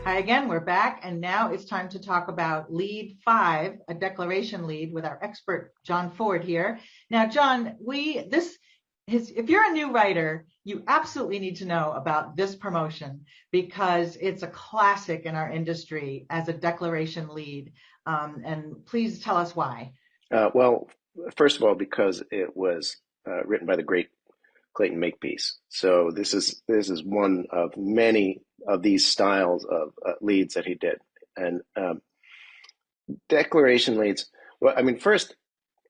Hi again, we're back, and now it's time to talk about lead 5, a declaration lead with our expert, John Ford here. Now, John, if you're a new writer, you absolutely need to know about this promotion because it's a classic in our industry as a declaration lead. And please tell us why. Well, first of all, because it was written by the great Clayton Makepeace. So this is one of many of these styles of leads that he did. And declaration leads, well, I mean, first,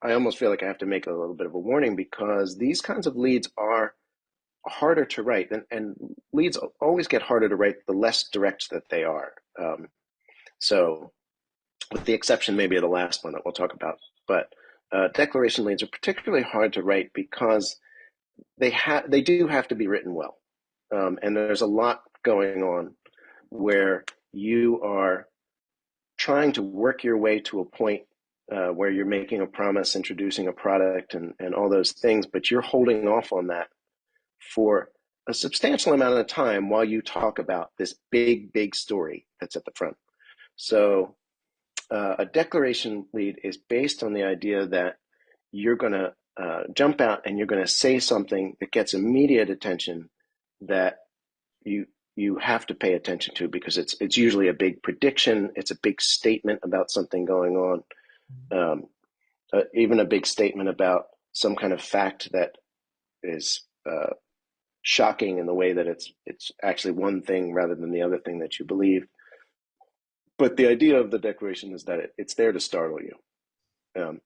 I almost feel like I have to make a little bit of a warning because these kinds of leads are harder to write, and leads always get harder to write the less direct that they are. So with the exception maybe of the last one that we'll talk about. But declaration leads are particularly hard to write because they do have to be written well. And there's a lot going on where you are trying to work your way to a point where you're making a promise, introducing a product and all those things, but you're holding off on that for a substantial amount of time while you talk about this big story that's at the front. So a declaration lead is based on the idea that you're going to jump out and you're going to say something that gets immediate attention that you have to pay attention to because it's usually a big prediction. It's a big statement about something going on, even a big statement about some kind of fact that is shocking in the way that it's actually one thing rather than the other thing that you believe. But the idea of the declaration is that it's there to startle you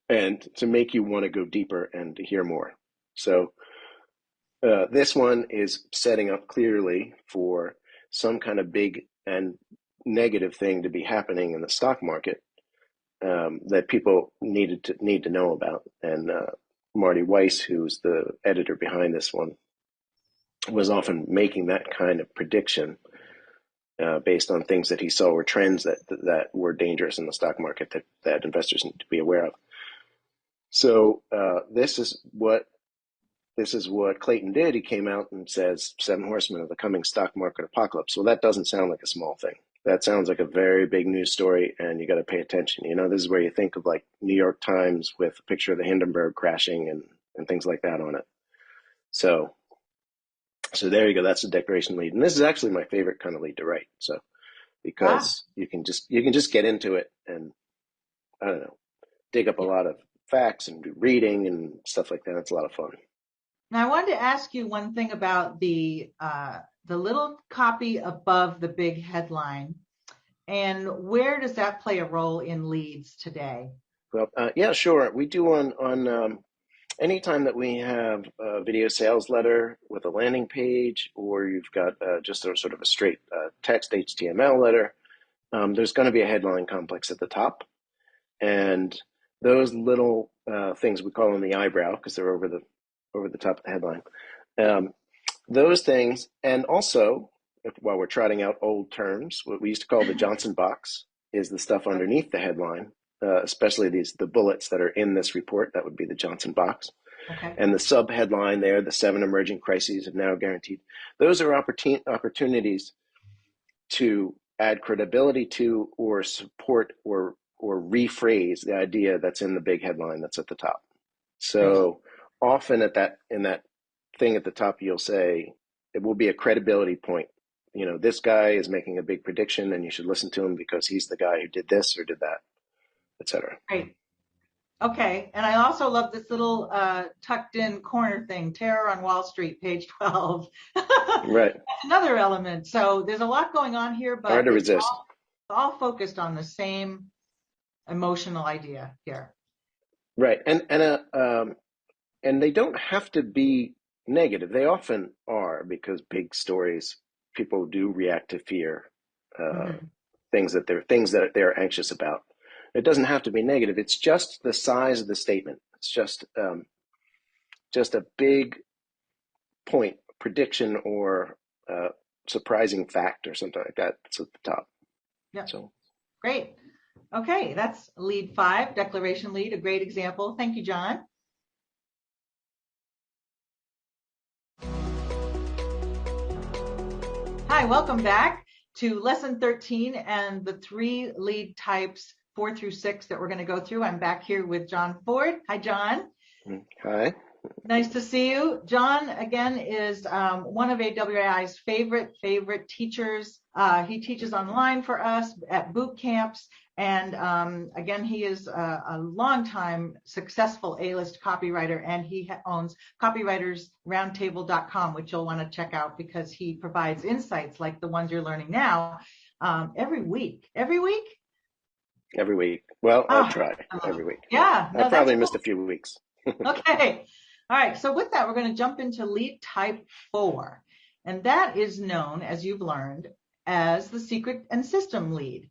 and to make you want to go deeper and to hear more. So this one is setting up clearly for some kind of big and negative thing to be happening in the stock market that people need to know about. And Marty Weiss, who's the editor behind this one, was often making that kind of prediction based on things that he saw were trends that were dangerous in the stock market that investors need to be aware of. So this is what Clayton did. He came out and says 7 horsemen of the coming stock market apocalypse. Well, that doesn't sound like a small thing. That sounds like a very big news story, and you got to pay attention. You know, this is where you think of like New York Times with a picture of the Hindenburg crashing and things like that on it. So there you go. That's the declaration lead, and this is actually my favorite kind of lead to write. So because you can just get into it and I don't know, dig up a lot of facts and do reading and stuff like that. It's a lot of fun. Now, I wanted to ask you one thing about the little copy above the big headline, and where does that play a role in leads today? Well, yeah, sure. We do on anytime that we have a video sales letter with a landing page, or you've got just a sort of a straight text HTML letter, there's going to be a headline complex at the top, and those little things, we call them the eyebrow because they're over the top of the headline. Those things, and also, while we're trotting out old terms, what we used to call the Johnson box is the stuff underneath the headline, especially the bullets that are in this report. That would be the Johnson box. Okay. And the sub-headline there, the 7 emerging crises have now guaranteed. Those are opportunities to add credibility to or support or rephrase the idea that's in the big headline that's at the top. So often in that thing at the top, you'll say it will be a credibility point. You know, this guy is making a big prediction and you should listen to him because he's the guy who did this or did that, etc. Great. Okay. And I also love this little tucked in corner thing, Terror on Wall Street, page 12. Right. That's another element. So there's a lot going on here, but hard to it's resist. all focused on the same emotional idea here. Right. And they don't have to be negative. They often are, because big stories, people do react to fear, things that they're anxious about. It doesn't have to be negative. It's just the size of the statement. It's just a big point, prediction, or surprising fact, or something like that. It's at the top. Yeah. So great. Okay, that's lead 5, declaration lead, a great example. Thank you, John. Hi, welcome back. to lesson 13 and the 3 lead types 4 through 6 that we're going to go through. I'm back here with John Ford. Hi, John. Hi. Nice to see you. John, again, is one of AWI's favorite teachers. He teaches online for us at boot camps. And again, he is a longtime successful A-list copywriter, and he owns copywritersroundtable.com, which you'll want to check out because he provides insights like the ones you're learning now every week. Every week? Every week. Well, I try every week. Yeah. No, I probably cool. missed a few weeks. Okay. All right. So with that, we're going to jump into lead type 4. And that is known, as you've learned, as the secret and system lead.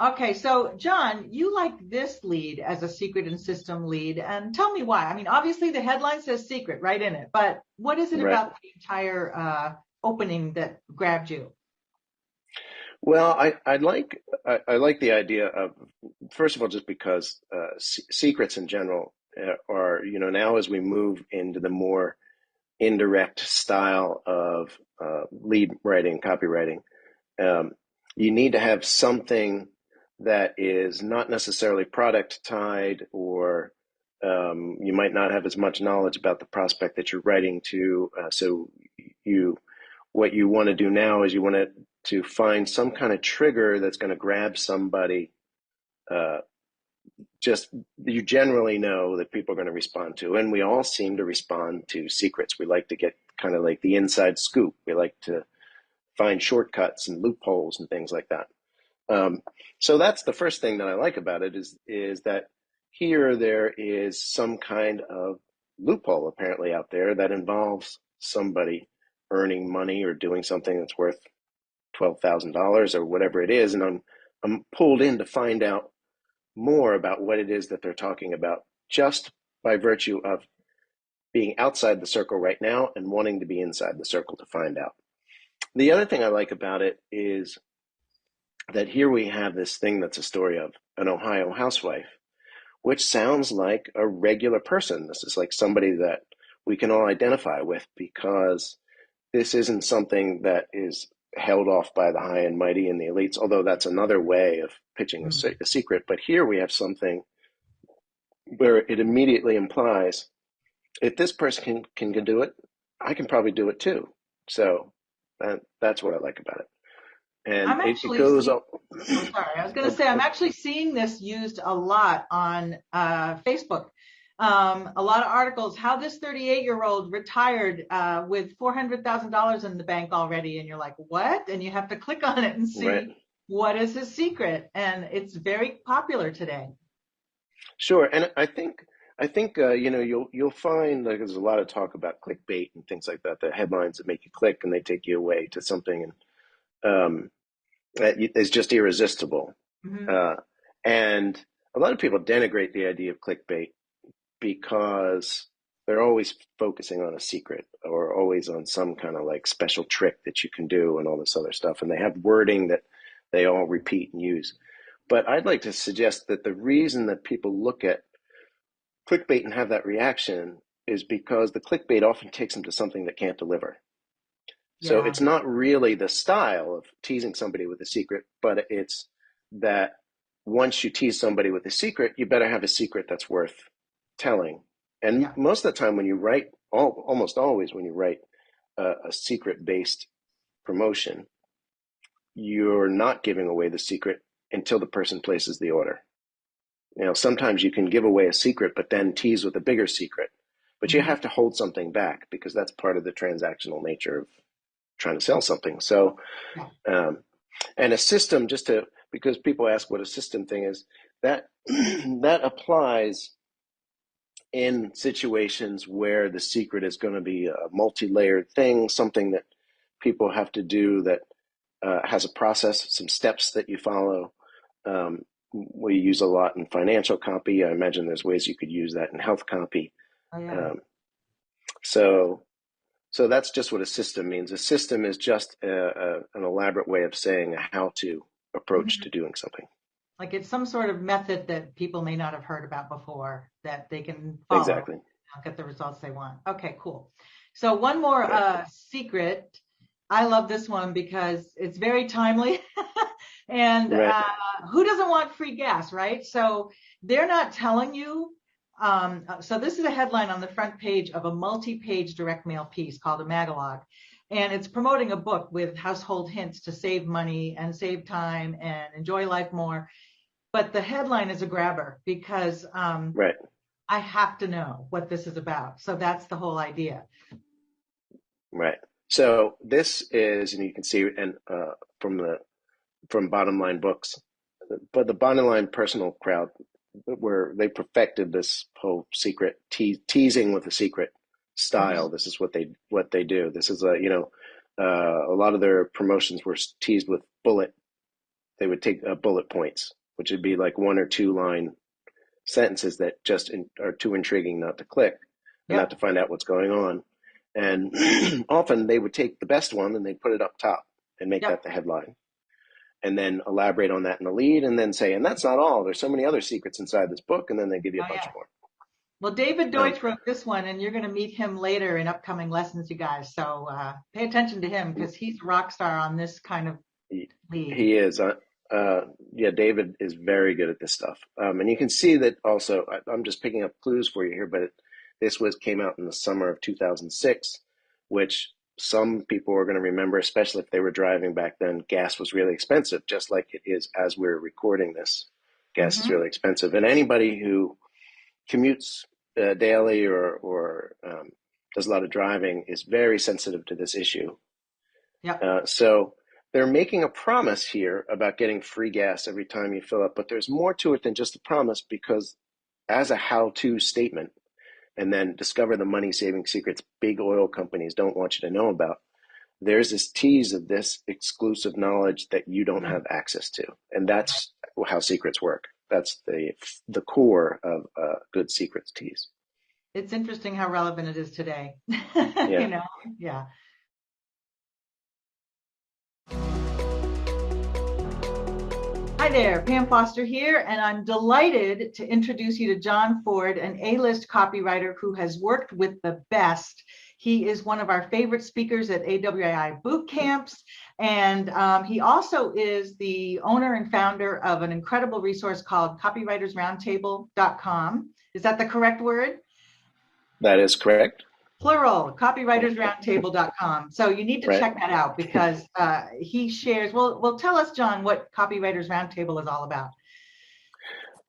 Okay. So John, you like this lead as a secret and system lead. And tell me why. I mean, obviously the headline says secret right in it, but what is it about the entire opening that grabbed you? Well, I like the idea of, first of all, just because secrets in general are, now as we move into the more indirect style of lead writing, copywriting, you need to have something that is not necessarily product tied, or you might not have as much knowledge about the prospect that you're writing to. So what you want to do now is you want to find some kind of trigger that's going to grab somebody. Just you generally know that people are going to respond to, and we all seem to respond to secrets. We like to get kind of like the inside scoop. We like to find shortcuts and loopholes and things like that. So that's the first thing that I like about it is that here there is some kind of loophole apparently out there that involves somebody earning money or doing something that's worth $12,000 or whatever it is, and I'm pulled in to find out more about what it is that they're talking about, just by virtue of being outside the circle right now and wanting to be inside the circle to find out. The other thing I like about it is that here we have this thing that's a story of an Ohio housewife, which sounds like a regular person. This is like somebody that we can all identify with, because this isn't something that is held off by the high and mighty and the elites, although that's another way of pitching a secret. But here we have something where it immediately implies, if this person can do it, I can probably do it too. So that's what I like about it. And it goes up. Sorry, I was going to say, I'm actually seeing this used a lot on Facebook. A lot of articles, how this 38-year-old retired with $400,000 in the bank already. And you're like, what? And you have to click on it and see what is his secret. And it's very popular today. Sure. And I think you'll find like there's a lot of talk about clickbait and things like that, the headlines that make you click and they take you away to something that is just irresistible. And a lot of people denigrate the idea of clickbait because they're always focusing on a secret or always on some kind of like special trick that you can do and all this other stuff. And they have wording that they all repeat and use. But I'd like to suggest that the reason that people look at clickbait and have that reaction is because the clickbait often takes them to something that can't deliver. So it's not really the style of teasing somebody with a secret, but it's that once you tease somebody with a secret, you better have a secret that's worth telling. And most of the time when you write, almost always when you write a secret-based promotion, you're not giving away the secret until the person places the order. Sometimes you can give away a secret, but then tease with a bigger secret. But you have to hold something back because that's part of the transactional nature of trying to sell something. So, and a system, because people ask what a system thing is, that that applies in situations where the secret is going to be a multi-layered thing, something that people have to do that has a process, some steps that you follow. We use a lot in financial copy. I imagine there's ways you could use that in health copy. So that's just what a system means. A system is just an elaborate way of saying a how-to approach to doing something. Like it's some sort of method that people may not have heard about before that they can follow. Exactly. Get the results they want. Okay, cool. So one more secret I love this one because it's very timely. And Right. who doesn't want free gas, right? So they're not telling you. So this is a headline on the front page of a multi-page direct mail piece called a Magalog. And it's promoting a book with household hints to save money and save time and enjoy life more. But the headline is a grabber because Right. I have to know what this is about. So that's the whole idea. Right. So this is, and you can see, and from the from Bottom Line Books, but the Bottom Line Personal crowd, where they perfected this whole secret teasing with a secret style. Mhm. This is what they do. This is a lot of their promotions were teased with bullet. They would take bullet points, which would be like 1 or 2 line sentences that just are too intriguing not to click and not to Yep. find out what's going on. And often they would take the best one and they'd put it up top and make that Yep. the headline and then elaborate on that in the lead and then say, and that's not all. There's so many other secrets inside this book. And then they give you Oh, a bunch yeah. more. Well, David Um, Deutsch wrote this one, and you're going to meet him later in upcoming lessons, you guys. So pay attention to him because he's a rock star on this kind of he, lead. he is. Yeah, David is very good at this stuff. And you can see that also, I'm just picking up clues for you here, but this came out in the summer of 2006, which some people are going to remember, especially if they were driving back then. Gas was really expensive, just like it is as we're recording this. Gas is Hmm. really expensive. And anybody who commutes daily or does a lot of driving is very sensitive to this issue. Yep. So they're making a promise here about getting free gas every time you fill up, but there's more to it than just a promise because as a how-to statement, and then discover the money-saving secrets big oil companies don't want you to know about. There's this tease of this exclusive knowledge that you don't Mm. have access to, and that's how secrets work. That's the core of a good secrets tease. It's interesting how relevant it is today. Yeah. You know? Yeah. Hi there, Pam Foster here, and I'm delighted to introduce you to John Ford, an A-list copywriter who has worked with the best. He is one of our favorite speakers at AWAI boot camps, and he also is the owner and founder of an incredible resource called copywritersroundtable.com. Is that the correct word? That is correct. Plural, copywritersroundtable.com. So you need to Right. check that out because he shares, well, tell us, John, what Copywriters Roundtable is all about.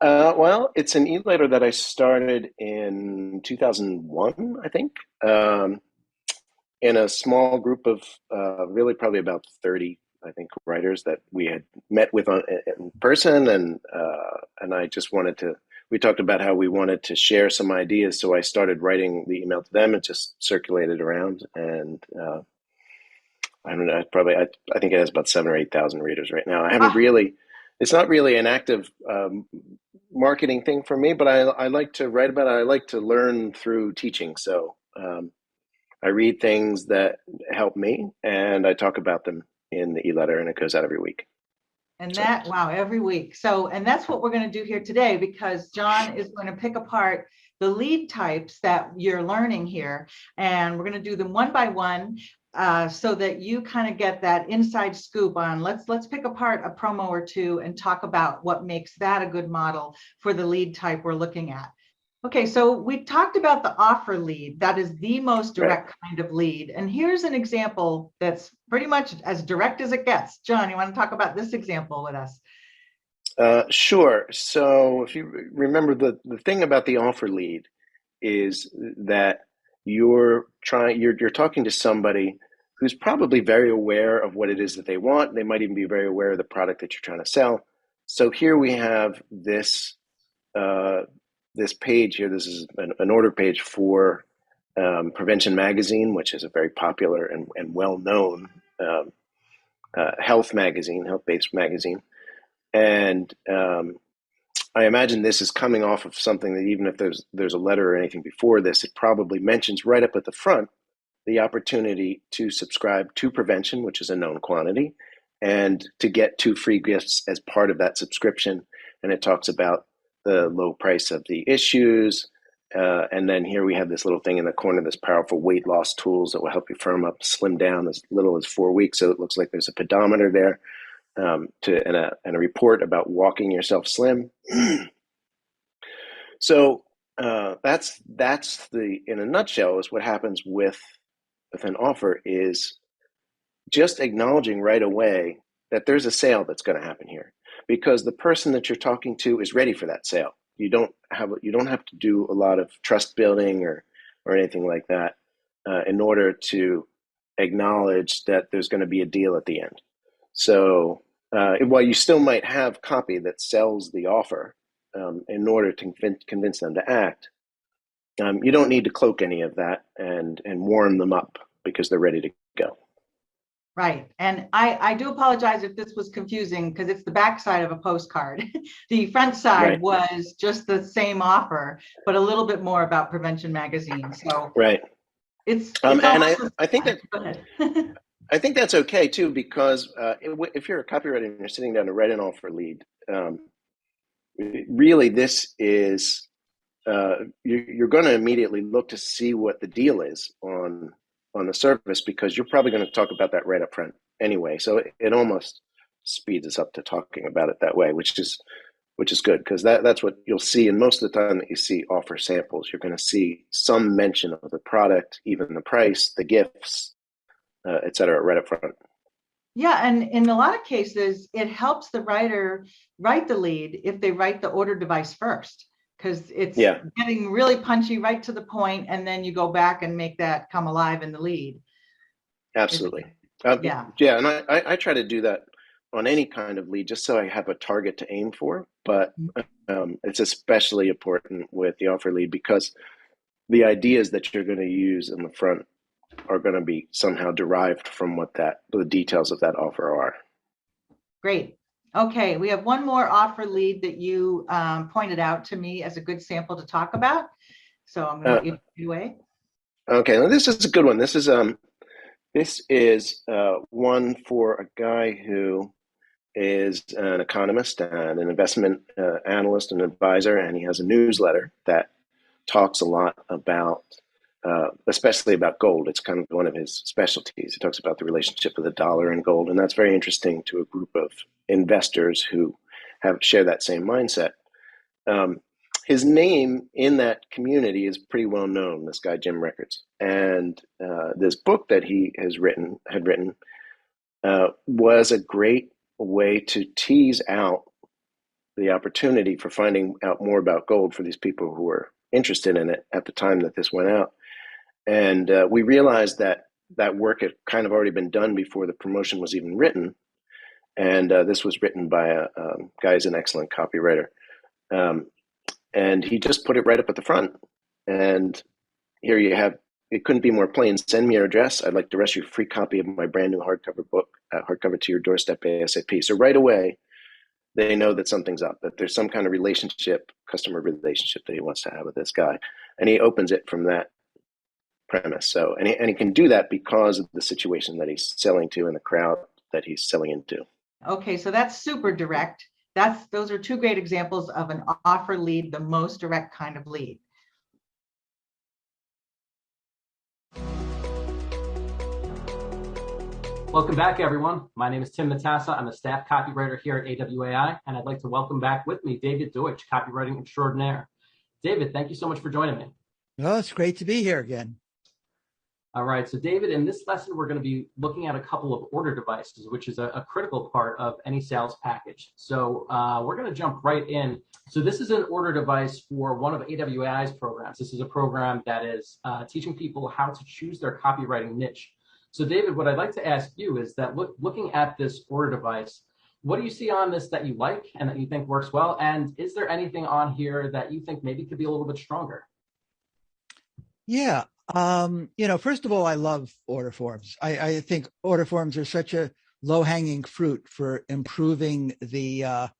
Well, it's an e-letter that I started in 2001, I think, in a small group of really probably about 30, I think, writers that we had met with in person, and I just wanted to. We talked about how we wanted to share some ideas, so I started writing the email to them and just circulated around. And I don't know, I think it has about 7 or 8 thousand readers right now. I haven't Ah, really. It's not really an active marketing thing for me, but I like to write about it. I like to learn through teaching, so. I read things that help me, and I talk about them in the e-letter, and it goes out every week. and So, that, wow, every week. So, and that's what we're going to do here today because John is going to pick apart the lead types that you're learning here, and we're going to do them one by one. So that you kind of get that inside scoop on let's pick apart a promo or two and talk about what makes that a good model for the lead type we're looking at. Okay, so we talked about the offer lead. That is the most right. direct kind of lead. And here's an example that's pretty much as direct as it gets. John, you want to talk about this example with us? Sure. So, if you remember, the thing about the offer lead is that you're talking to somebody who's probably very aware of what it is that they want. They might even be very aware of the product that you're trying to sell. So here we have uh, this page here. This is an order page for Prevention Magazine, which is a very popular and well-known um, health magazine, health-based magazine. And I imagine this is coming off of something that even if there's a letter or anything before this, it probably mentions right up at the front the opportunity to subscribe to Prevention, which is a known quantity, and to get 2 free gifts as part of that subscription. And it talks about the low price of the issues And then here we have this little thing in the corner, this powerful weight loss tools that will help you firm up, slim down as little as 4 weeks. So it looks like there's a pedometer there, and a report about walking yourself slim. So that's the, in a nutshell, is what happens with an offer, is just acknowledging right away that there's a sale that's going to happen here, because the person that you're talking to is ready for that sale. You don't have to do a lot of trust building or anything like that in order to acknowledge that there's going to be a deal at the end. So while you still might have copy that sells the offer, in order to convince them to act, you don't need to cloak any of that and warm them up because they're ready to go. Right. And I do apologize if this was confusing, because it's the back side of a postcard. The front side was just the same offer, but a little bit more about Prevention Magazine. So it's and I think that I think that's okay too, because if you're a copywriter and you're sitting down to write an offer lead, really this is you're going to immediately look to see what the deal is on the surface, because you're probably going to talk about that right up front anyway. So it almost speeds us up to talking about it that way, which is good, because that's what you'll see. And most of the time that you see offer samples, you're going to see some mention of the product, even the price, the gifts, et cetera, right up front. Yeah, and in a lot of cases, it helps the writer write the lead if they write the order device first, because it's getting really punchy right to the point, and then you go back and make that come alive in the lead. Absolutely. And I try to do that on any kind of lead, just so I have a target to aim for. But it's especially important with the offer lead, because the ideas that you're going to use in the front are going to be somehow derived from what the details of that offer are. Great. Okay, we have one more offer lead that you pointed out to me as a good sample to talk about. So I'm going to give it away. Okay, now this is a good one. This is one for a guy who is an economist and an investment analyst and advisor, and he has a newsletter that talks a lot about, especially about gold. It's kind of one of his specialties. He talks about the relationship of the dollar and gold, and that's very interesting to a group of investors who share that same mindset. His name in that community is pretty well known, this guy Jim Rickards, and this book that he had written was a great way to tease out the opportunity for finding out more about gold for these people who were interested in it at the time that this went out. And we realized that work had kind of already been done before the promotion was even written. And this was written by a guy who's an excellent copywriter. And he just put it right up at the front. And here you have, it couldn't be more plain. Send me your address. I'd like to rush you a free copy of my brand new hardcover book, hardcover to your doorstep ASAP. So right away, they know that something's up, that there's some kind of customer relationship that he wants to have with this guy. And he opens it from that premise. So, and he can do that because of the situation that he's selling to and the crowd that he's selling into. Okay, so that's super direct. Those are two great examples of an offer lead, the most direct kind of lead. Welcome back, everyone. My name is Tim Matassa. I'm a staff copywriter here at AWAI, and I'd like to welcome back with me David Deutsch, copywriting extraordinaire. David, thank you so much for joining me. Oh, it's great to be here again. All right, so David, in this lesson, we're going to be looking at a couple of order devices, which is a critical part of any sales package. So we're going to jump right in. So this is an order device for one of AWAI's programs. This is a program that is teaching people how to choose their copywriting niche. So David, what I'd like to ask you is that looking at this order device, what do you see on this that you like and that you think works well? And is there anything on here that you think maybe could be a little bit stronger? Yeah. First of all, I love order forms. I think order forms are such a low-hanging fruit for improving the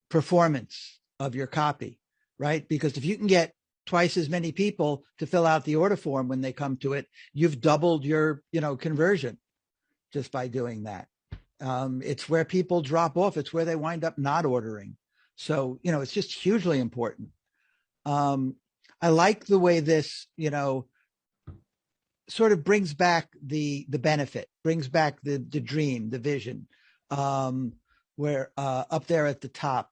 performance of your copy, right? Because if you can get twice as many people to fill out the order form when they come to it, you've doubled your, conversion just by doing that. It's where people drop off. It's where they wind up not ordering. So, it's just hugely important. I like the way this, sort of brings back the benefit, brings back the dream, the vision, where up there at the top,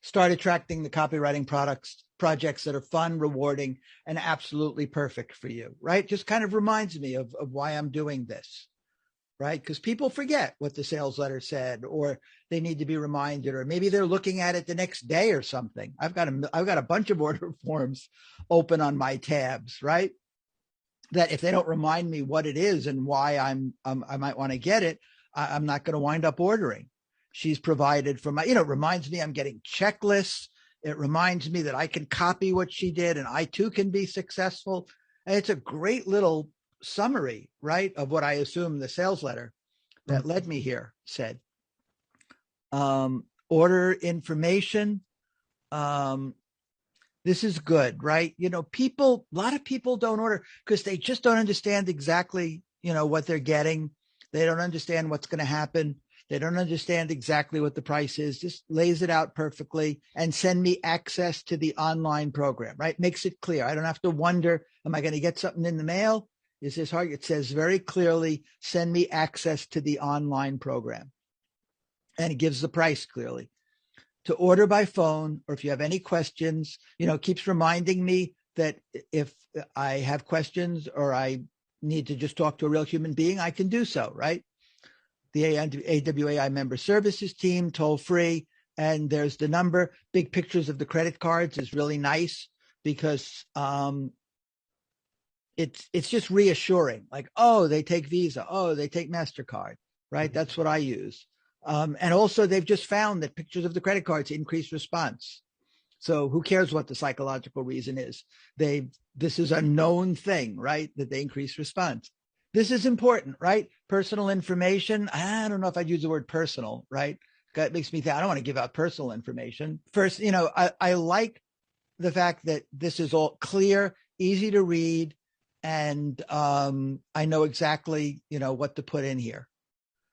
start attracting the copywriting projects that are fun, rewarding, and absolutely perfect for you, right? Just kind of reminds me of why I'm doing this, right? Because people forget what the sales letter said, or they need to be reminded, or maybe they're looking at it the next day or something. I've got a bunch of order forms open on my tabs, right? That if they don't remind me what it is and why I might want to get it, I'm not going to wind up ordering. She's provided for my, it reminds me I'm getting checklists. It reminds me that I can copy what she did and I too can be successful. And it's a great little summary, right, of what I assume the sales letter that led me here said. Order information. This is good, right? A lot of people don't order because they just don't understand exactly, what they're getting. They don't understand what's going to happen. They don't understand exactly what the price is. Just lays it out perfectly and send me access to the online program, right? Makes it clear. I don't have to wonder, am I going to get something in the mail? Is this hard? It says very clearly, send me access to the online program. And it gives the price clearly. To order by phone, or if you have any questions, keeps reminding me that if I have questions or I need to just talk to a real human being, I can do so, right? The AWAI member services team, toll free, and there's the number. Big pictures of the credit cards is really nice because it's just reassuring. Like, oh, they take Visa. Oh, they take MasterCard, right? That's what I use. And also they've just found that pictures of the credit cards increase response. So who cares what the psychological reason is? This is a known thing, right? That they increase response. This is important, right? Personal information. I don't know if I'd use the word personal, right? That makes me think I don't want to give out personal information. First, I like the fact that this is all clear, easy to read, and I know exactly, what to put in here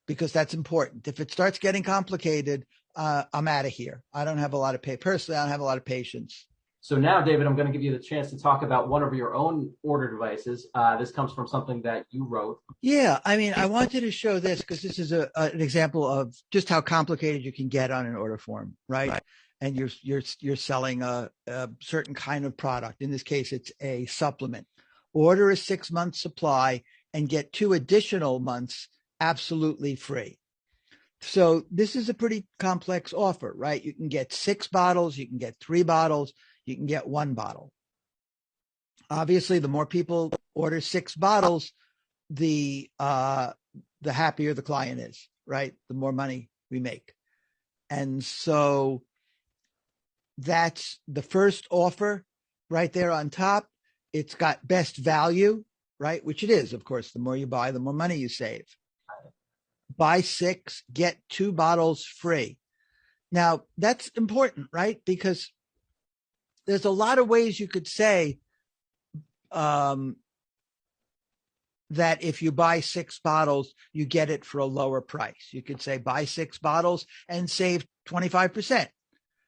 because that's important. If it starts getting complicated, I'm out of here. I don't have a lot of personally, I don't have a lot of patience. So now, David, I'm going to give you the chance to talk about one of your own order devices. This comes from something that you wrote. Yeah, I wanted to show this because this is an example of just how complicated you can get on an order form, right? And you're selling a certain kind of product. In this case, it's a supplement. Order a 6-month supply and get 2 additional months absolutely free. So this is a pretty complex offer, right? You can get 6 bottles, you can get 3 bottles, you can get 1 bottle. Obviously, the more people order 6 bottles, the happier the client is, right? The more money we make. And so that's the first offer right there on top. It's got best value, right? Which it is, of course. The more you buy, the more money you save. Buy 6, get 2 bottles free. Now, that's important, right? Because there's a lot of ways you could say that if you buy 6 bottles, you get it for a lower price. You could say buy 6 bottles and save 25%,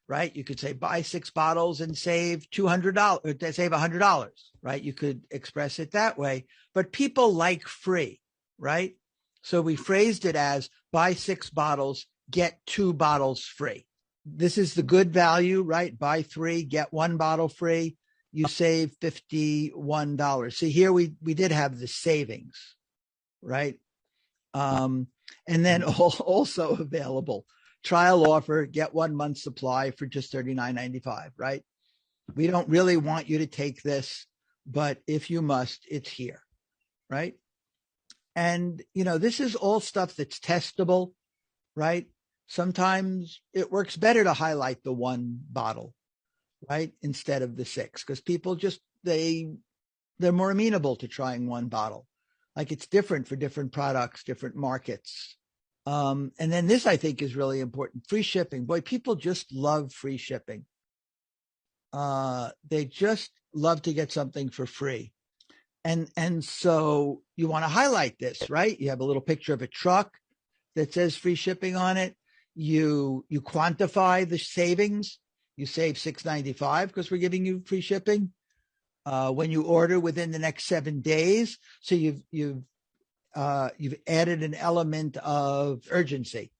right? You could say buy 6 bottles and save $200, or save $100, right? You could express it that way. But people like free, right? So we phrased it as buy 6 bottles, get 2 bottles free. This is the good value, right? Buy 3, get 1 bottle free. You save $51. See, here we did have the savings, right? And then also available trial offer, get 1 month supply for just $39.95, right? We don't really want you to take this, but if you must, it's here, right? And, this is all stuff that's testable, right? Sometimes it works better to highlight the 1 bottle, right? Instead of the 6, because people just, they're more amenable to trying 1 bottle. Like it's different for different products, different markets. And then this, I think, is really important. Free shipping. Boy, people just love free shipping. They just love to get something for free. And so you want to highlight this, right? You have a little picture of a truck that says free shipping on it. You quantify the savings. you save $6.95 because we're giving you free shipping. When you order within the next 7 days, so you've added an element of urgency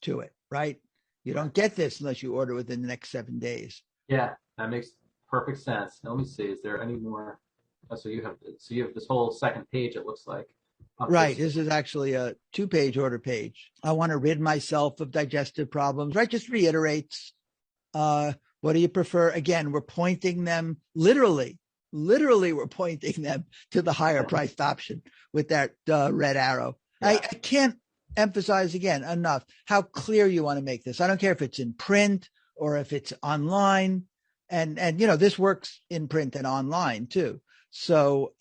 to it, right? You don't get this unless you order within the next 7 days. Yeah, that makes perfect sense. Now, let me see. Is there any more? Oh, so you have this whole second page. It looks like. Right. This is actually a 2-page order page. I want to rid myself of digestive problems. Right. Just reiterates. What do you prefer? Again, we're pointing them literally, we're pointing them to the higher priced option with that red arrow. Yeah. I can't emphasize again enough how clear you want to make this. I don't care if it's in print or if it's online, and this works in print and online too. So,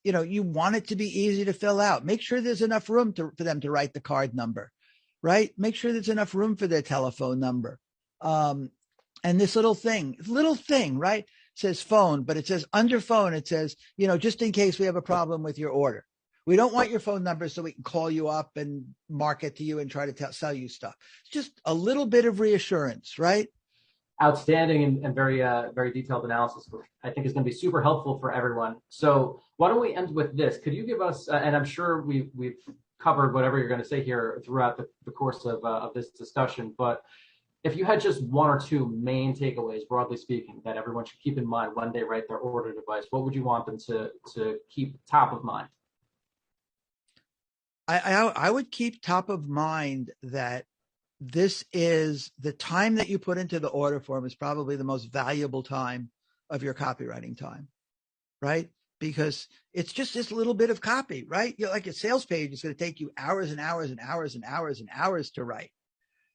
you want it to be easy to fill out. Make sure there's enough room for them to write the card number, right? Make sure there's enough room for their telephone number. And this little thing, right? It says phone, but it says under phone, it says, just in case we have a problem with your order. We don't want your phone number so we can call you up and market to you and try to sell you stuff. It's just a little bit of reassurance, right? Outstanding and very, very detailed analysis, which I think is going to be super helpful for everyone. So why don't we end with this? Could you give us, and I'm sure we've covered whatever you're going to say here throughout the course of this discussion, but if you had just one or two main takeaways, broadly speaking, that everyone should keep in mind when they write their order device, what would you want them to keep top of mind? I would keep top of mind that this is the time that you put into the order form is probably the most valuable time of your copywriting time, right? Because it's just this little bit of copy, right? Like a sales page is going to take you hours and hours and hours and hours and hours to write,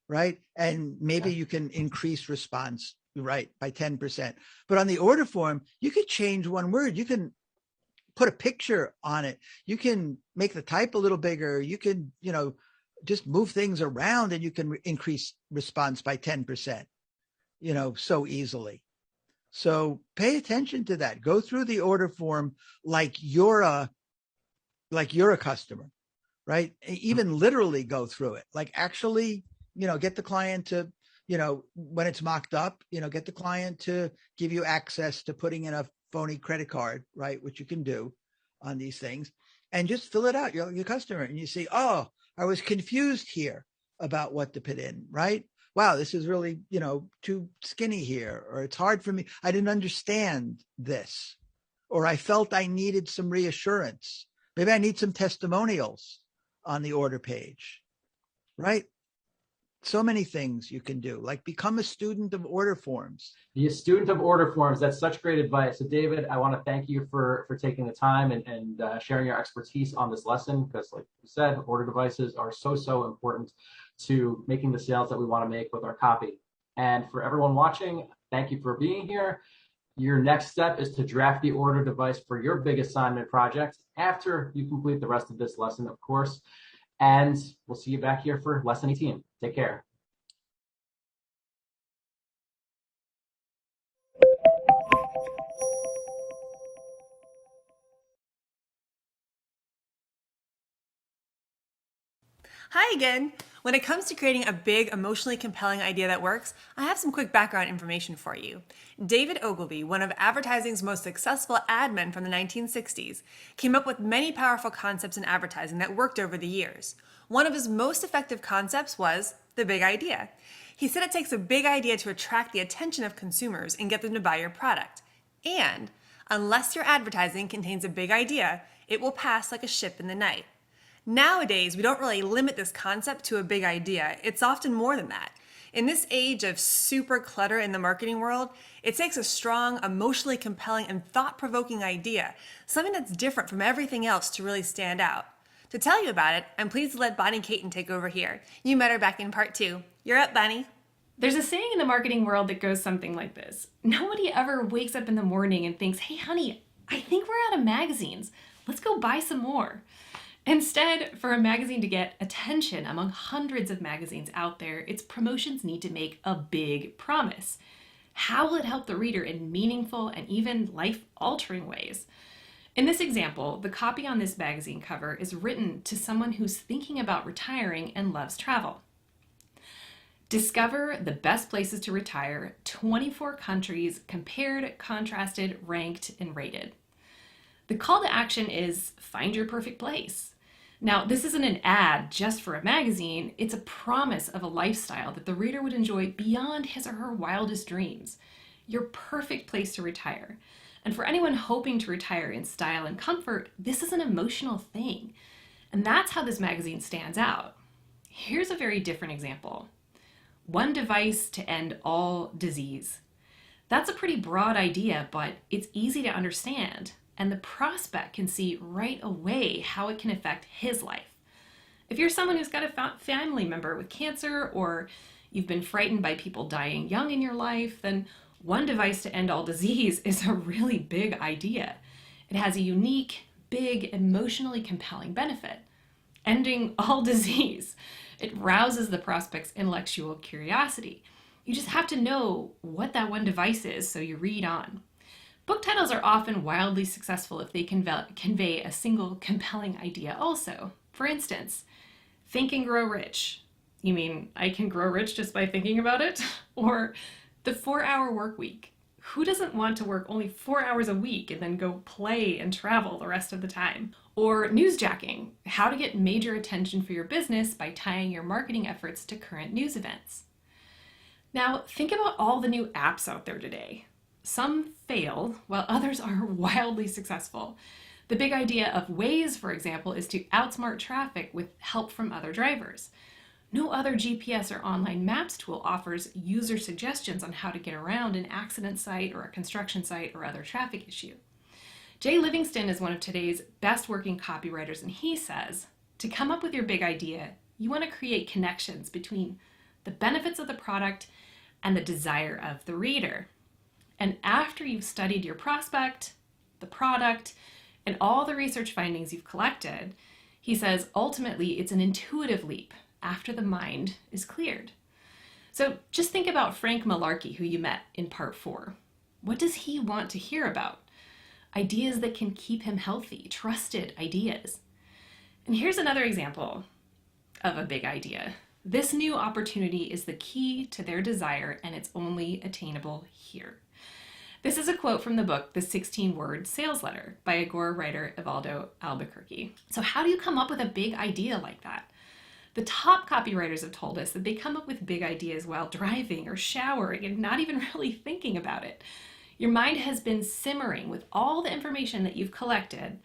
right? And maybe you can increase response, right, by 10%. But on the order form, you could change one word. You can put a picture on it. You can make the type a little bigger. You can, just move things around and you can increase response by 10%, so easily. So pay attention to that. Go through the order form like you're a customer, right? Even literally go through it. Like actually, get the client to, when it's mocked up, get the client to give you access to putting in a phony credit card, right? Which you can do on these things, and just fill it out. You're your customer and you see, oh, I was confused here about what to put in, right? Wow, this is really, too skinny here, or it's hard for me. I didn't understand this, or I felt I needed some reassurance. Maybe I need some testimonials on the order page, right? So many things you can do, like become a student of order forms. Be a student of order forms. That's such great advice. So David, I want to thank you for taking the time and sharing your expertise on this lesson, because like you said, order devices are so important to making the sales that we want to make with our copy. And for everyone watching, thank you for being here. Your next step is to draft the order device for your big assignment project after you complete the rest of this lesson, of course. And we'll see you back here for lesson 18. Take care. Hi again. When it comes to creating a big, emotionally compelling idea that works, I have some quick background information for you. David Ogilvy, one of advertising's most successful ad men from the 1960s, came up with many powerful concepts in advertising that worked over the years. One of his most effective concepts was the big idea. He said it takes a big idea to attract the attention of consumers and get them to buy your product. And unless your advertising contains a big idea, it will pass like a ship in the night. Nowadays, we don't really limit this concept to a big idea. It's often more than that. In this age of super clutter in the marketing world, it takes a strong, emotionally compelling, and thought-provoking idea, something that's different from everything else to really stand out. To tell you about it, I'm pleased to let Bonnie Caton take over here. You met her back in part 2. You're up, Bonnie. There's a saying in the marketing world that goes something like this. Nobody ever wakes up in the morning and thinks, hey honey, I think we're out of magazines. Let's go buy some more. Instead, for a magazine to get attention among hundreds of magazines out there, its promotions need to make a big promise. How will it help the reader in meaningful and even life-altering ways? In this example, the copy on this magazine cover is written to someone who's thinking about retiring and loves travel. Discover the best places to retire, 24 countries compared, contrasted, ranked, and rated. The call to action is find your perfect place. Now, this isn't an ad just for a magazine, it's a promise of a lifestyle that the reader would enjoy beyond his or her wildest dreams. Your perfect place to retire. And for anyone hoping to retire in style and comfort, this is an emotional thing. And that's how this magazine stands out. Here's a very different example. One device to end all disease. That's a pretty broad idea, but it's easy to understand, and the prospect can see right away how it can affect his life. If you're someone who's got a family member with cancer, or you've been frightened by people dying young in your life, then one device to end all disease is a really big idea. It has a unique, big, emotionally compelling benefit. Ending all disease. It rouses the prospect's intellectual curiosity. You just have to know what that one device is, so you read on. Book titles are often wildly successful if they convey a single compelling idea also. For instance, Think and Grow Rich. You mean I can grow rich just by thinking about it? Or The 4-Hour Work Week. Who doesn't want to work only 4 hours a week and then go play and travel the rest of the time? Or newsjacking, how to get major attention for your business by tying your marketing efforts to current news events. Now, think about all the new apps out there today. Some fail, while others are wildly successful. The big idea of Waze, for example, is to outsmart traffic with help from other drivers. No other GPS or online maps tool offers user suggestions on how to get around an accident site or a construction site or other traffic issue. Jay Livingston is one of today's best working copywriters, and he says, to come up with your big idea, you want to create connections between the benefits of the product and the desire of the reader. And after you've studied your prospect, the product, and all the research findings you've collected, he says, ultimately, it's an intuitive leap after the mind is cleared. So just think about Frank Malarkey, who you met in part 4. What does he want to hear about? Ideas that can keep him healthy, trusted ideas. And here's another example of a big idea. This new opportunity is the key to their desire, and it's only attainable here. This is a quote from the book, The 16-Word Sales Letter by Agora writer Evaldo Albuquerque. So how do you come up with a big idea like that? The top copywriters have told us that they come up with big ideas while driving or showering and not even really thinking about it. Your mind has been simmering with all the information that you've collected,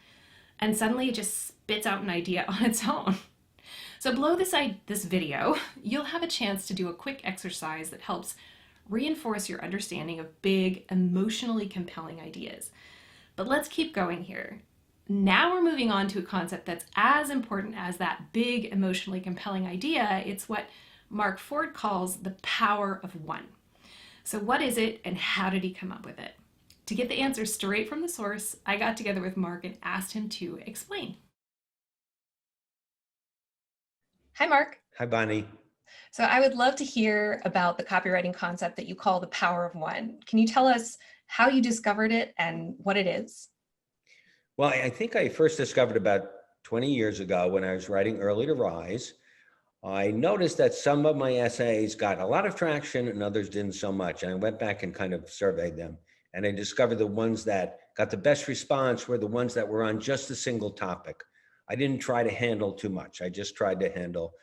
and suddenly it just spits out an idea on its own. So below this video, you'll have a chance to do a quick exercise that helps reinforce your understanding of big, emotionally compelling ideas. But let's keep going here. Now we're moving on to a concept that's as important as that big, emotionally compelling idea. It's what Mark Ford calls the power of one. So what is it, and how did he come up with it? To get the answer straight from the source, I got together with Mark and asked him to explain. Hi, Mark. Hi, Bonnie. So I would love to hear about the copywriting concept that you call the power of one. Can you tell us how you discovered it and what it is? Well, I think I first discovered about 20 years ago when I was writing Early to Rise. I noticed that some of my essays got a lot of traction and others didn't so much. And I went back and kind of surveyed them. And I discovered the ones that got the best response were the ones that were on just a single topic. I didn't try to handle too much. I just tried to handle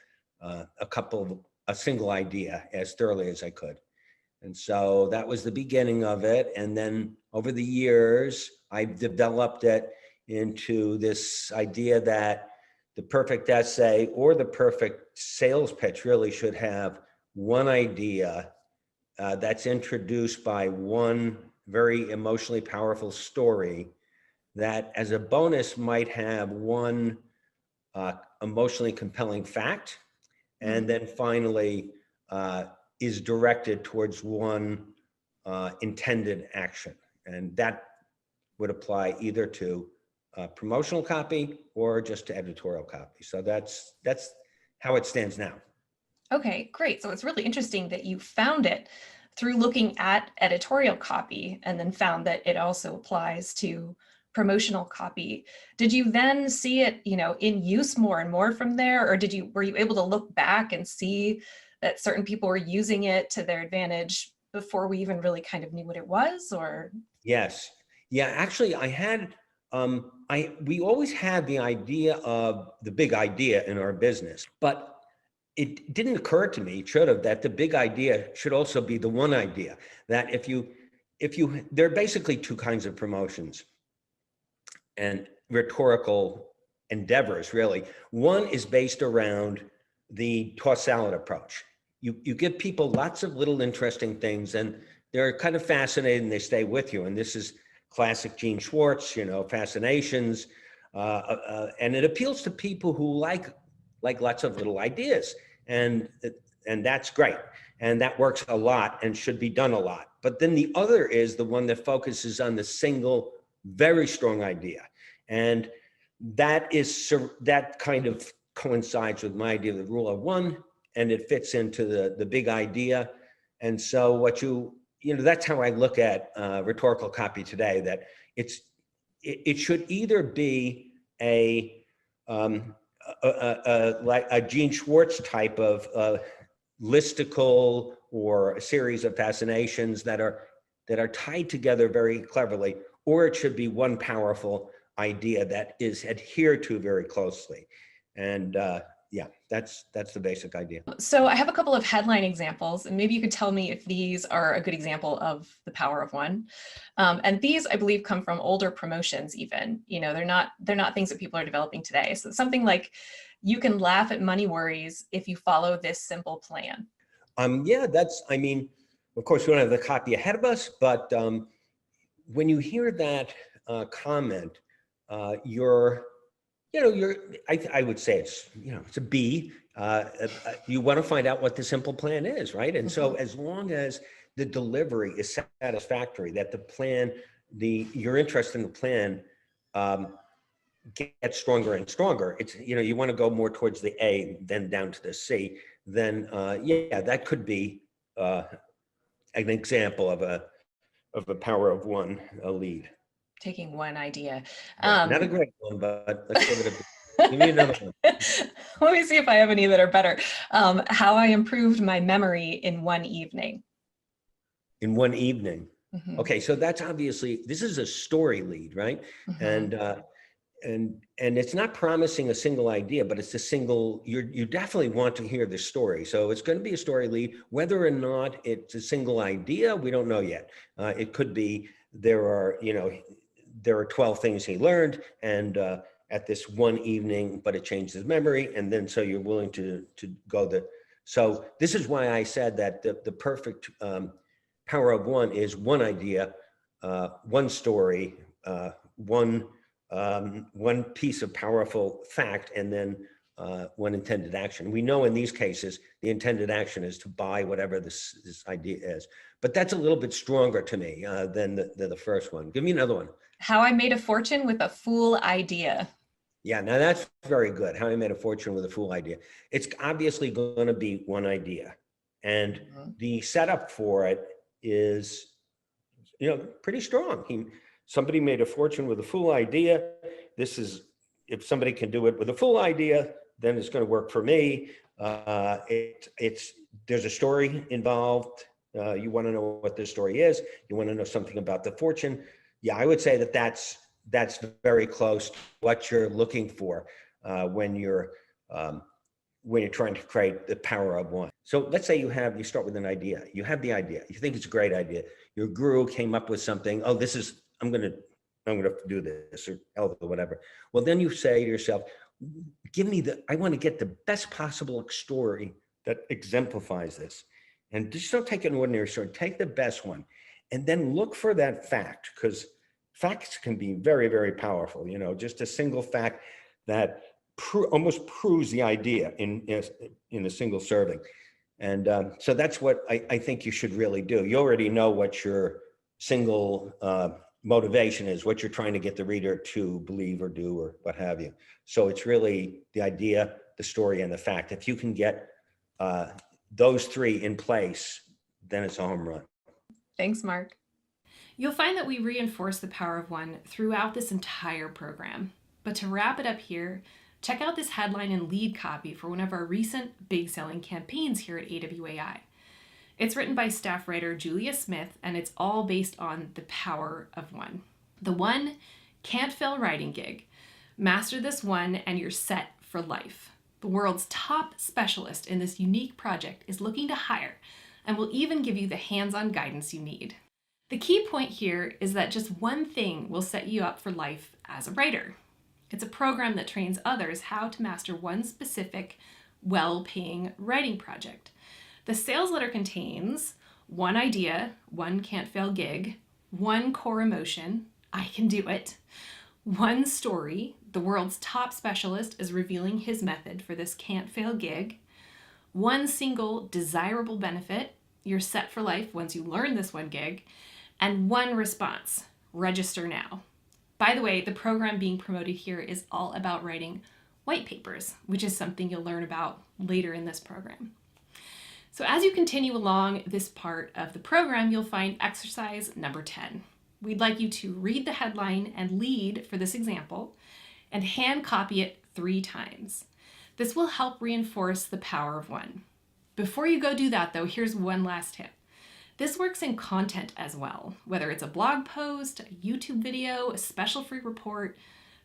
a single idea as thoroughly as I could. And so that was the beginning of it. And then over the years, I developed it into this idea that the perfect essay or the perfect sales pitch really should have one idea that's introduced by one very emotionally powerful story that as a bonus might have one emotionally compelling fact, and then finally is directed towards one intended action. And that would apply either to promotional copy or just to editorial copy. So that's how it stands now. Okay, great. So it's really interesting that you found it through looking at editorial copy and then found that it also applies to promotional copy. Did you then see it, in use more and more from there, or were you able to look back and see that certain people were using it to their advantage before we even really kind of knew what it was? Or Yes. Yeah, actually, we always had the idea of the big idea in our business, but it didn't occur to me, it should have, that the big idea should also be the one idea. That there are basically two kinds of promotions and rhetorical endeavors, really. One is based around the toss salad approach. You give people lots of little interesting things, and they're kind of fascinated and they stay with you. And this is classic Gene Schwartz, fascinations. And it appeals to people who like lots of little ideas. And that's great. And that works a lot and should be done a lot. But then the other is the one that focuses on the single, very strong idea. And that kind of coincides with my idea of the rule of one, and it fits into the big idea. And so that's how I look at rhetorical copy today, that it should either be like a Gene Schwartz type of listicle or a series of fascinations that are tied together very cleverly, or it should be one powerful idea that is adhered to very closely. And that's the basic idea. so I have a couple of headline examples, and maybe you could tell me if these are a good example of the power of one. And these, I believe, come from older promotions even. They're not things that people are developing today. So something like, you can laugh at money worries if you follow this simple plan. Of course, we don't have the copy ahead of us, but when you hear that comment, I would say it's a B. You want to find out what the simple plan is, right? And so as long as the delivery is satisfactory, that the plan, your interest in the plan gets stronger and stronger. It's, you want to go more towards the A than down to the C, then that could be an example of a power of one, a lead. Taking one idea. Not a great one, but let's give it give me another one. Let me see if I have any that are better. How I improved my memory in one evening. In one evening. Mm-hmm. Okay, so that's obviously, this is a story lead, right? Mm-hmm. And it's not promising a single idea, but it's a single, you definitely want to hear the story. So it's going to be a story lead. Whether or not it's a single idea, we don't know yet. It could be, there are 12 things he learned, and at this one evening, but it changed his memory. And then, so you're willing to go so this is why I said that the perfect power of one is one idea, one story, one piece of powerful fact, and then one intended action. We know in these cases, the intended action is to buy whatever this idea is, but that's a little bit stronger to me than the first one. Give me another one. How I made a fortune with a fool idea. Yeah, now that's very good. How I made a fortune with a fool idea. It's obviously going to be one idea, and the setup for it is, pretty strong. Somebody made a fortune with a fool idea. This is, if somebody can do it with a full idea, then it's going to work for me. There's a story involved. You want to know what the story is. You want to know something about the fortune. Yeah, I would say that's very close to what you're looking for when you're trying to create the power of one. So let's say you start with an idea. You have the idea. You think it's a great idea. Your guru came up with something. Oh, I'm going to do this, or whatever. Well, then you say to yourself, I want to get the best possible story that exemplifies this. And just don't take an ordinary story, take the best one, and then look for that fact, because facts can be very, very powerful. Just a single fact that almost proves the idea in a single serving. And so that's what I think you should really do. You already know what your single motivation is, what you're trying to get the reader to believe or do or what have you. So it's really the idea, the story, and the fact. If you can get those three in place, then it's a home run. Thanks, Mark. You'll find that we reinforce the power of one throughout this entire program. But to wrap it up here, Check out this headline and lead copy for one of our recent big selling campaigns here at AWAI. It's written by staff writer Julia Smith, and it's all based on the power of one. The one can't fail writing gig. Master this one and you're set for life. The world's top specialist in this unique project is looking to hire and will even give you the hands-on guidance you need. The key point here is that just one thing will set you up for life as a writer. It's a program that trains others how to master one specific, well-paying writing project. The sales letter contains one idea, one can't-fail gig, one core emotion, I can do it, one story, the world's top specialist is revealing his method for this can't-fail gig, one single desirable benefit, you're set for life once you learn this one gig, and one response, register now. By the way, the program being promoted here is all about writing white papers, which is something you'll learn about later in this program. So as you continue along this part of the program, you'll find exercise number 10. We'd like you to read the headline and lead for this example and hand copy it 3 times. This will help reinforce the power of one. Before you go do that though, here's one last tip. This works in content as well, whether it's a blog post, a YouTube video, a special free report,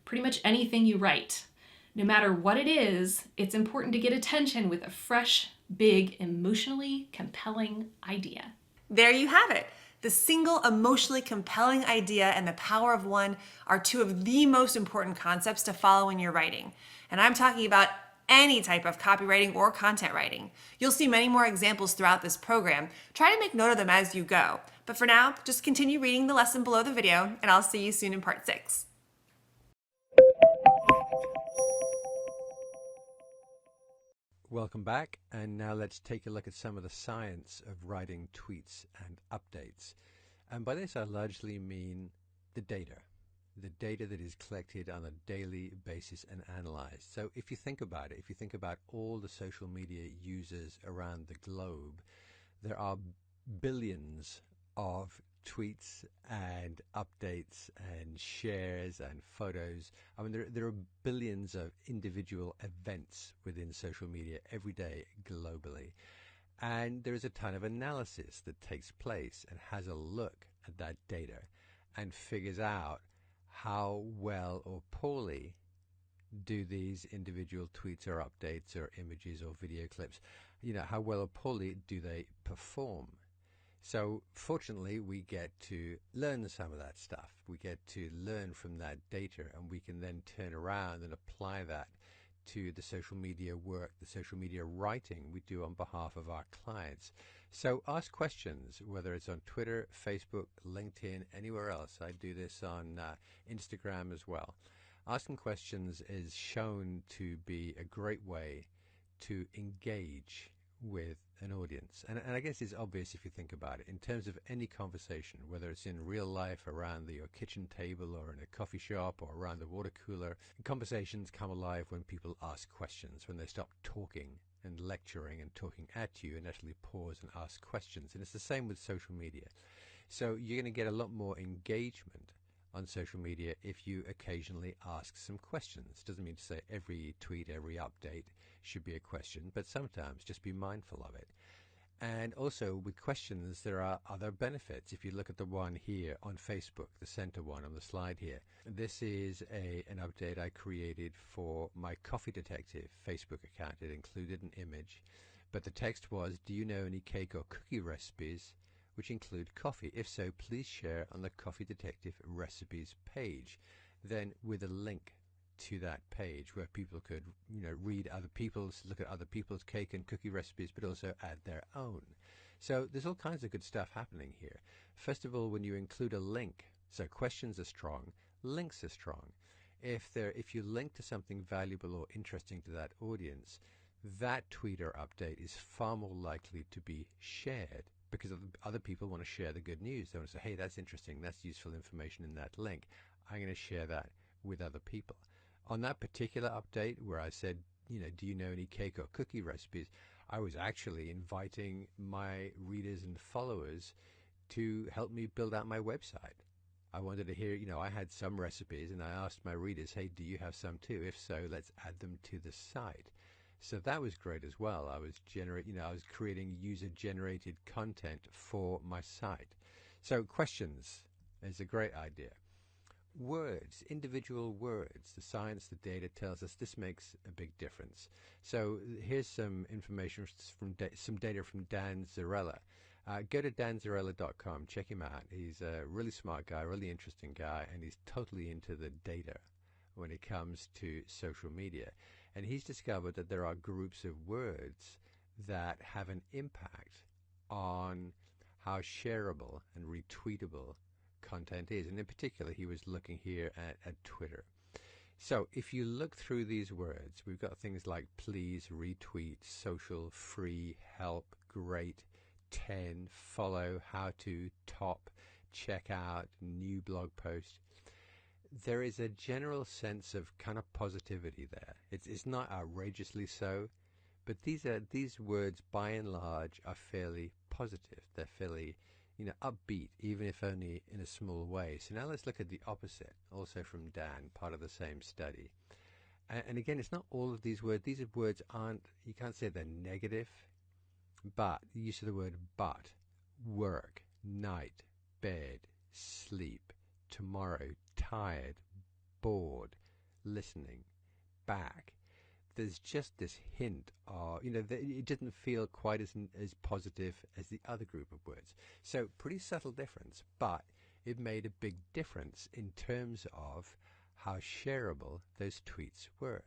pretty much anything you write. No matter what it is, it's important to get attention with a fresh, big, emotionally compelling idea. There you have it. The single emotionally compelling idea and the power of one are 2 of the most important concepts to follow in your writing. And I'm talking about any type of copywriting or content writing. You'll see many more examples throughout this program. Try to make note of them as you go. But for now, just continue reading the lesson below the video, and I'll see you soon in part 6. Welcome back, and now let's take a look at some of the science of writing tweets and updates. And by this I largely mean the data that is collected on a daily basis and analyzed. So if you think about it, if you think about all the social media users around the globe, there are billions of tweets and updates and shares and photos. I mean, there are billions of individual events within social media every day globally. And there is a ton of analysis that takes place and has a look at that data and figures out how well or poorly do these individual tweets or updates or images or video clips, how well or poorly do they perform? So fortunately, we get to learn some of that stuff. We get to learn from that data, and we can then turn around and apply that to the social media work, the social media writing we do on behalf of our clients. So ask questions, whether it's on Twitter, Facebook, LinkedIn, anywhere else. I do this on Instagram as well. Asking questions is shown to be a great way to engage with an audience. And I guess it's obvious if you think about it. In terms of any conversation, whether it's in real life, around your kitchen table or in a coffee shop or around the water cooler, conversations come alive when people ask questions, when they stop talking and lecturing and talking at you and actually pause and ask questions. And it's the same with social media. So you're going to get a lot more engagement on social media if you occasionally ask some questions. Doesn't mean to say every tweet, every update should be a question, but sometimes just be mindful of it. And also with questions, there are other benefits. If you look at the one here on Facebook, the center one on the slide here, this is an update I created for my Coffee Detective Facebook account. It included an image, but the text was, do you know any cake or cookie recipes which include coffee? If so, please share on the Coffee Detective recipes page. Then with a link to that page where people could, read other people's, look at other people's cake and cookie recipes, but also add their own. So there's all kinds of good stuff happening here. First of all, when you include a link, so questions are strong, links are strong. If you link to something valuable or interesting to that audience, that tweet or update is far more likely to be shared because other people want to share the good news. They want to say, hey, that's interesting, that's useful information in that link. I'm going to share that with other people. On that particular update where I said, do you know any cake or cookie recipes, I was actually inviting my readers and followers to help me build out my website. I wanted to hear, I had some recipes and I asked my readers, hey, do you have some too? If so, let's add them to the site. So that was great as well. I was I was creating user-generated content for my site. So questions is a great idea. Words, individual words, the science, the data tells us this makes a big difference. So here's some information from some data from Dan Zarella. Go to danzarella.com, check him out. He's a really smart guy, really interesting guy, and he's totally into the data when it comes to social media. And he's discovered that there are groups of words that have an impact on how shareable and retweetable content is. And in particular, he was looking here at Twitter. So if you look through these words, we've got things like please, retweet, social, free, help, great, 10, follow, how to, top, check out, new blog post. There is a general sense of kind of positivity there. It's not outrageously so, but these words by and large are fairly positive. They're fairly upbeat, even if only in a small way. So now let's look at the opposite, also from Dan, part of the same study. And again, it's not all of these words. These words aren't, you can't say they're negative, but the use of the word but, work, night, bed, sleep, tomorrow, tired, bored, listening, back. There's just this hint of, it doesn't feel quite as positive as the other group of words. So pretty subtle difference, but it made a big difference in terms of how shareable those tweets were.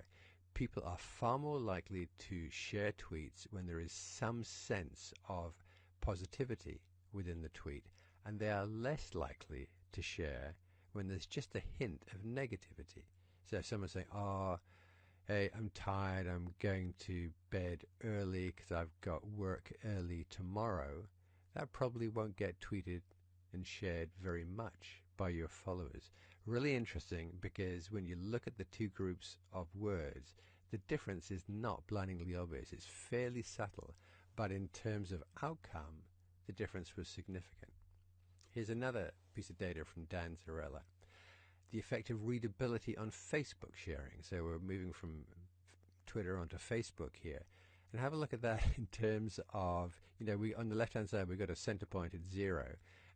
People are far more likely to share tweets when there is some sense of positivity within the tweet, and they are less likely to share when there's just a hint of negativity. So if someone's saying, oh, hey, I'm tired, I'm going to bed early because I've got work early tomorrow, that probably won't get tweeted and shared very much by your followers. Really interesting, because when you look at the two groups of words, the difference is not blindingly obvious. It's fairly subtle, but in terms of outcome, the difference was significant. Here's another piece of data from Dan Zarella. The effect of readability on Facebook sharing. So we're moving from Twitter onto Facebook here. And have a look at that in terms of, we on the left-hand side, we've got a center point at 0.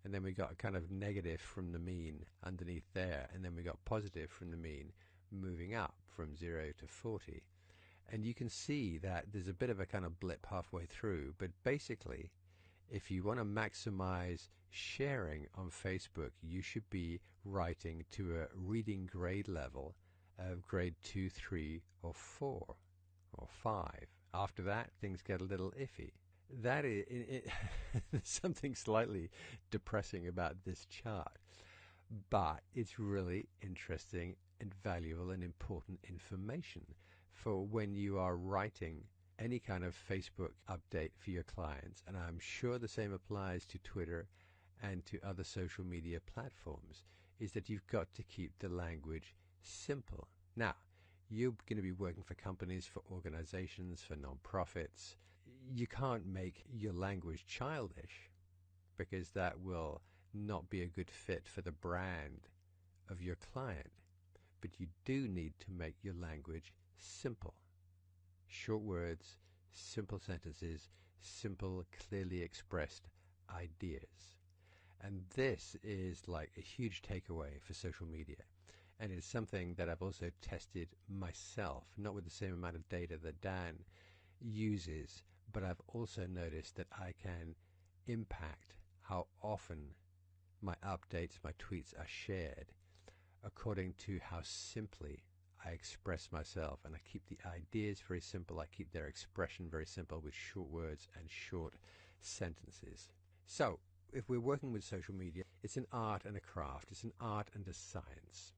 And then we got a kind of negative from the mean underneath there. And then we got positive from the mean moving up from 0 to 40. And you can see that there's a bit of a kind of blip halfway through. But basically, if you want to maximize sharing on Facebook, you should be writing to a reading grade level of grade 2, 3, or 4, or 5. After that, things get a little iffy. That is there's something slightly depressing about this chart, but it's really interesting and valuable and important information for when you are writing any kind of Facebook update for your clients. And I'm sure the same applies to Twitter and to other social media platforms, is that you've got to keep the language simple. Now, you're going to be working for companies, for organizations, for nonprofits. You can't make your language childish, because that will not be a good fit for the brand of your client. But you do need to make your language simple. Short words, simple sentences, simple, clearly expressed ideas. And this is like a huge takeaway for social media. And it's something that I've also tested myself, not with the same amount of data that Dan uses, but I've also noticed that I can impact how often my updates, my tweets are shared according to how simply I express myself. And I keep the ideas very simple. I keep their expression very simple with short words and short sentences. So if we're working with social media, it's an art and a craft. It's an art and a science.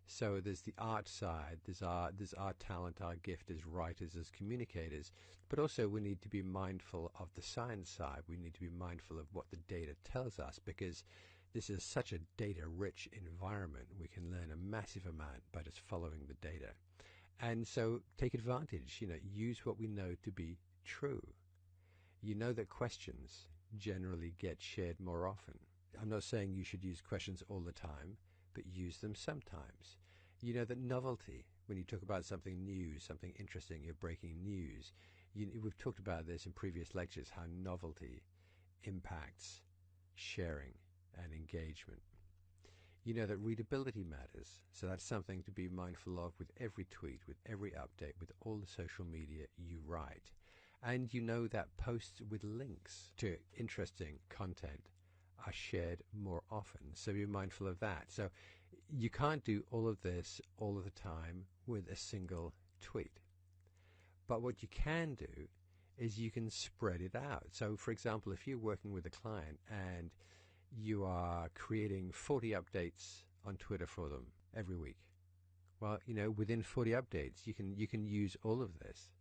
So there's the art side, there's our talent, our gift as writers, as communicators, but also we need to be mindful of the science side. We need to be mindful of what the data tells us, because this is such a data-rich environment. We can learn a massive amount by just following the data. And so take advantage, use what we know to be true. You know that questions generally get shared more often. I'm not saying you should use questions all the time, but use them sometimes. You know that novelty, when you talk about something new, something interesting, you're breaking news. We've talked about this in previous lectures, how novelty impacts sharing and engagement. You know that readability matters, so that's something to be mindful of with every tweet, with every update, with all the social media you write. And you know that posts with links to interesting content are shared more often, so be mindful of that. So you can't do all of this all of the time with a single tweet. But what you can do is you can spread it out. So for example, if you're working with a client and you are creating 40 updates on Twitter for them every week, well, you know, within 40 updates, you can use all of this.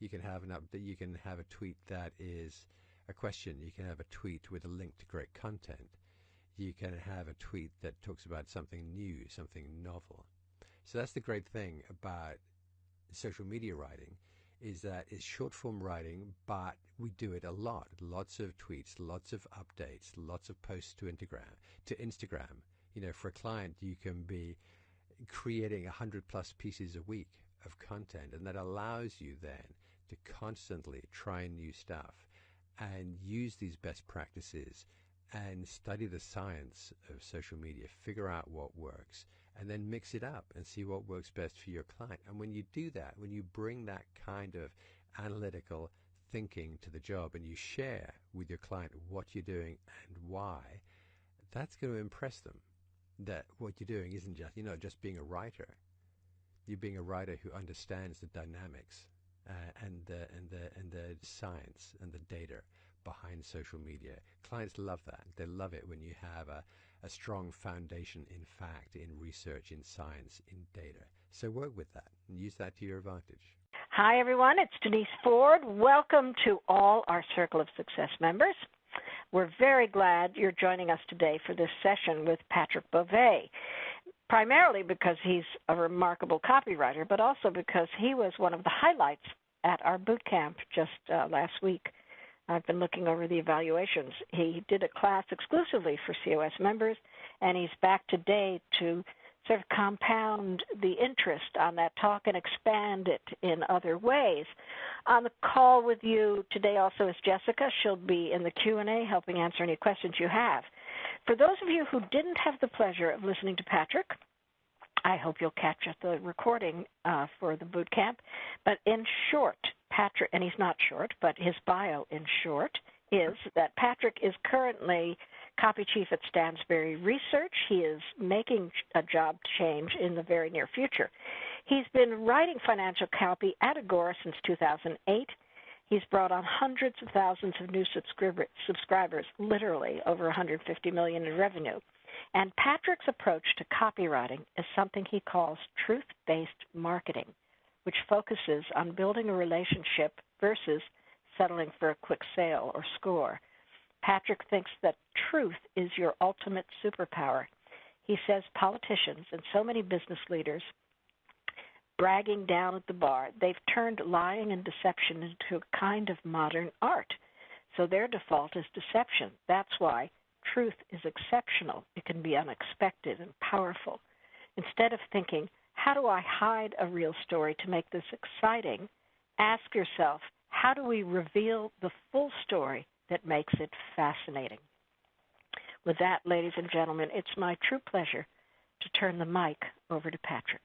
You can have an update. You can have a tweet that is a question. You can have a tweet with a link to great content. You can have a tweet that talks about something new, something novel. So that's the great thing about social media writing, is that it's short form writing, but we do it a lot. Lots of tweets, lots of updates, lots of posts to Instagram. You know, for a client, you can be creating 100+ pieces a week of content, and that allows you then to constantly try new stuff and use these best practices and study the science of social media, figure out what works, and then mix it up and see what works best for your client. And when you do that, when you bring that kind of analytical thinking to the job and you share with your client what you're doing and why, that's going to impress them that what you're doing isn't just, you're not just being a writer. You're being a writer who understands the dynamics and the science and the data behind social media. Clients love that. They love it when you have a strong foundation in fact, in research, in science, in data. So work with that and use that to your advantage. Hi, everyone. It's Denise Ford. Welcome to all our Circle of Success members. We're very glad you're joining us today for this session with Patrick Beauvais, primarily because he's a remarkable copywriter, but also because he was one of the highlights at our boot camp just last week. I've been looking over the evaluations. He did a class exclusively for COS members, and he's back today to sort of compound the interest on that talk and expand it in other ways. On the call with you today also is Jessica. She'll be in the Q&A helping answer any questions you have. For those of you who didn't have the pleasure of listening to Patrick, I hope you'll catch the recording for the boot camp. But in short, Patrick, and he's not short, but his bio in short is that Patrick is currently copy chief at Stansberry Research. He is making a job change in the very near future. He's been writing financial copy at Agora since 2008. He's brought on hundreds of thousands of new subscribers, literally over 150 million in revenue. And Patrick's approach to copywriting is something he calls truth-based marketing, which focuses on building a relationship versus settling for a quick sale or score. Patrick thinks that truth is your ultimate superpower. He says politicians and so many business leaders bragging down at the bar, they've turned lying and deception into a kind of modern art. So their default is deception. That's why truth is exceptional. It can be unexpected and powerful. Instead of thinking, how do I hide a real story to make this exciting? Ask yourself, how do we reveal the full story that makes it fascinating? With that, ladies and gentlemen, it's my true pleasure to turn the mic over to Patrick.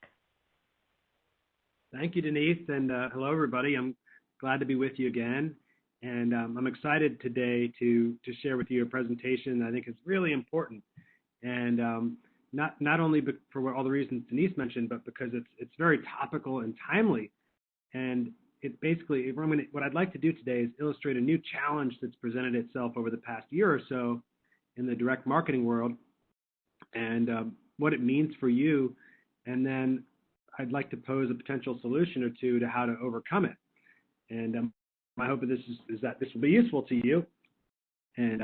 Thank you, Denise, and hello, everybody. I'm glad to be with you again, and I'm excited today to share with you a presentation that I think is really important, and not only for all the reasons Denise mentioned, but because it's very topical and timely, and it basically, what I'd like to do today is illustrate a new challenge that's presented itself over the past year or so in the direct marketing world, and what it means for you, and then I'd like to pose a potential solution or two to how to overcome it. And my hope of this is that this will be useful to you. And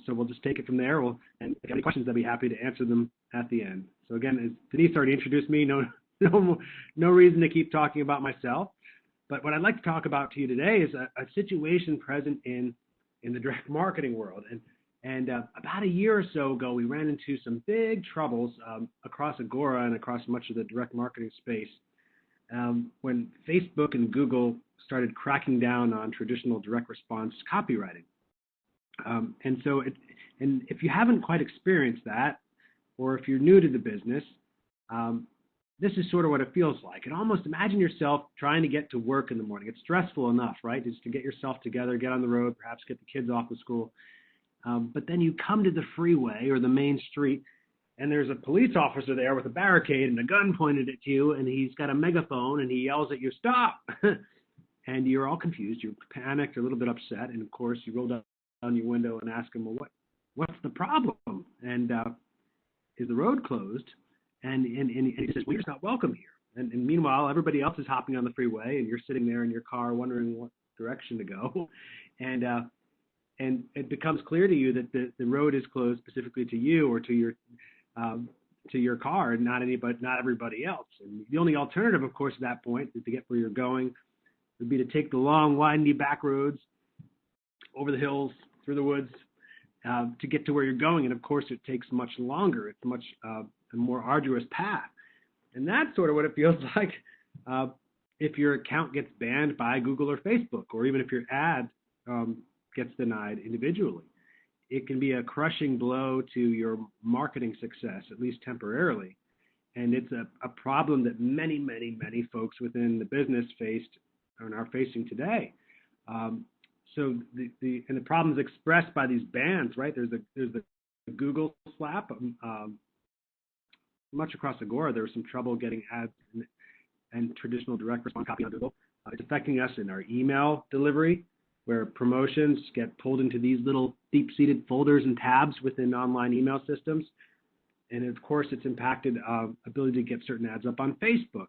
so we'll just take it from there. And if you have any questions, I'd be happy to answer them at the end. So again, as Denise already introduced me, no reason to keep talking about myself. But what I'd like to talk about to you today is a situation present in the direct marketing world. And And about a year or so ago, we ran into some big troubles across Agora and across much of the direct marketing space when Facebook and Google started cracking down on traditional direct response copywriting. And if you haven't quite experienced that, or if you're new to the business, this is sort of what it feels like. And almost imagine yourself trying to get to work in the morning. It's stressful enough, right? Just to get yourself together, get on the road, perhaps get the kids off to school. But then you come to the freeway or the main street, and there's a police officer there with a barricade and a gun pointed at you, and he's got a megaphone, and he yells at you, "Stop!" And you're all confused. You're panicked, a little bit upset, and of course you roll down your window and ask him, "Well, what's the problem? And is the road closed?" And he says, "Well, you're not welcome here." And meanwhile, everybody else is hopping on the freeway, and you're sitting there in your car wondering what direction to go. And it becomes clear to you that the road is closed specifically to you or to your car, and not everybody else. And the only alternative, of course, at that point, is to get where you're going, would be to take the long, windy back roads over the hills, through the woods, to get to where you're going. And of course, it takes much longer. It's much a more arduous path. And that's sort of what it feels like if your account gets banned by Google or Facebook, or even if your ad gets denied individually. It can be a crushing blow to your marketing success, at least temporarily. And it's a problem that many, many, many folks within the business faced and are facing today. So the problem is expressed by these bans, right? There's the Google slap. Much across Agora, there was some trouble getting ads and traditional direct response copy on Google. It's affecting us in our email delivery, where promotions get pulled into these little deep-seated folders and tabs within online email systems. And of course, it's impacted ability to get certain ads up on Facebook.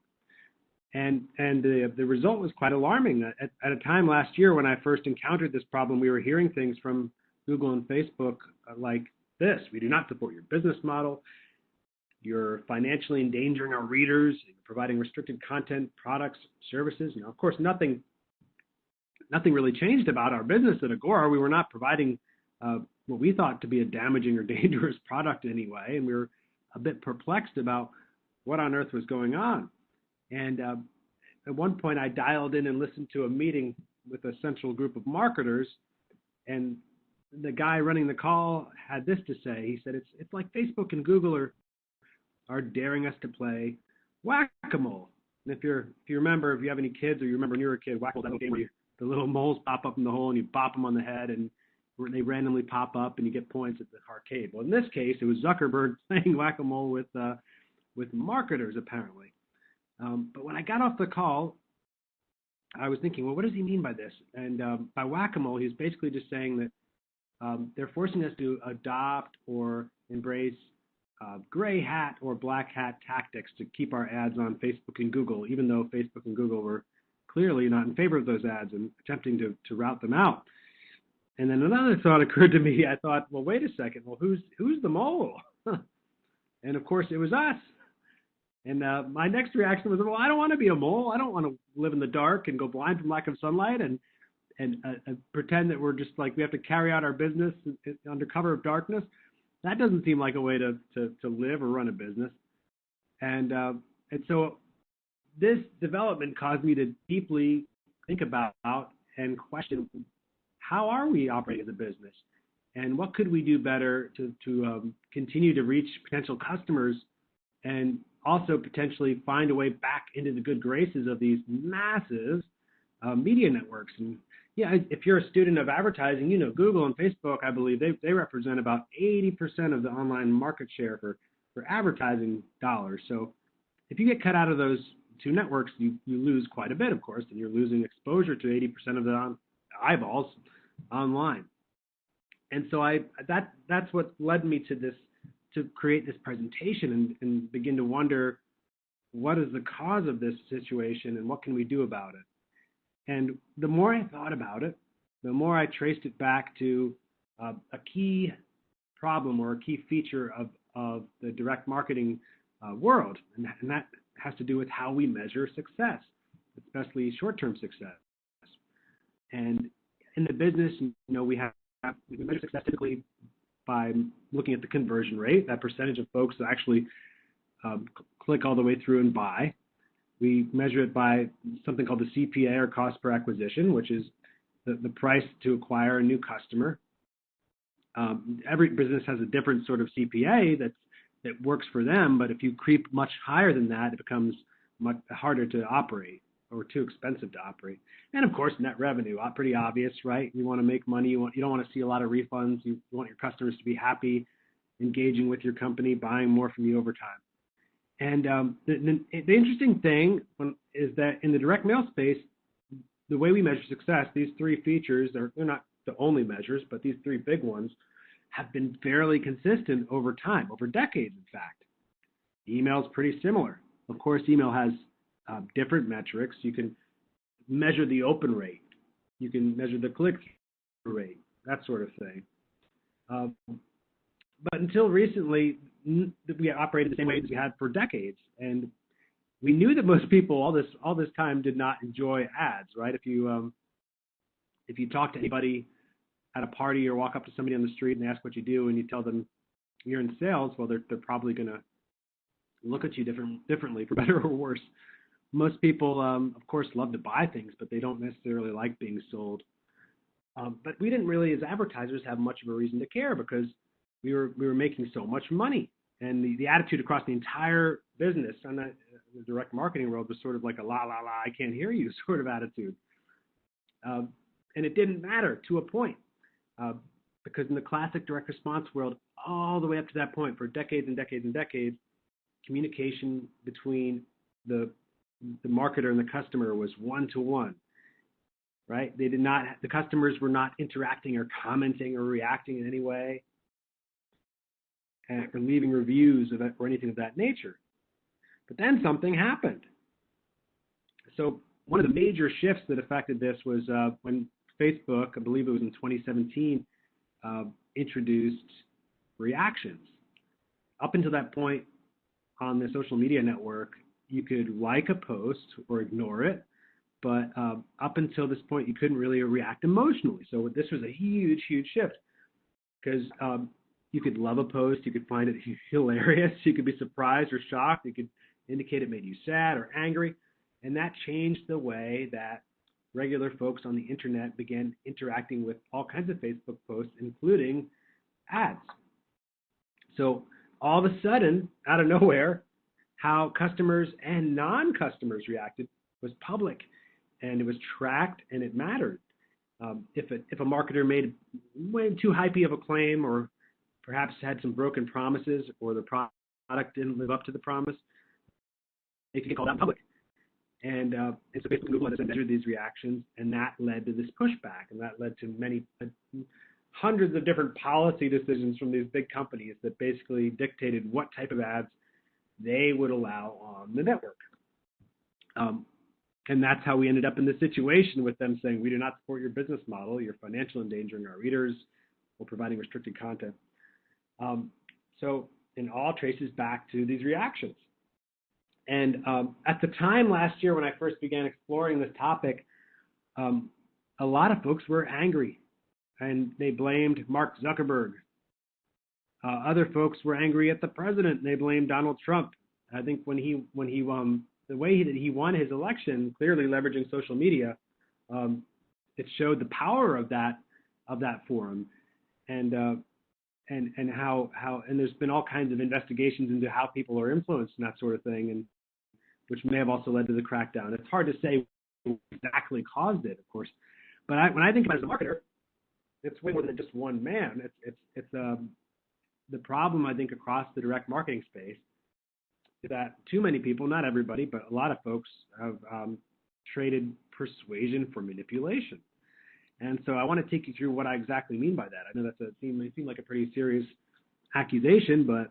And the result was quite alarming. At a time last year when I first encountered this problem, we were hearing things from Google and Facebook like this: "We do not support your business model. You're financially endangering our readers, providing restricted content, products, services." You know, of course, nothing really changed about our business at Agora. We were not providing what we thought to be a damaging or dangerous product in any way, and we were a bit perplexed about what on earth was going on. And at one point, I dialed in and listened to a meeting with a central group of marketers, and the guy running the call had this to say. He said, "It's like Facebook and Google are daring us to play whack-a-mole." And if you remember, if you have any kids or you remember when you were a kid, whack-a-mole, that game where the little moles pop up in the hole and you bop them on the head and they randomly pop up and you get points at the arcade. Well, in this case, it was Zuckerberg playing whack-a-mole with marketers, apparently. But when I got off the call, I was thinking, well, what does he mean by this? And by whack-a-mole, he's basically just saying that they're forcing us to adopt or embrace gray hat or black hat tactics to keep our ads on Facebook and Google, even though Facebook and Google were clearly not in favor of those ads and attempting to route them out. And then another thought occurred to me. I thought, well, wait a second. Well, who's the mole? And of course, it was us. And my next reaction was, well, I don't want to be a mole. I don't want to live in the dark and go blind from lack of sunlight and pretend that we're just like we have to carry out our business under cover of darkness. That doesn't seem like a way to live or run a business. And so this development caused me to deeply think about and question, how are we operating as a business? And what could we do better to continue to reach potential customers and also potentially find a way back into the good graces of these massive media networks? And yeah, if you're a student of advertising, you know, Google and Facebook, I believe they represent about 80% of the online market share for advertising dollars. So if you get cut out of those two networks, you lose quite a bit, of course, and you're losing exposure to 80% of the eyeballs online. And so that's what led me to create this presentation and begin to wonder, what is the cause of this situation and what can we do about it? And the more I thought about it, the more I traced it back to a key problem or a key feature of the direct marketing world, and that has to do with how we measure success, especially short-term success. And in the business, you know, we measure success typically by looking at the conversion rate, that percentage of folks that actually click all the way through and buy. We measure it by something called the CPA, or cost per acquisition, which is the price to acquire a new customer. Every business has a different sort of CPA that works for them, but if you creep much higher than that, it becomes much harder to operate or too expensive to operate. And of course, net revenue, pretty obvious, right? You want to make money. You don't want to see a lot of refunds. You want your customers to be happy, engaging with your company, buying more from you over time. And the interesting thing is that in the direct mail space, the way we measure success, these three features, they're not the only measures, but these three big ones have been fairly consistent over time, over decades, in fact. Email is pretty similar. Of course, email has different metrics. You can measure the open rate. You can measure the click-through rate, that sort of thing. But until recently, we operated the same way as we had for decades. And we knew that most people all this time did not enjoy ads, right? If you talk to anybody at a party or walk up to somebody on the street and they ask what you do and you tell them you're in sales, well, they're probably going to look at you differently, for better or worse. Most people, of course, love to buy things, but they don't necessarily like being sold. But we didn't really, as advertisers, have much of a reason to care because we were making so much money. And the attitude across the entire business on the direct marketing world was sort of like a la, la, la, I can't hear you sort of attitude. And it didn't matter to a point because in the classic direct response world, all the way up to that point, for decades and decades and decades, communication between the marketer and the customer was one-to-one, right? The customers were not interacting or commenting or reacting in any way, or leaving reviews or anything of that nature. But then something happened. So one of the major shifts that affected this was when Facebook, I believe it was in 2017, introduced reactions. Up until that point on the social media network, you could like a post or ignore it, but up until this point, you couldn't really react emotionally. So this was a huge, huge shift because you could love a post, you could find it hilarious, you could be surprised or shocked, you could indicate it made you sad or angry, and that changed the way that regular folks on the internet began interacting with all kinds of Facebook posts, including ads. So all of a sudden, out of nowhere, how customers and non-customers reacted was public, and it was tracked, and it mattered. If a marketer made way too hypey of a claim, or perhaps had some broken promises, or the product didn't live up to the promise, it could get called out in public. And so Facebook Google had to measure these reactions, and that led to this pushback, and that led to many hundreds of different policy decisions from these big companies that basically dictated what type of ads they would allow on the network. And that's how we ended up in this situation with them saying, we do not support your business model, you're financially endangering our readers, or providing restricted content. So it all traces back to these reactions. And at the time last year when I first began exploring this topic, a lot of folks were angry, and they blamed Mark Zuckerberg. Other folks were angry at the president, and they blamed Donald Trump. I think when he the way that he won his election, clearly leveraging social media, it showed the power of that forum, and how there's been all kinds of investigations into how people are influenced and that sort of thing, and which may have also led to the crackdown. It's hard to say what exactly caused it, of course, but when I think about it as a marketer, it's way more than just one man. It's the problem, I think, across the direct marketing space is that too many people, not everybody, but a lot of folks have traded persuasion for manipulation. And so I want to take you through what I exactly mean by that. I know may seem like a pretty serious accusation, but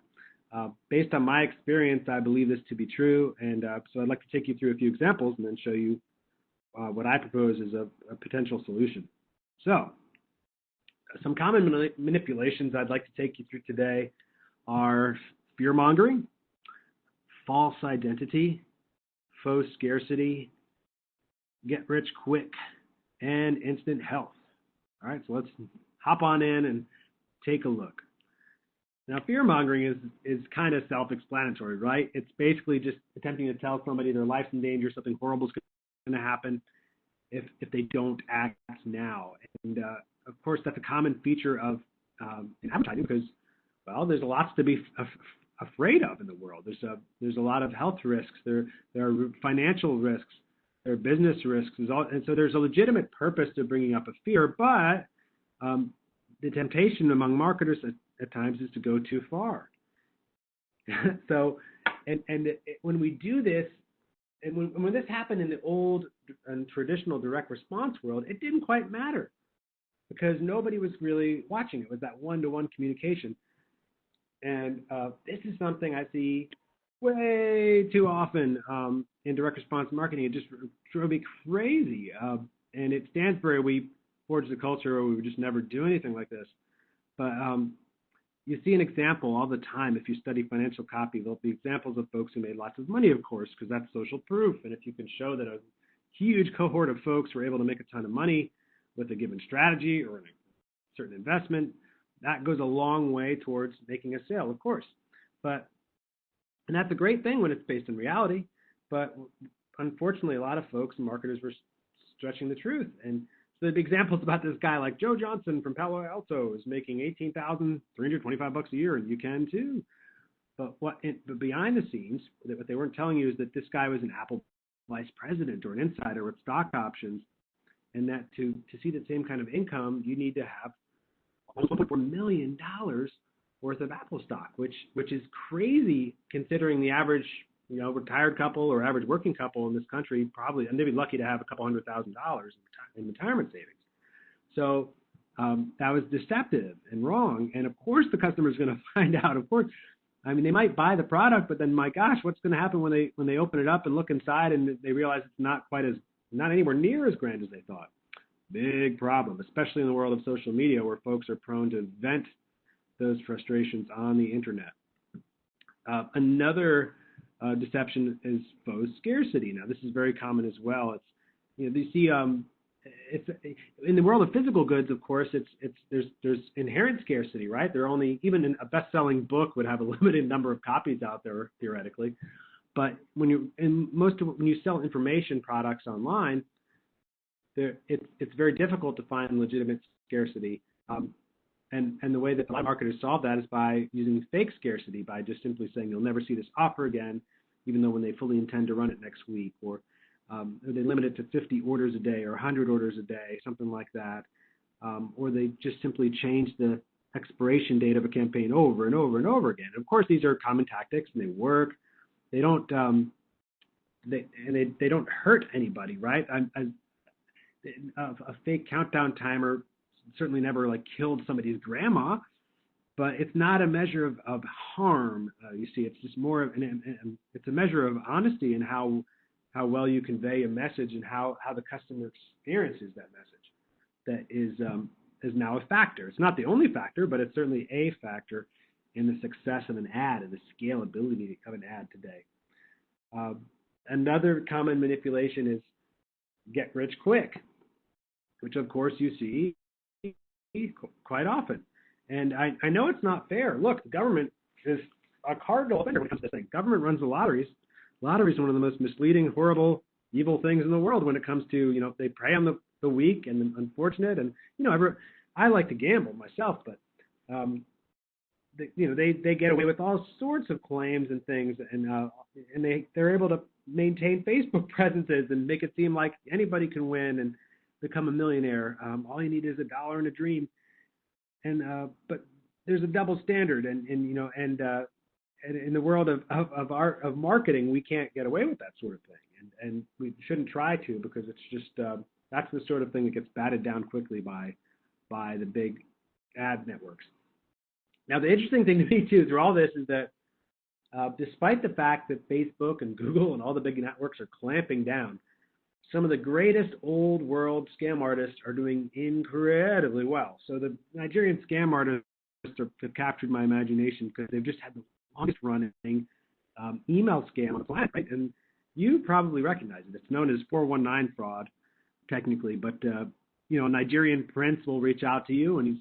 based on my experience, I believe this to be true. And so I'd like to take you through a few examples and then show you what I propose is a potential solution. So some common manipulations I'd like to take you through today are fear-mongering, false identity, faux scarcity, get rich quick, and instant health. All right, so let's hop on in and take a look. Now, fear-mongering is kind of self-explanatory, right? It's basically just attempting to tell somebody their life's in danger, something horrible is going to happen if they don't act now. And of course, that's a common feature of in advertising because, well, there's lots to be afraid of in the world. There's a lot of health risks. There are financial risks. There are business risks. And so there's a legitimate purpose to bringing up a fear, but the temptation among marketers at times is to go too far. So, when we do this, and when this happened in the old and traditional direct response world, it didn't quite matter because nobody was really watching. It was that one-to-one communication. And this is something I see way too often in direct response marketing. It just drove me crazy. And at Stanford, we forged a culture where we would just never do anything like this. But you see an example all the time. If you study financial copy, there'll be examples of folks who made lots of money, of course, because that's social proof. And if you can show that a huge cohort of folks were able to make a ton of money with a given strategy or a certain investment, that goes a long way towards making a sale, of course. And that's a great thing when it's based in reality. But unfortunately, a lot of folks and marketers were stretching the truth. And so there'd be examples about this guy like Joe Johnson from Palo Alto is making $18,325 a year, and you can too. But behind the scenes, what they weren't telling you is that this guy was an Apple vice president or an insider with stock options, and that to see the same kind of income, you need to have $1.4 million worth of Apple stock, which is crazy considering the average retired couple or average working couple in this country probably, and they'd be lucky to have a couple $100,000 in retirement savings. So that was deceptive and wrong. And of course, the customer is going to find out. Of course, I mean, they might buy the product, but then my gosh, what's going to happen when they open it up and look inside and they realize it's not anywhere near as grand as they thought? Big problem, especially in the world of social media where folks are prone to vent those frustrations on the internet. Another deception is faux scarcity. Now, this is very common as well. You see, it's in the world of physical goods. Of course, there's inherent scarcity, right? Even a best-selling book would have a limited number of copies out there theoretically. But when you sell information products online, it's very difficult to find legitimate scarcity. And the way that a lot of marketers solve that is by using fake scarcity, by just simply saying you'll never see this offer again, even though when they fully intend to run it next week, or they limit it to 50 orders a day or 100 orders a day, something like that. Or they just simply change the expiration date of a campaign over and over and over again. And of course, these are common tactics and they work. They don't they don't hurt anybody, right? A fake countdown timer certainly never killed somebody's grandma, but it's not a measure of harm. You see, it's just more of it's a measure of honesty and how well you convey a message and how the customer experiences that message. That is now a factor. It's not the only factor, but it's certainly a factor in the success of an ad and the scalability of an ad today. Another common manipulation is get rich quick, which of course you see quite often. And I know it's not fair. Look, the government is a cardinal offender when it comes to this thing. Government runs the lotteries. Lotteries are one of the most misleading, horrible, evil things in the world when it comes to, they prey on the weak and the unfortunate. And, I like to gamble myself, but, they get away with all sorts of claims and things. And they're able to maintain Facebook presences and make it seem like anybody can win and become a millionaire. All you need is a dollar and a dream. And but there's a double standard, and in the world of marketing, we can't get away with that sort of thing, and we shouldn't try to, because it's just that's the sort of thing that gets batted down quickly by the big ad networks. Now, the interesting thing to me too through all this is that despite the fact that Facebook and Google and all the big networks are clamping down, some of the greatest old world scam artists are doing incredibly well. So the Nigerian scam artists have captured my imagination because they've just had the longest running email scam on the planet, right? And you probably recognize it. It's known as 419 fraud, technically. But a Nigerian prince will reach out to you, and he's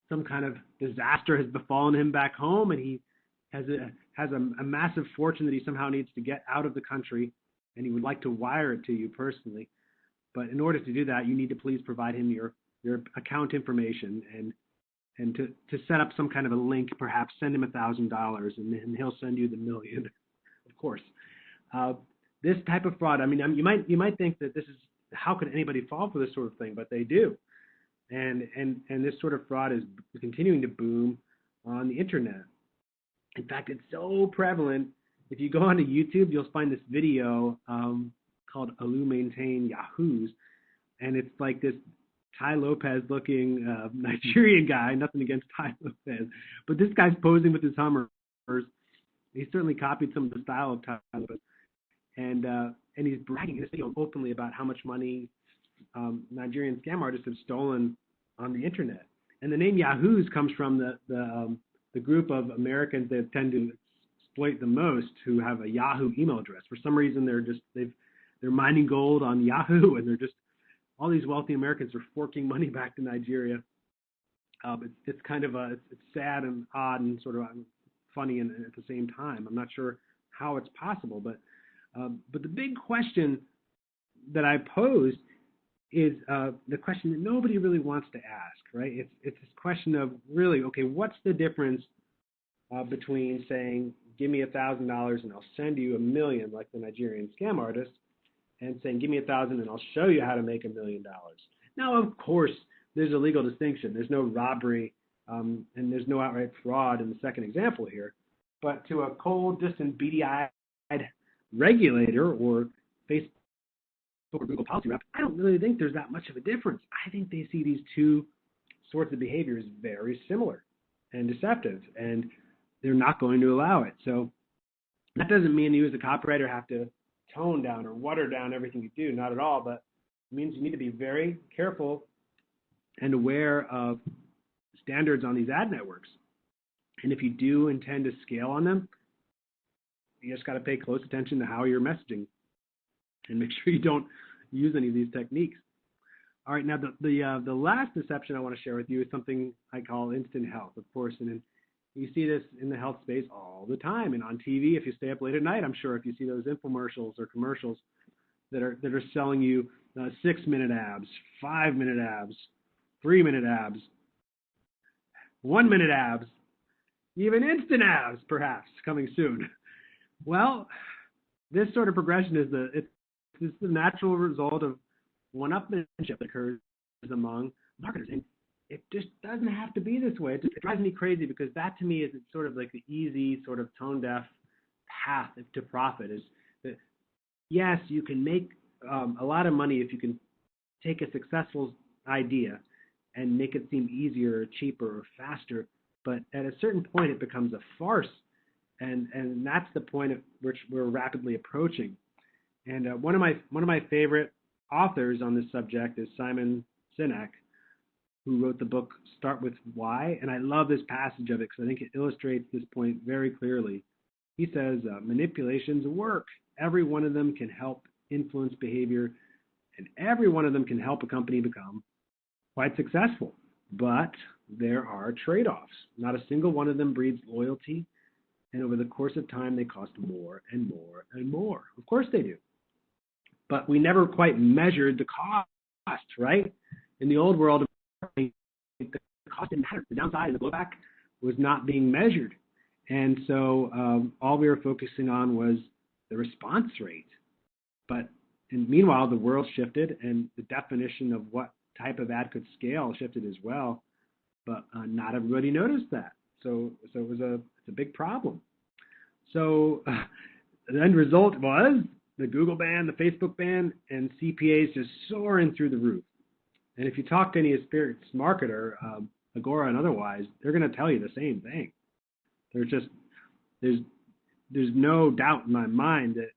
some kind of disaster has befallen him back home, and he has a massive fortune that he somehow needs to get out of the country, and he would like to wire it to you personally. But in order to do that, you need to please provide him your account information and to set up some kind of a link, perhaps send him $1,000, and then he'll send you the $1 million, of course. This type of fraud, I mean, you might think that this is, how could anybody fall for this sort of thing? But they do. And this sort of fraud is continuing to boom on the internet. In fact, it's so prevalent. If you go onto YouTube, you'll find this video called Alu Maintain Yahoos, and it's like this Tai Lopez looking Nigerian guy. Nothing against Tai Lopez, but this guy's posing with his Hummers. He certainly copied some of the style of Tai Lopez, and he's bragging in this video openly about how much money Nigerian scam artists have stolen on the internet. And the name Yahoos comes from the group of Americans that tend to exploit the most, who have a Yahoo email address. For some reason, they're mining gold on Yahoo, and they're just, all these wealthy Americans are forking money back to Nigeria. It's kind of it's sad and odd and sort of funny and at the same time. I'm not sure how it's possible, but the big question that I posed is the question that nobody really wants to ask, right? It's this question of really, okay, what's the difference between saying, give me $1,000 and I'll send you $1 million, like the Nigerian scam artist, and saying, give me $1,000 and I'll show you how to make $1 million. Now, of course, there's a legal distinction. There's no robbery and there's no outright fraud in the second example here. But to a cold, distant, beady-eyed regulator or Facebook or Google policy rep, I don't really think there's that much of a difference. I think they see these two sorts of behavior as very similar and deceptive, and they're not going to allow it. So that doesn't mean you as a copywriter have to tone down or water down everything you do, not at all, but it means you need to be very careful and aware of standards on these ad networks. And if you do intend to scale on them, you just got to pay close attention to how you're messaging and make sure you don't use any of these techniques. All right, now the last deception I want to share with you is something I call instant health, of course, and you see this in the health space all the time, and on TV. If you stay up late at night, I'm sure if you see those infomercials or commercials that are selling you 6-minute abs, 5-minute abs, 3-minute abs, 1-minute abs, even instant abs, perhaps coming soon. Well, this sort of progression is the natural result of one-upmanship that occurs among marketers. And it just doesn't have to be this way. It drives me crazy, because that to me is sort of like the easy, sort of tone-deaf path to profit. Is that, yes, you can make a lot of money if you can take a successful idea and make it seem easier or cheaper or faster, but at a certain point it becomes a farce, and that's the point at which we're rapidly approaching. And one of my favorite authors on this subject is Simon Sinek, who wrote the book Start With Why, and I love this passage of it because I think it illustrates this point very clearly. He says, manipulations work. Every one of them can help influence behavior, and every one of them can help a company become quite successful. But there are trade-offs. Not a single one of them breeds loyalty, and over the course of time, they cost more and more and more. Of course they do. But we never quite measured the cost, right? In the old world, the cost didn't matter. The downside and the blowback was not being measured. And so all we were focusing on was the response rate. But meanwhile, the world shifted, and the definition of what type of ad could scale shifted as well. But not everybody noticed that. So it's a big problem. So the end result was the Google ban, the Facebook ban, and CPAs just soaring through the roof. And if you talk to any experienced marketer, Agora and otherwise, they're going to tell you the same thing. There's no doubt in my mind that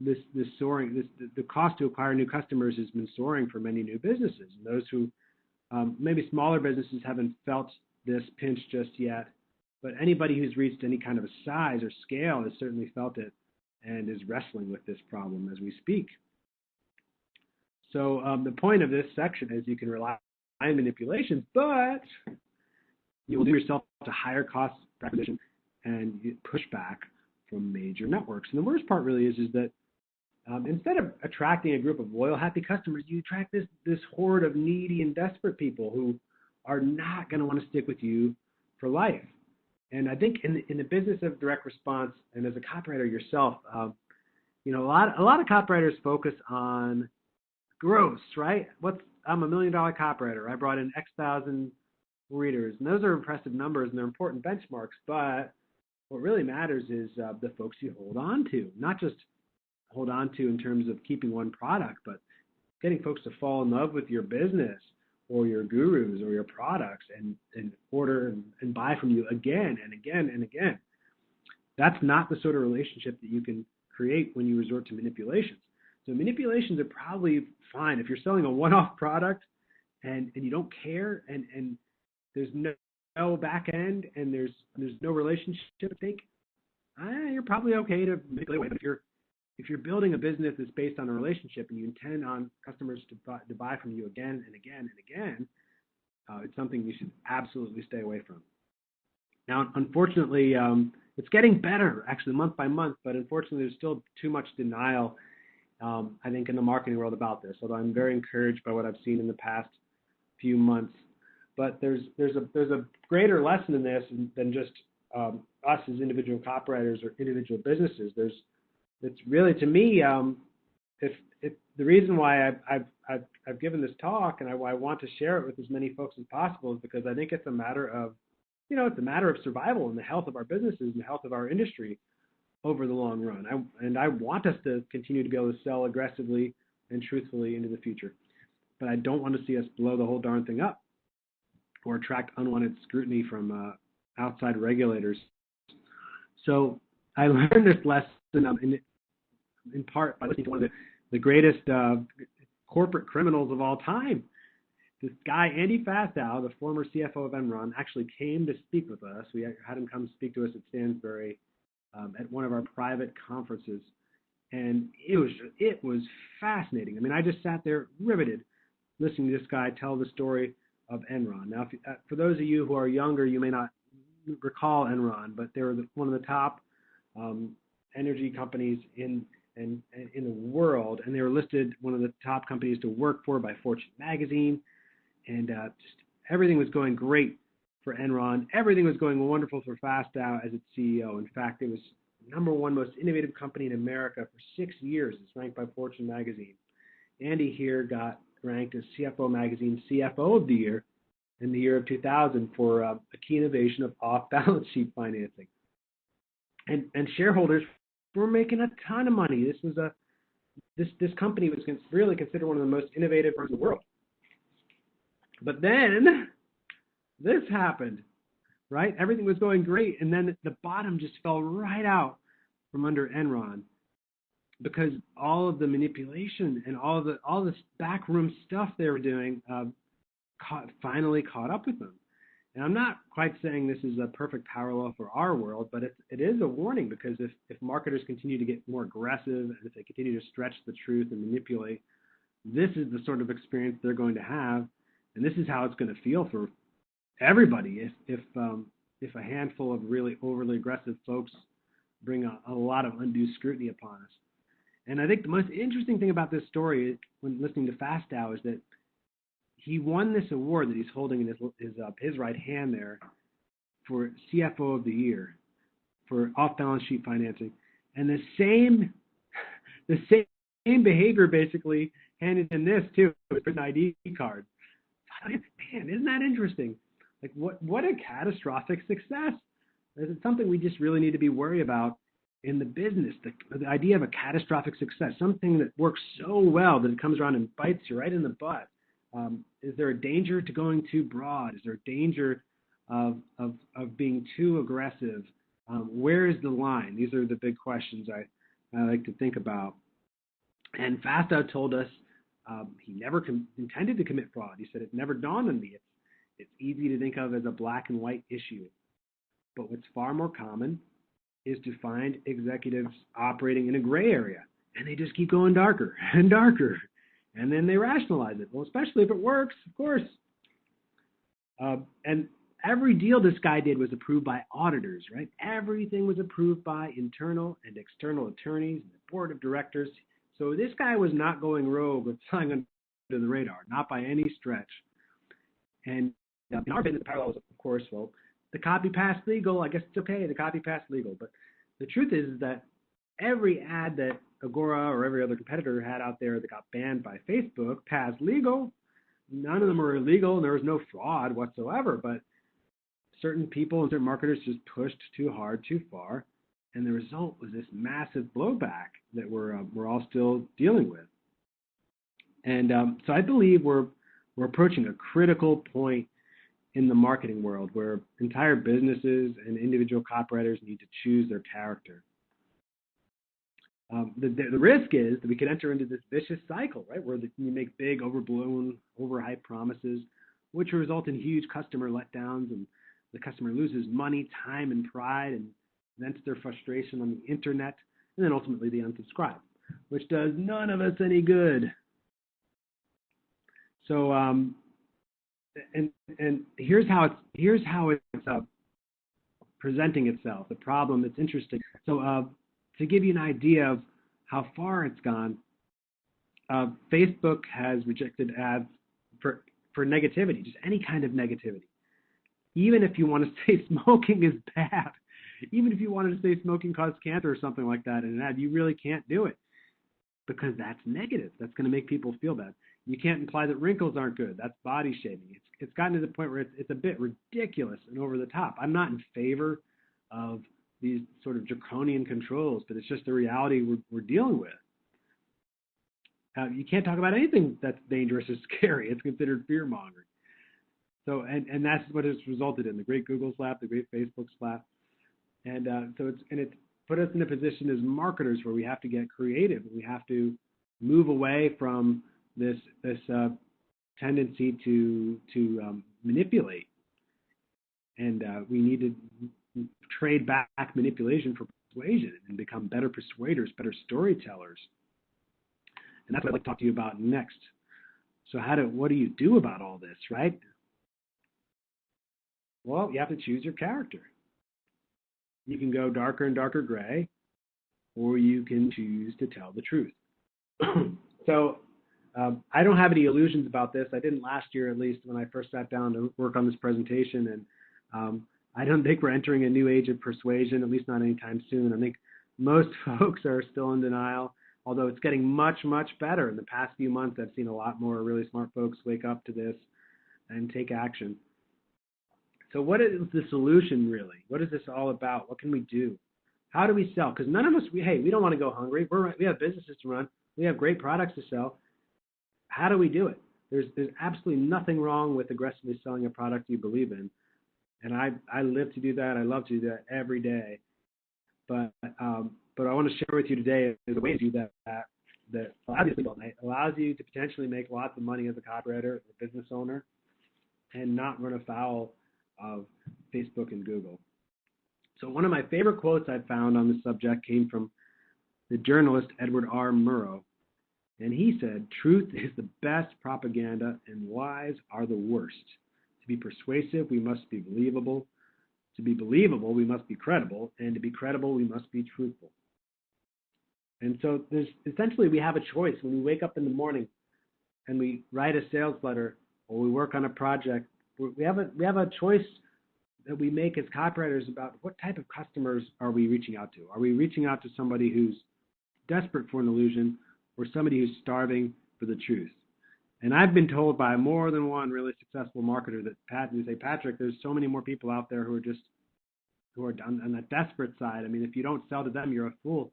this soaring, the cost to acquire new customers has been soaring for many new businesses. And those who maybe smaller businesses haven't felt this pinch just yet, but anybody who's reached any kind of a size or scale has certainly felt it and is wrestling with this problem as we speak. So the point of this section is you can relax manipulations, but you will do yourself to higher cost per acquisition and you push back from major networks. And the worst part really is that instead of attracting a group of loyal, happy customers, you attract this horde of needy and desperate people who are not going to want to stick with you for life. And I think in the business of direct response, and as a copywriter yourself, a lot of copywriters focus on gross, right? I'm $1 million copywriter. I brought in X thousand readers, and those are impressive numbers and they're important benchmarks. But what really matters is the folks you hold on to, not just hold on to in terms of keeping one product, but getting folks to fall in love with your business or your gurus or your products and order and buy from you again and again and again. That's not the sort of relationship that you can create when you resort to manipulations. So manipulations are probably fine if you're selling a one-off product and you don't care and there's no back end and there's no relationship at stake. You're probably okay to manipulate. But if you're building a business that's based on a relationship and you intend on customers to buy from you again and again and again, it's something you should absolutely stay away from. Now, unfortunately, it's getting better actually month by month, but unfortunately, there's still too much denial, I think, in the marketing world about this. Although I'm very encouraged by what I've seen in the past few months. But there's a greater lesson in this than just us as individual copywriters or individual businesses. It's really, to me, if the reason why I've given this talk and why I want to share it with as many folks as possible is because I think it's a matter of, it's a matter of survival and the health of our businesses and the health of our industry over the long run. I want us to continue to be able to sell aggressively and truthfully into the future, but I don't want to see us blow the whole darn thing up or attract unwanted scrutiny from outside regulators. So I learned this lesson in part by listening to one of the greatest corporate criminals of all time. This guy, Andy Fastow, the former CFO of Enron, actually came to speak with us. We had him come speak to us at Stansbury at one of our private conferences. And it was fascinating. I mean, I just sat there riveted listening to this guy tell the story of Enron. Now, for those of you who are younger, you may not recall Enron, but they were one of the top energy companies in the world, and they were listed one of the top companies to work for by Fortune magazine, and just everything was going great for Enron. Everything was going wonderful for Fastow as its CEO. In fact, it was #1 most innovative company in America for 6 years. It's ranked by Fortune magazine. Andy here got ranked as CFO magazine CFO of the year in the year of 2000 for a key innovation of off-balance sheet financing. And shareholders were making a ton of money. This company was really considered one of the most innovative firms in the world. But then this happened, right? Everything was going great, and then the bottom just fell right out from under Enron because all of the manipulation and all this backroom stuff they were doing finally caught up with them. And I'm not quite saying this is a perfect parallel for our world, but it is a warning because if marketers continue to get more aggressive and if they continue to stretch the truth and manipulate, this is the sort of experience they're going to have, and this is how it's going to feel for everybody if a handful of really overly aggressive folks bring a lot of undue scrutiny upon us. And I think the most interesting thing about this story when listening to Fastow is that he won this award that he's holding in his right hand there for CFO of the year for off-balance sheet financing. And the same behavior basically handed in this too, with an ID card. Man, isn't that interesting? Like what a catastrophic success. It's something we just really need to be worried about in the business, the idea of a catastrophic success, something that works so well that it comes around and bites you right in the butt. Is there a danger to going too broad? Is there a danger of being too aggressive? Where is the line? These are the big questions I like to think about. And Fastow told us he never intended to commit fraud. He said, it never dawned on me. It's easy to think of as a black and white issue. But what's far more common is to find executives operating in a gray area. And they just keep going darker and darker. And then they rationalize it. Well, especially if it works, of course. And every deal this guy did was approved by auditors, right? Everything was approved by internal and external attorneys and the board of directors. So this guy was not going rogue or flying under the radar, not by any stretch. And in our business, the parallels, of course, well, the copy passed legal. I guess it's okay. The copy passed legal. But the truth is that every ad that Agora or every other competitor had out there that got banned by Facebook passed legal. None of them were illegal, and there was no fraud whatsoever. But certain people and certain marketers just pushed too hard, too far, and the result was this massive blowback that we're all still dealing with. And so I believe we're approaching a critical point in the marketing world where entire businesses and individual copywriters need to choose their character. The risk is that we could enter into this vicious cycle, right, where you make big, overblown, overhyped promises, which will result in huge customer letdowns, and the customer loses money, time, and pride, and vents their frustration on the internet, and then ultimately they unsubscribe, which does none of us any good. So, and here's how it's presenting itself. The problem. It's interesting. So, to give you an idea of how far it's gone, Facebook has rejected ads for negativity, just any kind of negativity. Even if you want to say smoking is bad, even if you wanted to say smoking causes cancer or something like that in an ad, you really can't do it because that's negative. That's going to make people feel bad. You can't imply that wrinkles aren't good. That's body shaming. It's gotten to the point where it's a bit ridiculous and over the top. I'm not in favor of these sort of draconian controls, but it's just the reality we're dealing with. You can't talk about anything that's dangerous or scary. It's considered fear-mongering. So, and that's what it's resulted in, the great Google slap, the great Facebook slap. And so it's put us in a position as marketers where we have to get creative. We have to move away from this tendency to manipulate. And we need to trade back manipulation for persuasion and become better persuaders, better storytellers. And that's what I'd like to talk to you about next. So what do you do about all this, right? Well, you have to choose your character. You can go darker and darker gray, or you can choose to tell the truth. So I don't have any illusions about this. I didn't last year, at least, when I first sat down to work on this presentation. And I don't think we're entering a new age of persuasion, at least not anytime soon. I think most folks are still in denial, although it's getting much, much better. In the past few months, I've seen a lot more really smart folks wake up to this and take action. So what is the solution, really? What is this all about? What can we do? How do we sell? Because none of us, we don't want to go hungry. We have businesses to run. We have great products to sell. How do we do it? There's absolutely nothing wrong with aggressively selling a product you believe in. And I live to do that. I love to do that every day. But I want to share with you today the way to do that allows you to potentially make lots of money as a copywriter, or business owner, and not run afoul of Facebook and Google. So one of my favorite quotes I found on this subject came from the journalist Edward R. Murrow. And he said, "Truth is the best propaganda and lies are the worst. To be persuasive, we must be believable. To be believable, we must be credible. And to be credible, we must be truthful." And so essentially we have a choice. When we wake up in the morning and we write a sales letter or we work on a project, we have a choice that we make as copywriters about what type of customers are we reaching out to. Are we reaching out to somebody who's desperate for an illusion or somebody who's starving for the truth? And I've been told by more than one really successful marketer that they say, "Patrick, there's so many more people out there who are on the desperate side. I mean, if you don't sell to them, you're a fool."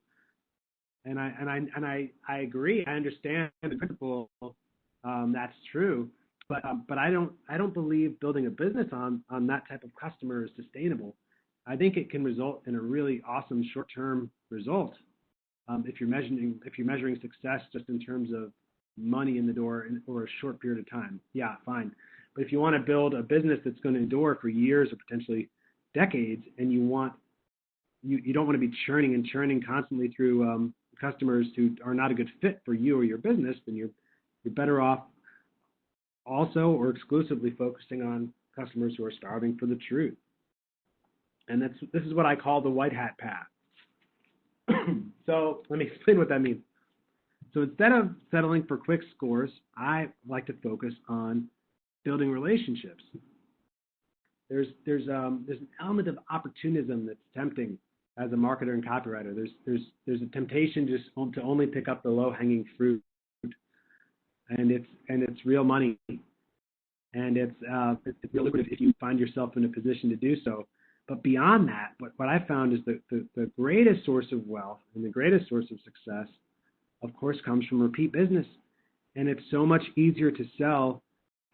And I agree. I understand the principle. That's true. But I don't believe building a business on that type of customer is sustainable. I think it can result in a really awesome short-term result if you're measuring success just in terms of money in the door over a short period of time. Yeah, fine. But if you want to build a business that's going to endure for years or potentially decades, and you don't want to be churning and churning constantly through customers who are not a good fit for you or your business, then you're better off also or exclusively focusing on customers who are starving for the truth. And this is what I call the white hat path. So let me explain what that means. So instead of settling for quick scores, I like to focus on building relationships. There's an element of opportunism that's tempting as a marketer and copywriter. There's a temptation just to only pick up the low-hanging fruit, and it's real money, and it's real lucrative if you find yourself in a position to do so. But beyond that, what I found is that the greatest source of wealth and the greatest source of success, of course, comes from repeat business. And it's so much easier to sell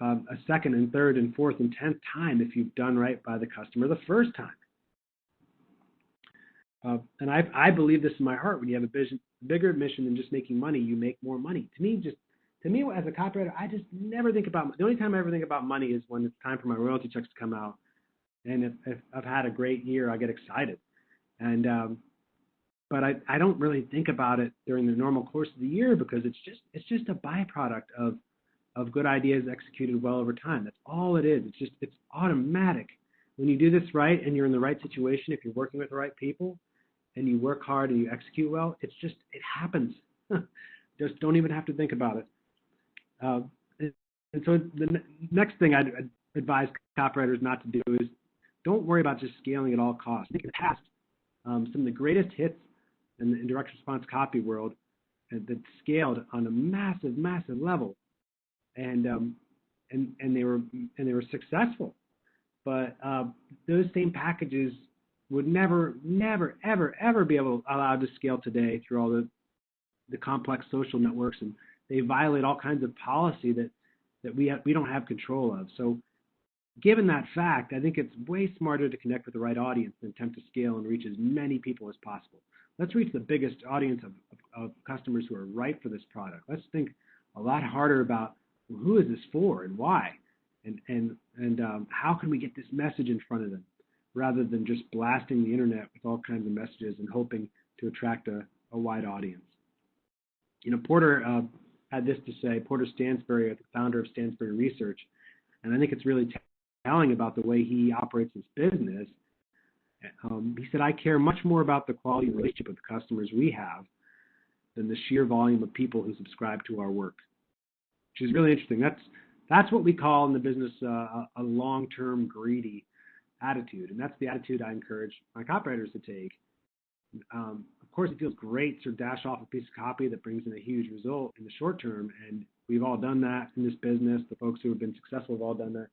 a second and third and fourth and 10th time if you've done right by the customer the first time. And I believe this in my heart. When you have a bigger mission than just making money, you make more money. To me, as a copywriter, I just never think about, the only time I ever think about money is when it's time for my royalty checks to come out. And if I've had a great year, I get excited. And but I don't really think about it during the normal course of the year, because it's just a byproduct of good ideas executed well over time. That's all it is. It's automatic. When you do this right and you're in the right situation, if you're working with the right people and you work hard and you execute well, it happens. Just don't even have to think about it. And so the next thing I'd advise copywriters not to do is don't worry about just scaling at all costs. I think in the past, some of the greatest hits in the direct response copy world that scaled on a massive level, and they were successful. But those same packages would never, ever be allowed to scale today through all the complex social networks, and they violate all kinds of policy that we don't have control of. So, given that fact, I think it's way smarter to connect with the right audience than attempt to scale and reach as many people as possible. Let's reach the biggest audience of customers who are right for this product. Let's think a lot harder about who is this for and why, and how can we get this message in front of them, rather than just blasting the internet with all kinds of messages and hoping to attract a wide audience. You know, Porter had this to say. Porter Stansberry, the founder of Stansberry Research, and I think it's really telling about the way he operates his business. He said, "I care much more about the quality of the relationship with the customers we have than the sheer volume of people who subscribe to our work," which is really interesting. That's what we call in the business a long-term greedy attitude, and that's the attitude I encourage my copywriters to take. Of course, it feels great to dash off a piece of copy that brings in a huge result in the short term, and we've all done that in this business. The folks who have been successful have all done that.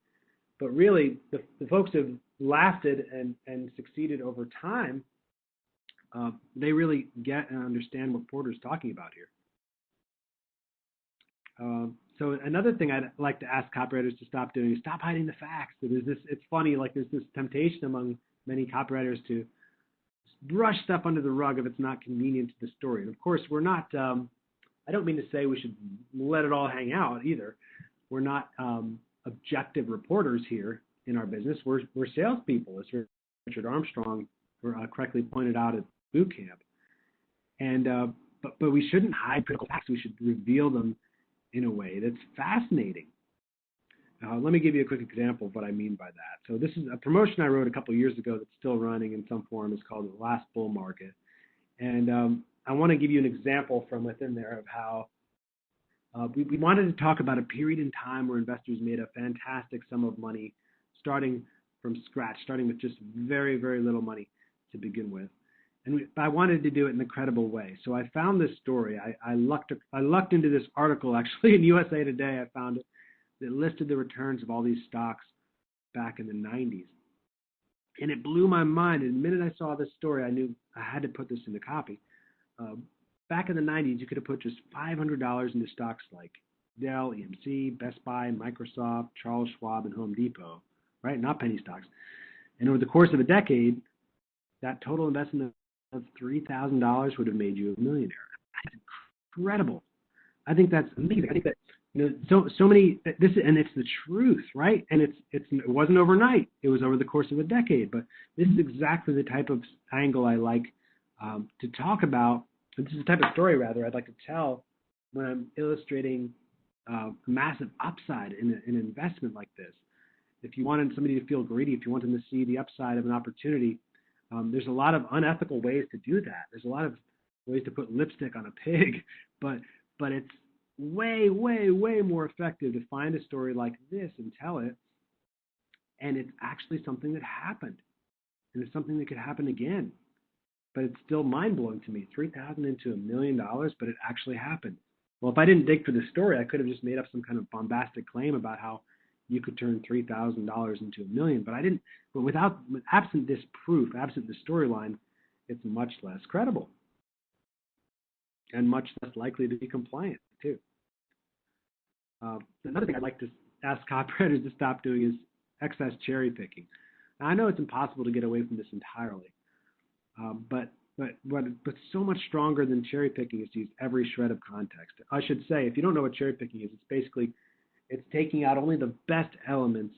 But really, the folks who have lasted and succeeded over time, they really get and understand what Porter's talking about here. So another thing I'd like to ask copywriters to stop doing is stop hiding the facts. It's funny, like there's this temptation among many copywriters to brush stuff under the rug if it's not convenient to the story. And of course, we're not, I don't mean to say we should let it all hang out either. We're not objective reporters here in our business. We're salespeople, as Richard Armstrong correctly pointed out at boot camp. And but we shouldn't hide critical facts. We should reveal them in a way that's fascinating. Let me give you a quick example of what I mean by that. So this is a promotion I wrote a couple of years ago that's still running in some form. It's called The Last Bull Market. And I want to give you an example from within there of how we wanted to talk about a period in time where investors made a fantastic sum of money starting from scratch, starting with just very, very little money to begin with. And I wanted to do it in a credible way. So I found this story. I lucked into this article, actually, in USA Today. I found it. That listed the returns of all these stocks back in the 90s. And it blew my mind. And the minute I saw this story, I knew I had to put this in the copy. Back in the 90s, you could have put just $500 into stocks like Dell, EMC, Best Buy, Microsoft, Charles Schwab, and Home Depot, right? Not penny stocks. And over the course of a decade, that total investment of $3,000 would have made you a millionaire. That's incredible. I think that's amazing. I think that so many and it's the truth, right? And it wasn't overnight. It was over the course of a decade. But this is exactly the type of angle I like to talk about. This is the type of story, rather, I'd like to tell when I'm illustrating massive upside in an investment like this. if you wanted somebody to feel greedy, if you want them to see the upside of an opportunity, there's a lot of unethical ways to do that. There's a lot of ways to put lipstick on a pig, but it's way, way, way more effective to find a story like this and tell it, and it's actually something that happened, and it's something that could happen again. But it's still mind-blowing to me. 3,000 into $1 million, but it actually happened. Well, if I didn't dig for the story, I could have just made up some kind of bombastic claim about how you could turn $3,000 into $1 million, but I didn't. But absent this proof, absent the storyline, it's much less credible and much less likely to be compliant too. Another thing I'd like to ask copywriters to stop doing is excess cherry picking. Now, I know it's impossible to get away from this entirely, but so much stronger than cherry picking is to use every shred of context. I should say, if you don't know what cherry picking is, it's taking out only the best elements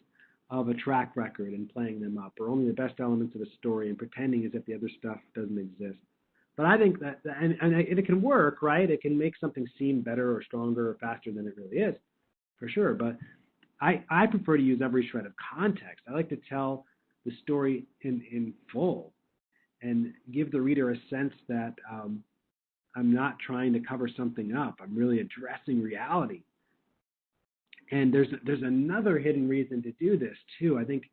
of a track record and playing them up, or only the best elements of a story and pretending as if the other stuff doesn't exist. But I think that, and it can work, right? It can make something seem better or stronger or faster than it really is, for sure. But I prefer to use every shred of context. I like to tell the story in full and give the reader a sense that I'm not trying to cover something up. I'm really addressing reality. And there's another hidden reason to do this too. I think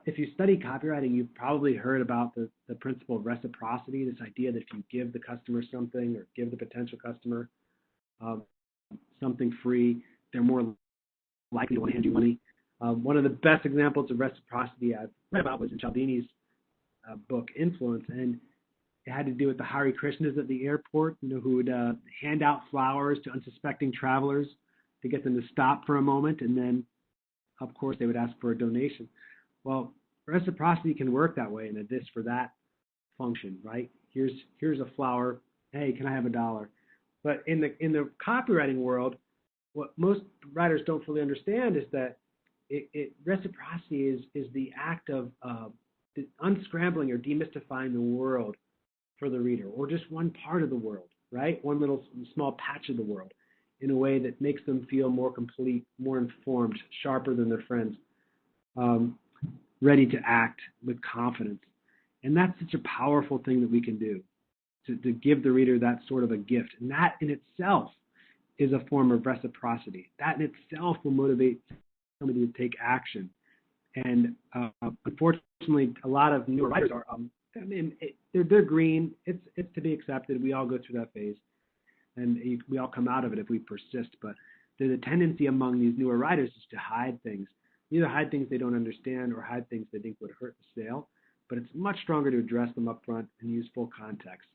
if you study copywriting, you've probably heard about the principle of reciprocity, this idea that if you give the customer something or give the potential customer something free, they're more likely to want to hand you money. One of the best examples of reciprocity I've read about was in Cialdini's book, Influence, and it had to do with the Hare Krishnas at the airport, who would hand out flowers to unsuspecting travelers to get them to stop for a moment, and then, of course, they would ask for a donation. Well, reciprocity can work that way in a this for that function, right? Here's a flower. Hey, can I have $1? But in the copywriting world, what most writers don't fully understand is that reciprocity is the act of unscrambling or demystifying the world for the reader, or just one part of the world, right? One little small patch of the world, in a way that makes them feel more complete, more informed, sharper than their friends, ready to act with confidence. And that's such a powerful thing that we can do, to give the reader that sort of a gift. And that in itself is a form of reciprocity. That in itself will motivate somebody to take action. And unfortunately, a lot of newer writers are, they're green. It's to be accepted. We all go through that phase. And we all come out of it if we persist. But there's a tendency among these newer writers is to hide things. Either hide things they don't understand or hide things they think would hurt the sale. But it's much stronger to address them up front and use full context.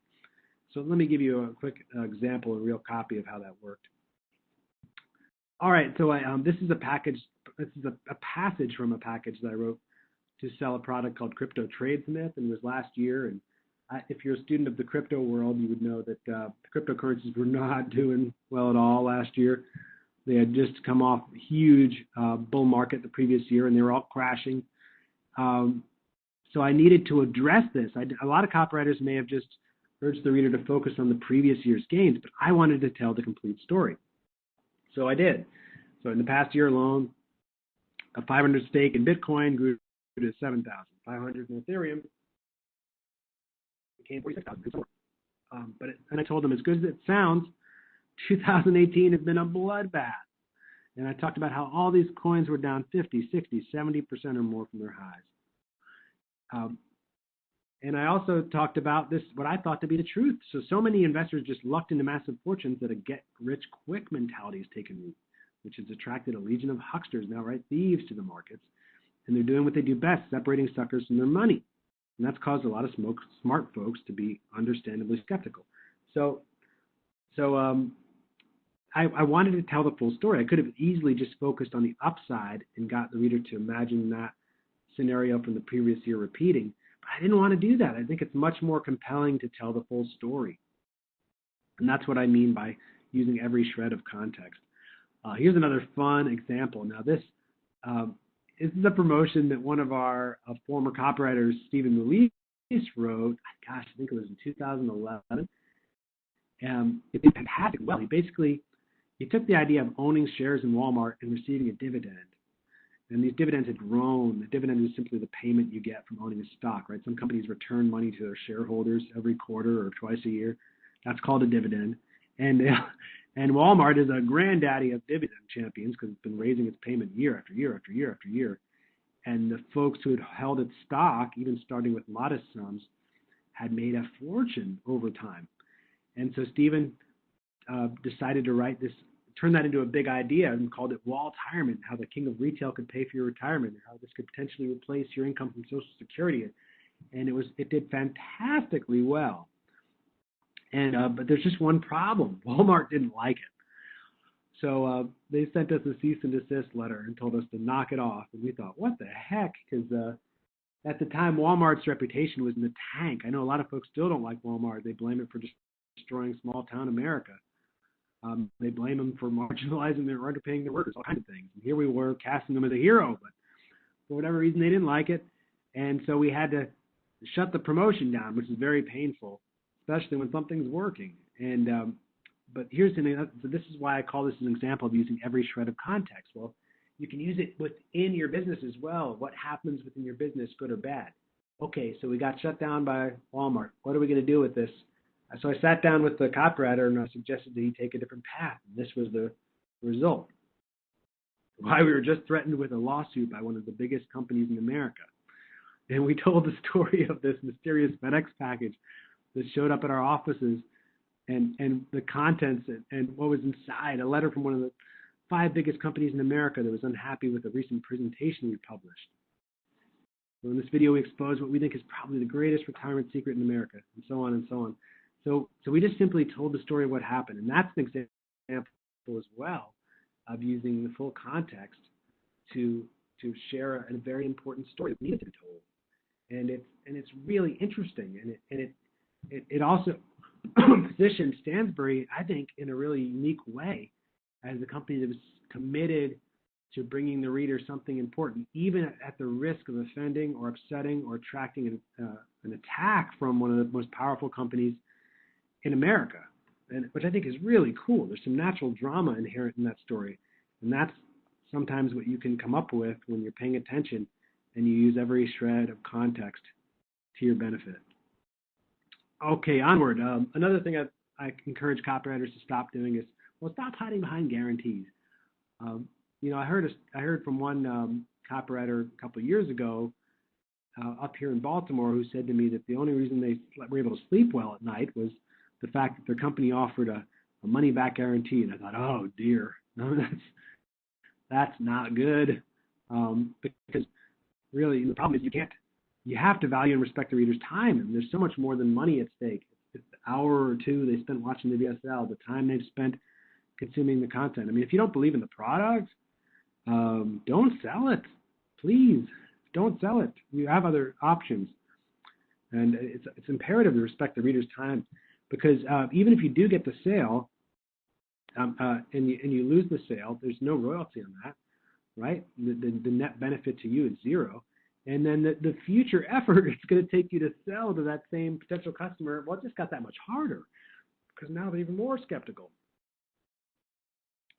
So let me give you a quick example, a real copy of how that worked. All right, so this is a package. This is a passage from a package that I wrote to sell a product called Crypto Tradesmith, and it was last year. And if you're a student of the crypto world, you would know that cryptocurrencies were not doing well at all last year. They had just come off a huge bull market the previous year, and they were all crashing. So I needed to address this. A lot of copywriters may have just urged the reader to focus on the previous year's gains, but I wanted to tell the complete story. So I did. So in the past year alone, a 500 stake in Bitcoin grew to 7,000. 500 in Ethereum became 46,000. And I told them, as good as it sounds, 2018 has been a bloodbath. And I talked about how all these coins were down 50, 60, 70% or more from their highs. And I also talked about this, what I thought to be the truth. So many investors just lucked into massive fortunes that a get-rich-quick mentality has taken root, which has attracted a legion of hucksters, now right thieves, to the markets. And they're doing what they do best, separating suckers from their money. And that's caused a lot of smart folks to be understandably skeptical. So I wanted to tell the full story. I could have easily just focused on the upside and got the reader to imagine that scenario from the previous year repeating. But I didn't want to do that. I think it's much more compelling to tell the full story. And that's what I mean by using every shred of context. Here's another fun example. Now, this is a promotion that one of our former copywriters, Stephen Luis, wrote. Gosh, I think it was in 2011. It did fantastic well. He took the idea of owning shares in Walmart and receiving a dividend. And these dividends had grown. The dividend is simply the payment you get from owning a stock, right? Some companies return money to their shareholders every quarter or twice a year. That's called a dividend. And Walmart is a granddaddy of dividend champions because it's been raising its payment year after year after year after year. And the folks who had held its stock, even starting with modest sums, had made a fortune over time. And so Stephen decided to turn that into a big idea and called it Wall-tirement, how the king of retail could pay for your retirement, how this could potentially replace your income from Social Security. And it did fantastically well. And but there's just one problem. Walmart didn't like it. So they sent us a cease and desist letter and told us to knock it off. And we thought, what the heck? Because at the time, Walmart's reputation was in the tank. I know a lot of folks still don't like Walmart. They blame it for destroying small-town America. They blame them for marginalizing their underpaying their workers, all kinds of things. And here we were casting them as a hero, but for whatever reason, they didn't like it. And so we had to shut the promotion down, which is very painful, especially when something's working. And but here's the thing. So this is why I call this an example of using every shred of context. Well, you can use it within your business as well. What happens within your business, good or bad? Okay, so we got shut down by Walmart. What are we going to do with this? So I sat down with the copywriter and I suggested that he take a different path. And this was the result. Why we were just threatened with a lawsuit by one of the biggest companies in America. And we told the story of this mysterious FedEx package that showed up at our offices and the contents and what was inside, a letter from one of the 5 biggest companies in America that was unhappy with a recent presentation we published. So in this video, we expose what we think is probably the greatest retirement secret in America, and so on and so on. So we just simply told the story of what happened, and that's an example as well of using the full context to share a very important story that needed to be told. And it's really interesting, and it also positioned Stansberry, I think, in a really unique way as a company that was committed to bringing the reader something important, even at the risk of offending or upsetting or attracting an attack from one of the most powerful companies in America, which I think is really cool. There's some natural drama inherent in that story, and that's sometimes what you can come up with when you're paying attention and you use every shred of context to your benefit. Okay, onward. Another thing I encourage copywriters to stop doing is, stop hiding behind guarantees. I heard from one copywriter a couple of years ago up here in Baltimore who said to me that the only reason they were able to sleep well at night was the fact that their company offered a money-back guarantee. And I thought, oh dear, no, that's not good. Because really the problem is you have to value and respect the reader's time, and there's so much more than money at stake. It's the hour or two they spent watching the VSL, the time they've spent consuming the content. I mean, if you don't believe in the product, don't sell it. Please, don't sell it. You have other options. And it's imperative to respect the reader's time, because even if you do get the sale and you lose the sale, there's no royalty on that, right? The net benefit to you is zero. And then the future effort it's going to take you to sell to that same potential customer, well, it just got that much harder because now they're even more skeptical.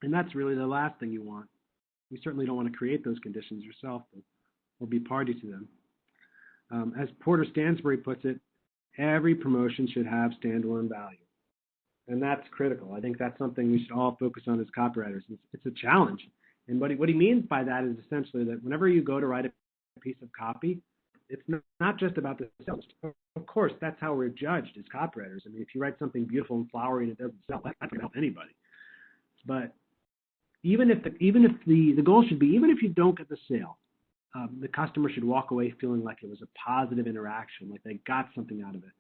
And that's really the last thing you want. You certainly don't want to create those conditions yourself or be party to them. As Porter Stansberry puts it, every promotion should have standalone value. And that's critical. I think that's something we should all focus on as copywriters. It's a challenge. And what he means by that is essentially that whenever you go to write a piece of copy, it's not just about the sales. Of course, that's how we're judged as copywriters. I mean, if you write something beautiful and flowery and it doesn't sell, that's not going to help anybody. But even if the goal should be, even if you don't get the sale, the customer should walk away feeling like it was a positive interaction, like they got something out of it.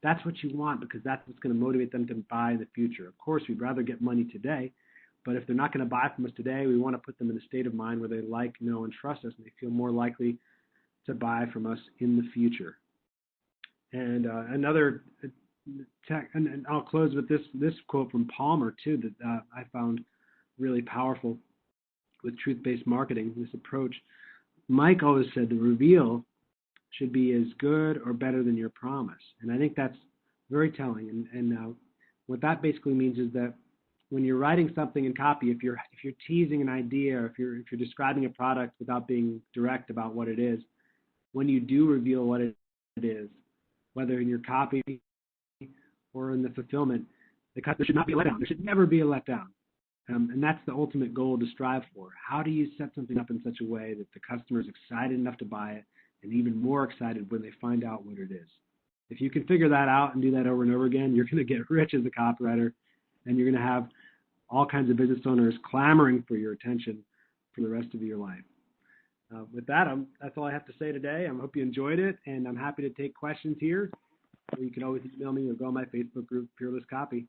That's what you want, because that's what's going to motivate them to buy in the future. Of course, we'd rather get money today, but if they're not going to buy from us today, we want to put them in a state of mind where they like, know, and trust us, and they feel more likely to buy from us in the future. And and I'll close with this quote from Palmer too that I found really powerful with truth-based marketing. This approach, Mike always said, the reveal should be as good or better than your promise, and I think that's very telling. And what that basically means is that when you're writing something in copy, if you're teasing an idea, or if you're describing a product without being direct about what it is, when you do reveal what it is, whether in your copy or in the fulfillment, there should not be a letdown. There should never be a letdown. And that's the ultimate goal to strive for. How do you set something up in such a way that the customer is excited enough to buy it, and even more excited when they find out what it is? If you can figure that out and do that over and over again, you're going to get rich as a copywriter, and you're going to have all kinds of business owners clamoring for your attention for the rest of your life. With that, that's all I have to say today. I hope you enjoyed it, and I'm happy to take questions here. Or you can always email me or go on my Facebook group, Peerless Copy.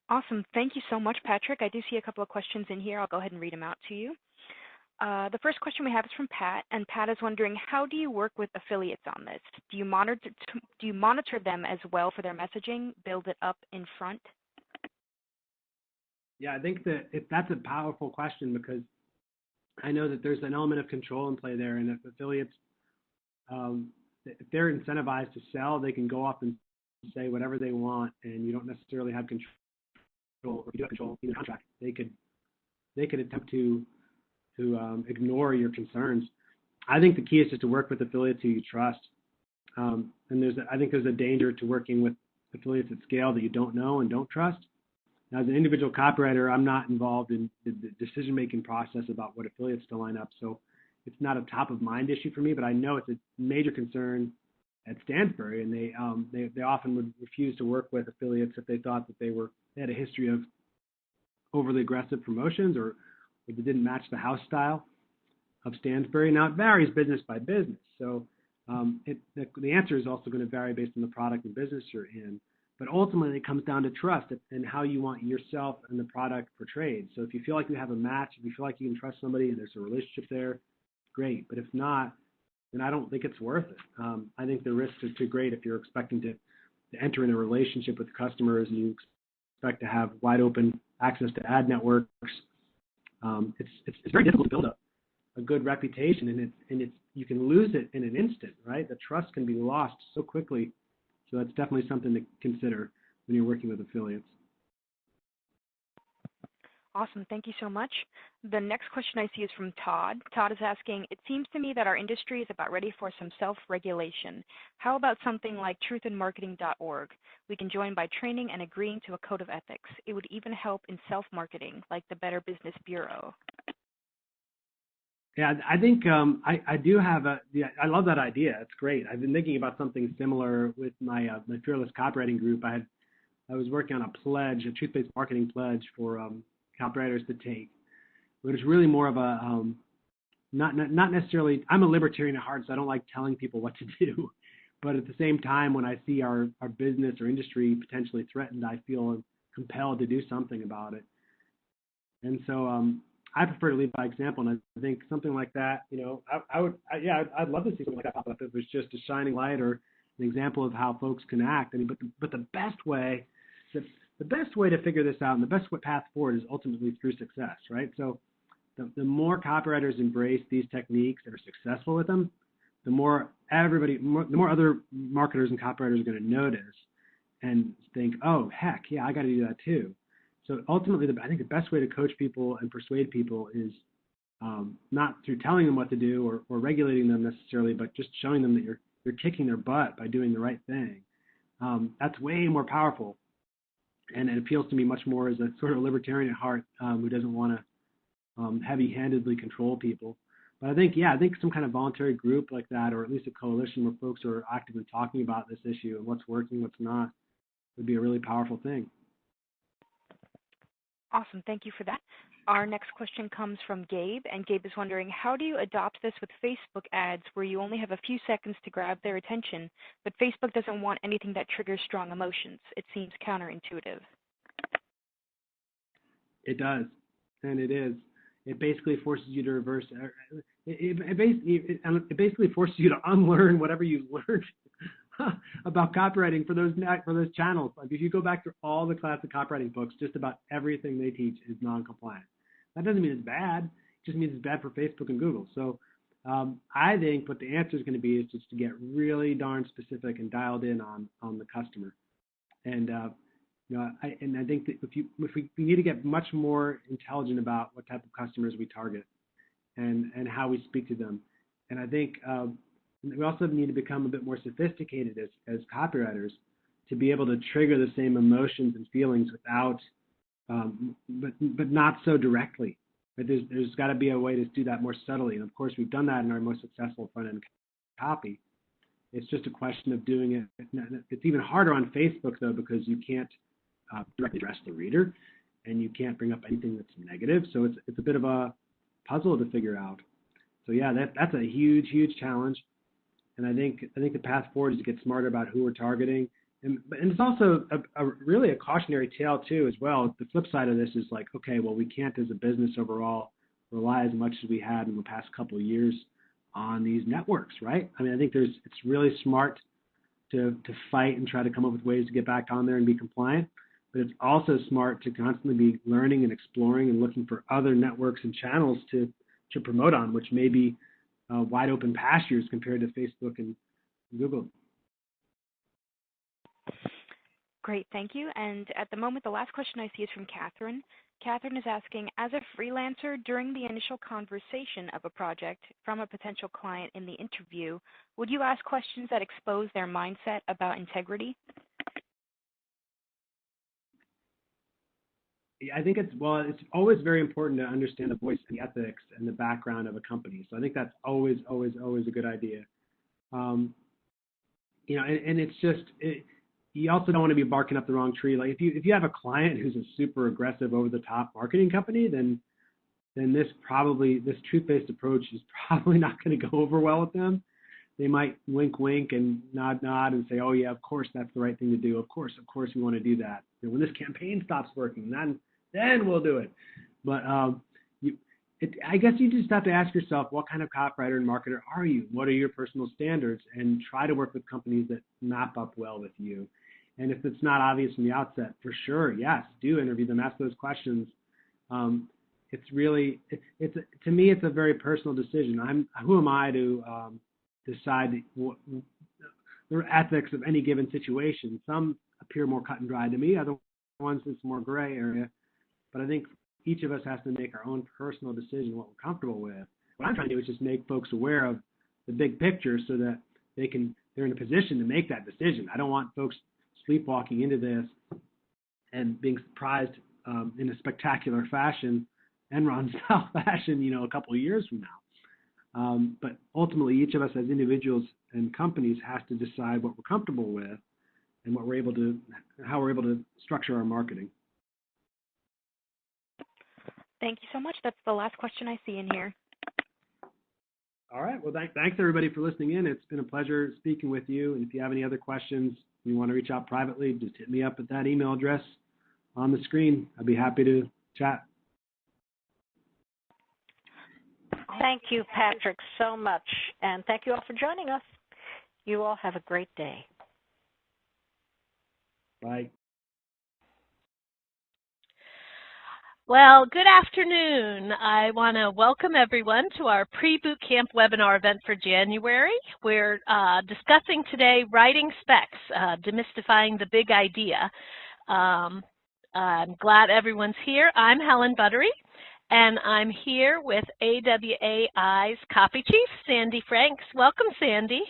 Awesome. Thank you so much, Patrick. I do see a couple of questions in here. I'll go ahead and read them out to you. The first question we have is from Pat, and Pat is wondering, how do you work with affiliates on this? Do you monitor them as well for their messaging, build it up in front? Yeah, I think that's a powerful question, because I know that there's an element of control in play there, and if affiliates, if they're incentivized to sell, they can go up and say whatever they want, and you don't necessarily have control, or you do have control in the contract. They could attempt to ignore your concerns. I think the key is just to work with affiliates who you trust. And I think there's a danger to working with affiliates at scale that you don't know and don't trust. Now, as an individual copywriter, I'm not involved in the decision-making process about what affiliates to line up, so it's not a top-of-mind issue for me, but I know it's a major concern at Stansberry, and they often would refuse to work with affiliates if they thought that they had a history of overly aggressive promotions, or they didn't match the house style of Stansberry. Now, it varies business by business, so the answer is also going to vary based on the product and business you're in. But ultimately, it comes down to trust and how you want yourself and the product portrayed. So if you feel like you have a match, if you feel like you can trust somebody and there's a relationship there, great. But if not, then I don't think it's worth it. I think the risks are too great if you're expecting to enter in a relationship with customers and you expect to have wide open access to ad networks. It's very difficult to build a good reputation, and you can lose it in an instant, right? The trust can be lost so quickly. So that's definitely something to consider when you're working with affiliates. Awesome. Thank you so much. The next question I see is from Todd. Todd is asking, it seems to me that our industry is about ready for some self-regulation. How about something like truthinmarketing.org? We can join by training and agreeing to a code of ethics. It would even help in self-marketing, like the Better Business Bureau. Yeah, I think I do have I love that idea. It's great. I've been thinking about something similar with my Fearless Copywriting group. I was working on a pledge, a truth-based marketing pledge for copywriters to take. But it's really more of a not necessarily. I'm a libertarian at heart, so I don't like telling people what to do. But at the same time, when I see our business or industry potentially threatened, I feel compelled to do something about it. And so I prefer to lead by example, and I think something like that, I'd love to see something like that pop up if it was just a shining light or an example of how folks can act. I mean, but the best way to figure this out and the best path forward is ultimately through success, right? So the more copywriters embrace these techniques that are successful with them, the more other marketers and copywriters are going to notice and think, oh, heck, yeah, I got to do that too. So ultimately, I think the best way to coach people and persuade people is not through telling them what to do or regulating them necessarily, but just showing them that you're kicking their butt by doing the right thing. That's way more powerful, and it appeals to me much more as a sort of libertarian at heart who doesn't want to heavy-handedly control people. But I think some kind of voluntary group like that, or at least a coalition where folks are actively talking about this issue and what's working, what's not, would be a really powerful thing. Awesome. Thank you for that. Our next question comes from Gabe, and Gabe is wondering, how do you adopt this with Facebook ads where you only have a few seconds to grab their attention, but Facebook doesn't want anything that triggers strong emotions? It seems counterintuitive. It does, and it is. It basically forces you to reverse. It basically forces you to unlearn whatever you learned about copywriting for those channels. Like if you go back through all the classic copywriting books, just about everything they teach is non-compliant. That doesn't mean it's bad. It just means it's bad for Facebook and Google. So I think what the answer is going to be is just to get really darn specific and dialed in on the customer. And I think that if we need to get much more intelligent about what type of customers we target and how we speak to them. And I think we also need to become a bit more sophisticated as copywriters to be able to trigger the same emotions and feelings without, but not so directly. But there's got to be a way to do that more subtly. And of course, we've done that in our most successful front-end copy. It's just a question of doing it. It's even harder on Facebook, though, because you can't directly address the reader, and you can't bring up anything that's negative. So it's a bit of a puzzle to figure out. So yeah, that's a huge challenge. And I think the path forward is to get smarter about who we're targeting. And it's also really a cautionary tale too as well. The flip side of this is like, okay, well, we can't as a business overall rely as much as we had in the past couple of years on these networks, right? I mean, I think it's really smart to fight and try to come up with ways to get back on there and be compliant. But it's also smart to constantly be learning and exploring and looking for other networks and channels to promote on, which may be wide open pastures compared to Facebook and Google. Great, thank you. And at the moment, the last question I see is from Catherine. Catherine is asking, as a freelancer, during the initial conversation of a project from a potential client in the interview, would you ask questions that expose their mindset about integrity? I think it's always very important to understand the voice and the ethics and the background of a company. So I think that's always a good idea. And it's just, you also don't want to be barking up the wrong tree. Like if you have a client who's a super aggressive, over the top marketing company, then this truth-based approach is probably not going to go over well with them. They might wink and nod and say, oh yeah, of course that's the right thing to do. Of course we want to do that. And when this campaign stops working, then we'll do it. But I guess you just have to ask yourself, what kind of copywriter and marketer are you? What are your personal standards? And try to work with companies that map up well with you. And if it's not obvious from the outset, for sure, yes, do interview them, ask those questions. It's really, to me, it's a very personal decision. Who am I to decide the ethics of any given situation? Some appear more cut and dry to me, other ones it's more gray area. But I think each of us has to make our own personal decision, what we're comfortable with. What I'm trying to do is just make folks aware of the big picture so that they're in a position to make that decision. I don't want folks sleepwalking into this and being surprised in a spectacular fashion, Enron-style fashion, a couple of years from now. But ultimately, each of us as individuals and companies has to decide what we're comfortable with and how we're able to structure our marketing. Thank you so much. That's the last question I see in here. All right. Well, thanks everybody for listening in. It's been a pleasure speaking with you. And if you have any other questions, you want to reach out privately, just hit me up at that email address on the screen. I'd be happy to chat. Thank you, Patrick, so much. And thank you all for joining us. You all have a great day. Bye. Well, good afternoon. I want to welcome everyone to our pre-boot camp webinar event for January. We're discussing today writing specs, demystifying the big idea. I'm glad everyone's here. I'm Helen Buttery, and I'm here with AWAI's Copy Chief, Sandy Franks. Welcome, Sandy.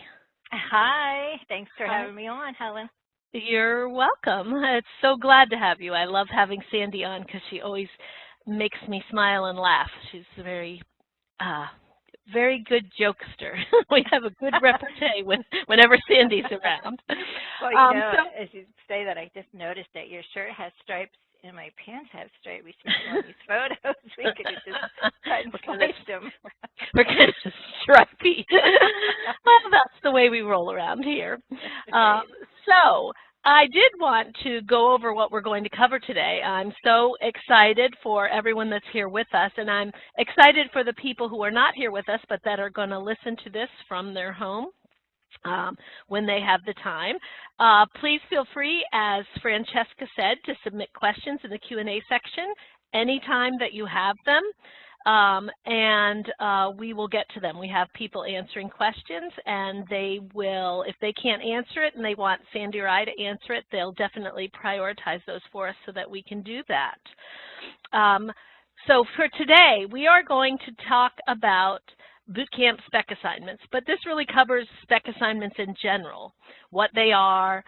Hi. Thanks for having me on, Helen. You're welcome. It's so glad to have you. I love having Sandy on because she always makes me smile and laugh. She's a very good jokester. We have a good repartee whenever Sandy's around. Well, as you say that, I just noticed that your shirt has stripes and my pants have stripes. We should do all these photos. We could have just switched them. We're kind of stripey. Well, that's the way we roll around here. So I did want to go over what we're going to cover today. I'm so excited for everyone that's here with us, and I'm excited for the people who are not here with us but that are going to listen to this from their home when they have the time. Please feel free, as Francesca said, to submit questions in the Q&A section anytime that you have them. and we will get to them. We have people answering questions, and they will, if they can't answer it and they want Sandy or I to answer it, they'll definitely prioritize those for us so that we can do that. So for today, we are going to talk about bootcamp spec assignments, but this really covers spec assignments in general, what they are.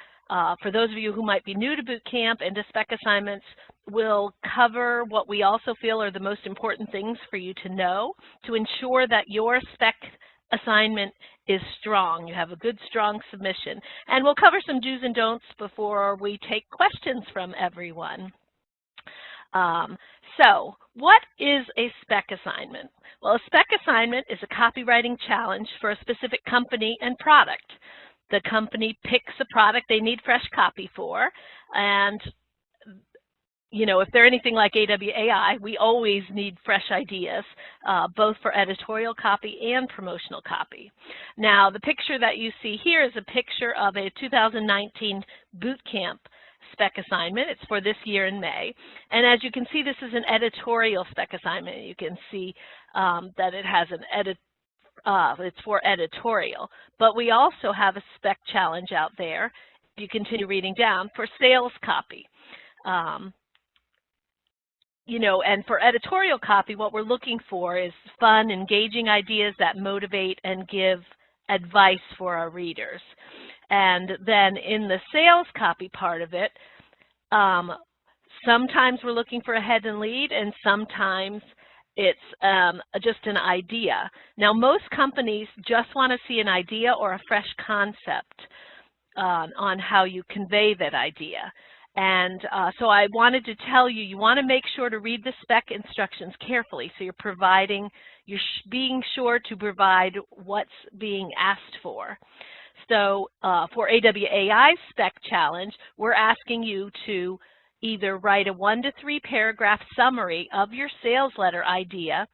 For those of you who might be new to bootcamp and to spec assignments, we'll cover what we also feel are the most important things for you to know to ensure that your spec assignment is strong. You have a good, strong submission. And we'll cover some do's and don'ts before we take questions from everyone. So what is a spec assignment? Well, a spec assignment is a copywriting challenge for a specific company and product. The company picks a product they need fresh copy for, and you know, if they're anything like AWAI, we always need fresh ideas, both for editorial copy and promotional copy. Now, the picture that you see here is a picture of a 2019 bootcamp spec assignment. It's for this year in May. And as you can see, this is an editorial spec assignment. You can see that it has an it's for editorial. But we also have a spec challenge out there, if you continue reading down, for sales copy. You know, and for editorial copy, what we're looking for is fun, engaging ideas that motivate and give advice for our readers. And then in the sales copy part of it, sometimes we're looking for a head and lead, and sometimes it's just an idea. Now, most companies just want to see an idea or a fresh concept on how you convey that idea. And so I wanted to tell you, you want to make sure to read the spec instructions carefully. So you're being sure to provide what's being asked for. So for AWAI's spec challenge, we're asking you to either write a 1 to 3 paragraph summary of your sales letter idea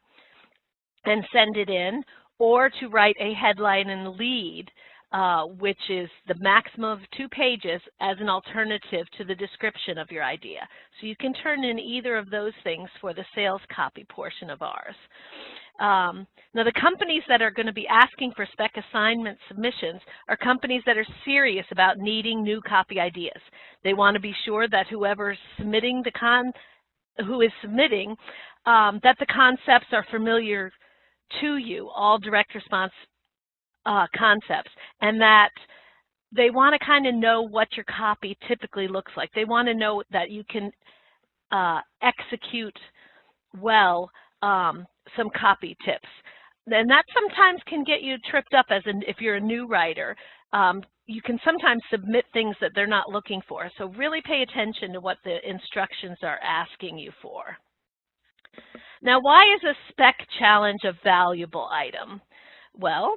and send it in, or to write a headline and lead, which is the maximum of 2 pages as an alternative to the description of your idea. So you can turn in either of those things for the sales copy portion of ours. Now, the companies that are going to be asking for spec assignment submissions are companies that are serious about needing new copy ideas. They want to be sure that whoever's submitting who is submitting, that the concepts are familiar to you, all direct response concepts, and that they want to kind of know what your copy typically looks like. They want to know that you can execute well some copy tips. And that sometimes can get you tripped up if you're a new writer. You can sometimes submit things that they're not looking for. So really pay attention to what the instructions are asking you for. Now, why is a spec challenge a valuable item? Well,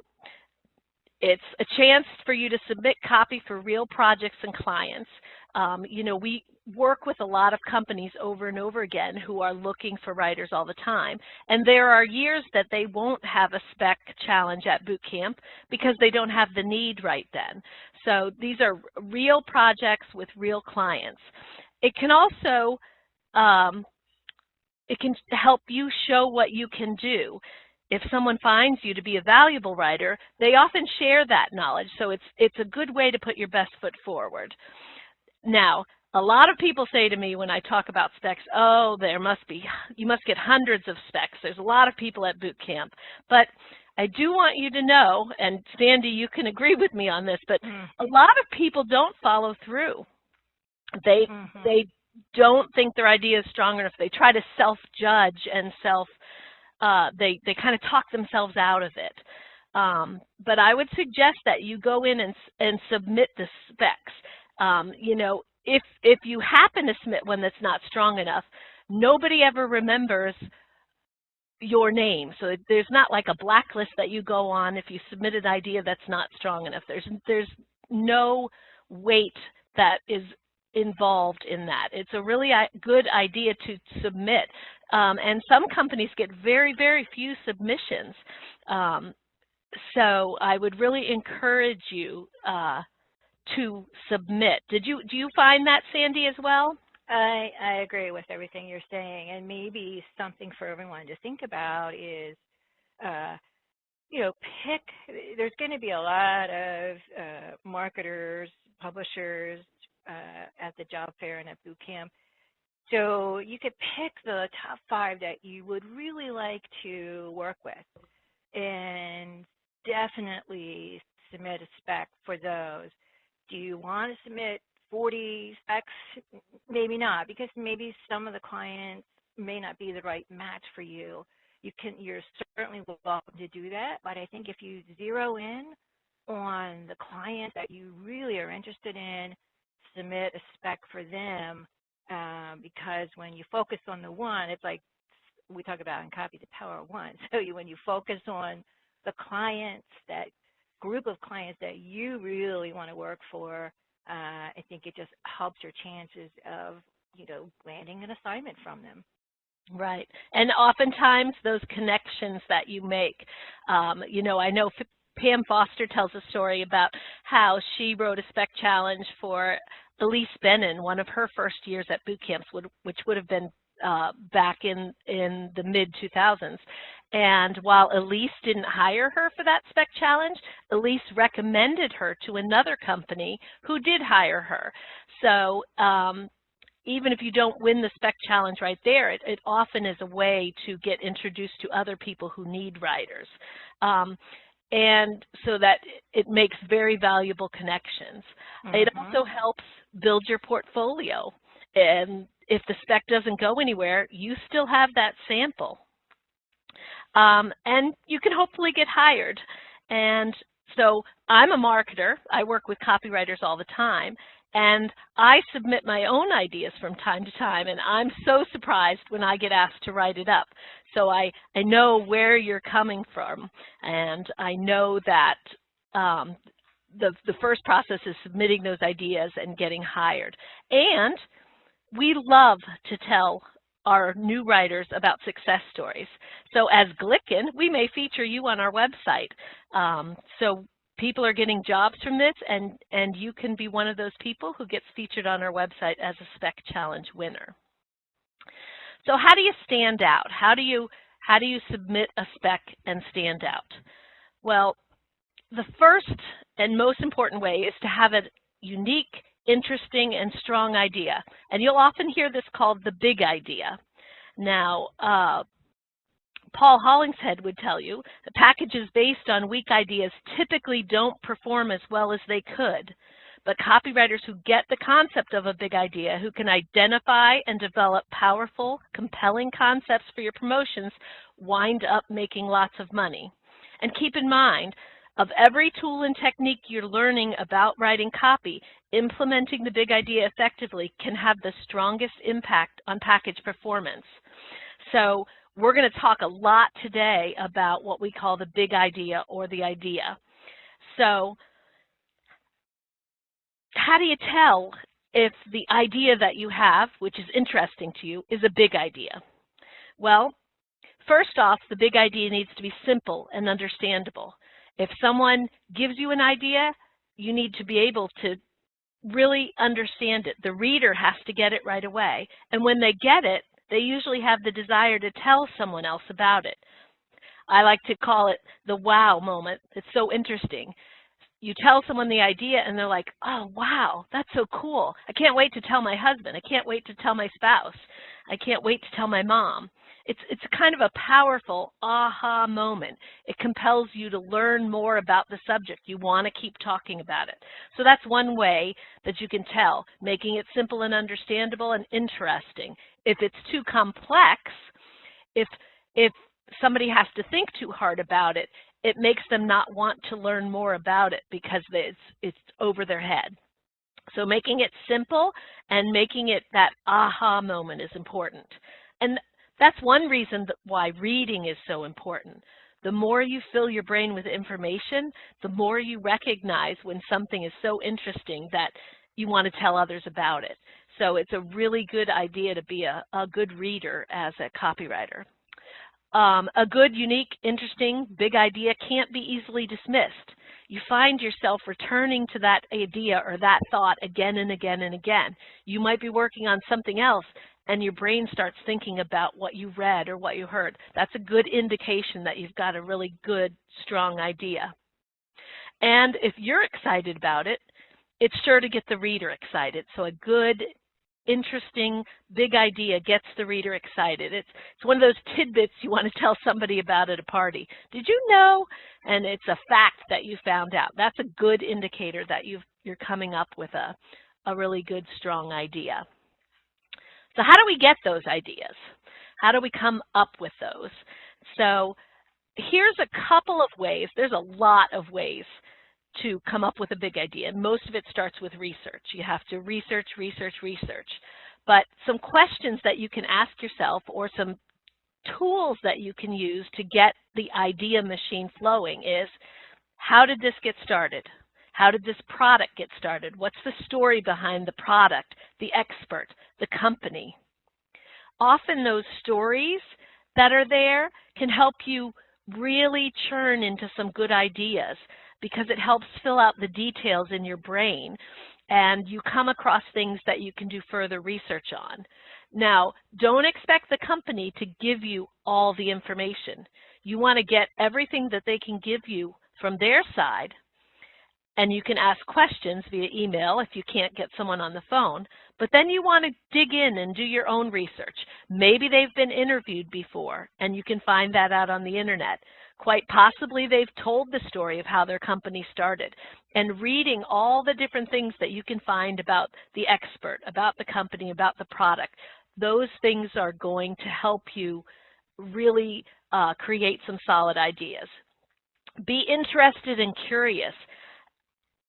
it's a chance for you to submit copy for real projects and clients. You know, we work with a lot of companies over and over again who are looking for writers all the time. And there are years that they won't have a spec challenge at boot camp because they don't have the need right then. So these are real projects with real clients. It can also it can help you show what you can do. If someone finds you to be a valuable writer, they often share that knowledge. So it's a good way to put your best foot forward. Now, a lot of people say to me when I talk about specs, oh, you must get hundreds of specs. There's a lot of people at boot camp. But I do want you to know, and Sandy, you can agree with me on this, but a lot of people don't follow through. They don't think their idea is strong enough. They try to self-judge and they kind of talk themselves out of it. But I would suggest that you go in and submit the specs. You know, if you happen to submit one that's not strong enough, nobody ever remembers your name. So there's not like a blacklist that you go on if you submit an idea that's not strong enough. There's no weight that is involved in that. It's a really good idea to submit. And some companies get very, very few submissions. So I would really encourage you to submit. Do you find that, Sandy, as well? I agree with everything you're saying, and maybe something for everyone to think about is, pick. There's going to be a lot of marketers, publishers at the job fair and at boot camp. So you could pick the top 5 that you would really like to work with, and definitely submit a spec for those. Do you want to submit 40 specs? Maybe not, because maybe some of the clients may not be the right match for you. You're certainly welcome to do that, but I think if you zero in on the client that you really are interested in, submit a spec for them, because when you focus on the one, it's like we talk about in copy, the power of one. So when you focus on the clients, that group of clients that you really want to work for, I think it just helps your chances of, landing an assignment from them. Right. And oftentimes those connections that you make, I know Pam Foster tells a story about how she wrote a spec challenge for Elise Bennon, one of her first years at boot camps, which would have been back in the mid-2000s. And while Elise didn't hire her for that spec challenge, Elise recommended her to another company who did hire her. So even if you don't win the spec challenge right there, it often is a way to get introduced to other people who need writers. And so that it makes very valuable connections. Mm-hmm. It also helps build your portfolio. And if the spec doesn't go anywhere, you still have that sample. And you can hopefully get hired. And so I'm a marketer. I work with copywriters all the time. And I submit my own ideas from time to time, and I'm so surprised when I get asked to write it up. So I know where you're coming from, and I know that the first process is submitting those ideas and getting hired. And we love to tell our new writers about success stories. So as Glicken, we may feature you on our website. So people are getting jobs from this, and you can be one of those people who gets featured on our website as a spec challenge winner. So how do you stand out? How do you submit a spec and stand out? Well, the first and most important way is to have a unique, interesting, and strong idea. And you'll often hear this called the big idea. Now, Paul Hollingshead would tell you that packages based on weak ideas typically don't perform as well as they could. But copywriters who get the concept of a big idea, who can identify and develop powerful, compelling concepts for your promotions, wind up making lots of money. And keep in mind, of every tool and technique you're learning about writing copy, implementing the big idea effectively can have the strongest impact on package performance. So we're going to talk a lot today about what we call the big idea or the idea. So how do you tell if the idea that you have, which is interesting to you, is a big idea? Well, first off, the big idea needs to be simple and understandable. If someone gives you an idea, you need to be able to really understand it. The reader has to get it right away. And when they get it, they usually have the desire to tell someone else about it. I like to call it the wow moment. It's so interesting. You tell someone the idea and they're like, oh, wow, that's so cool. I can't wait to tell my husband. I can't wait to tell my spouse. I can't wait to tell my mom. It's kind of a powerful aha moment. It compels you to learn more about the subject. You want to keep talking about it. So that's one way that you can tell, making it simple and understandable and interesting. If it's too complex, if somebody has to think too hard about it, it makes them not want to learn more about it because it's over their head. So making it simple and making it that aha moment is important. And that's one reason why reading is so important. The more you fill your brain with information, the more you recognize when something is so interesting that you want to tell others about it. So it's a really good idea to be a good reader as a copywriter. A good, unique, interesting, big idea can't be easily dismissed. you find yourself returning to that idea or that thought again and again and again. You might be working on something else and your brain starts thinking about what you read or what you heard. That's a good indication that you've got a really good, strong idea. And if you're excited about it, it's sure to get the reader excited. So a good, interesting, big idea gets the reader excited. It's one of those tidbits you want to tell somebody about at a party. Did you know? And it's a fact that you found out. That's a good indicator that you're coming up with a really good, strong idea. So how do we get those ideas? How do we come up with those? So here's a couple of ways. There's a lot of ways to come up with a big idea. Most of it starts with research. You have to research, research, research. But some questions that you can ask yourself or some tools that you can use to get the idea machine flowing is, how did this get started? How did this product get started? What's the story behind the product, the expert, the company? Often those stories that are there can help you really churn into some good ideas, because it helps fill out the details in your brain and you come across things that you can do further research on. Now, don't expect the company to give you all the information. You want to get everything that they can give you from their side, and you can ask questions via email if you can't get someone on the phone, but then you want to dig in and do your own research. Maybe they've been interviewed before and you can find that out on the internet. Quite possibly they've told the story of how their company started, and reading all the different things that you can find about the expert, about the company, about the product, those things are going to help you really create some solid ideas. Be interested and curious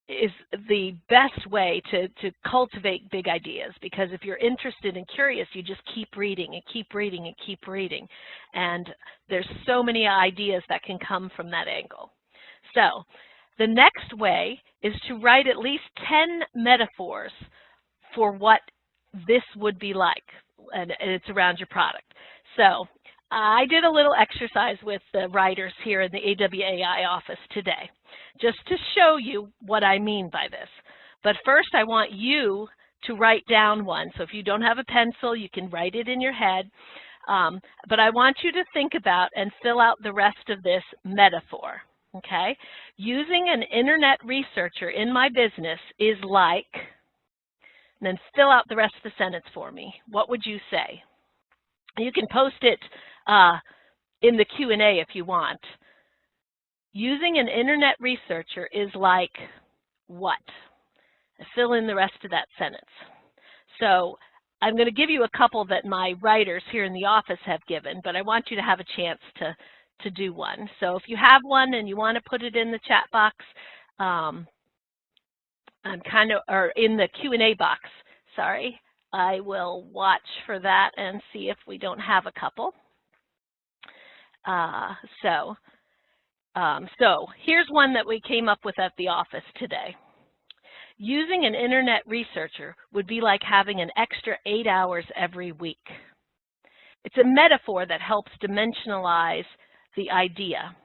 is the best way to cultivate big ideas, because if you're interested and curious, you just keep reading and keep reading and keep reading, and there's so many ideas that can come from that angle. So the next way is to write at least 10 metaphors for what this would be like, and it's around your product. So I did a little exercise with the writers here in the AWAI office today, just to show you what I mean by this. But first I want you to write down one. So if you don't have a pencil, you can write it in your head. But I want you to think about and fill out the rest of this metaphor, okay? Using an internet researcher in my business is like, and then fill out the rest of the sentence for me. What would you say? You can post it in the Q&A if you want. Using an internet researcher is like what? Fill in the rest of that sentence. So I'm going to give you a couple that my writers here in the office have given, but I want you to have a chance to do one. So if you have one and you want to put it in the chat box, or in the Q&A box, sorry, I will watch for that and see if we don't have a couple. So here's one that we came up with at the office today. Using an internet researcher would be like having an extra 8 hours every week. It's a metaphor that helps dimensionalize the idea.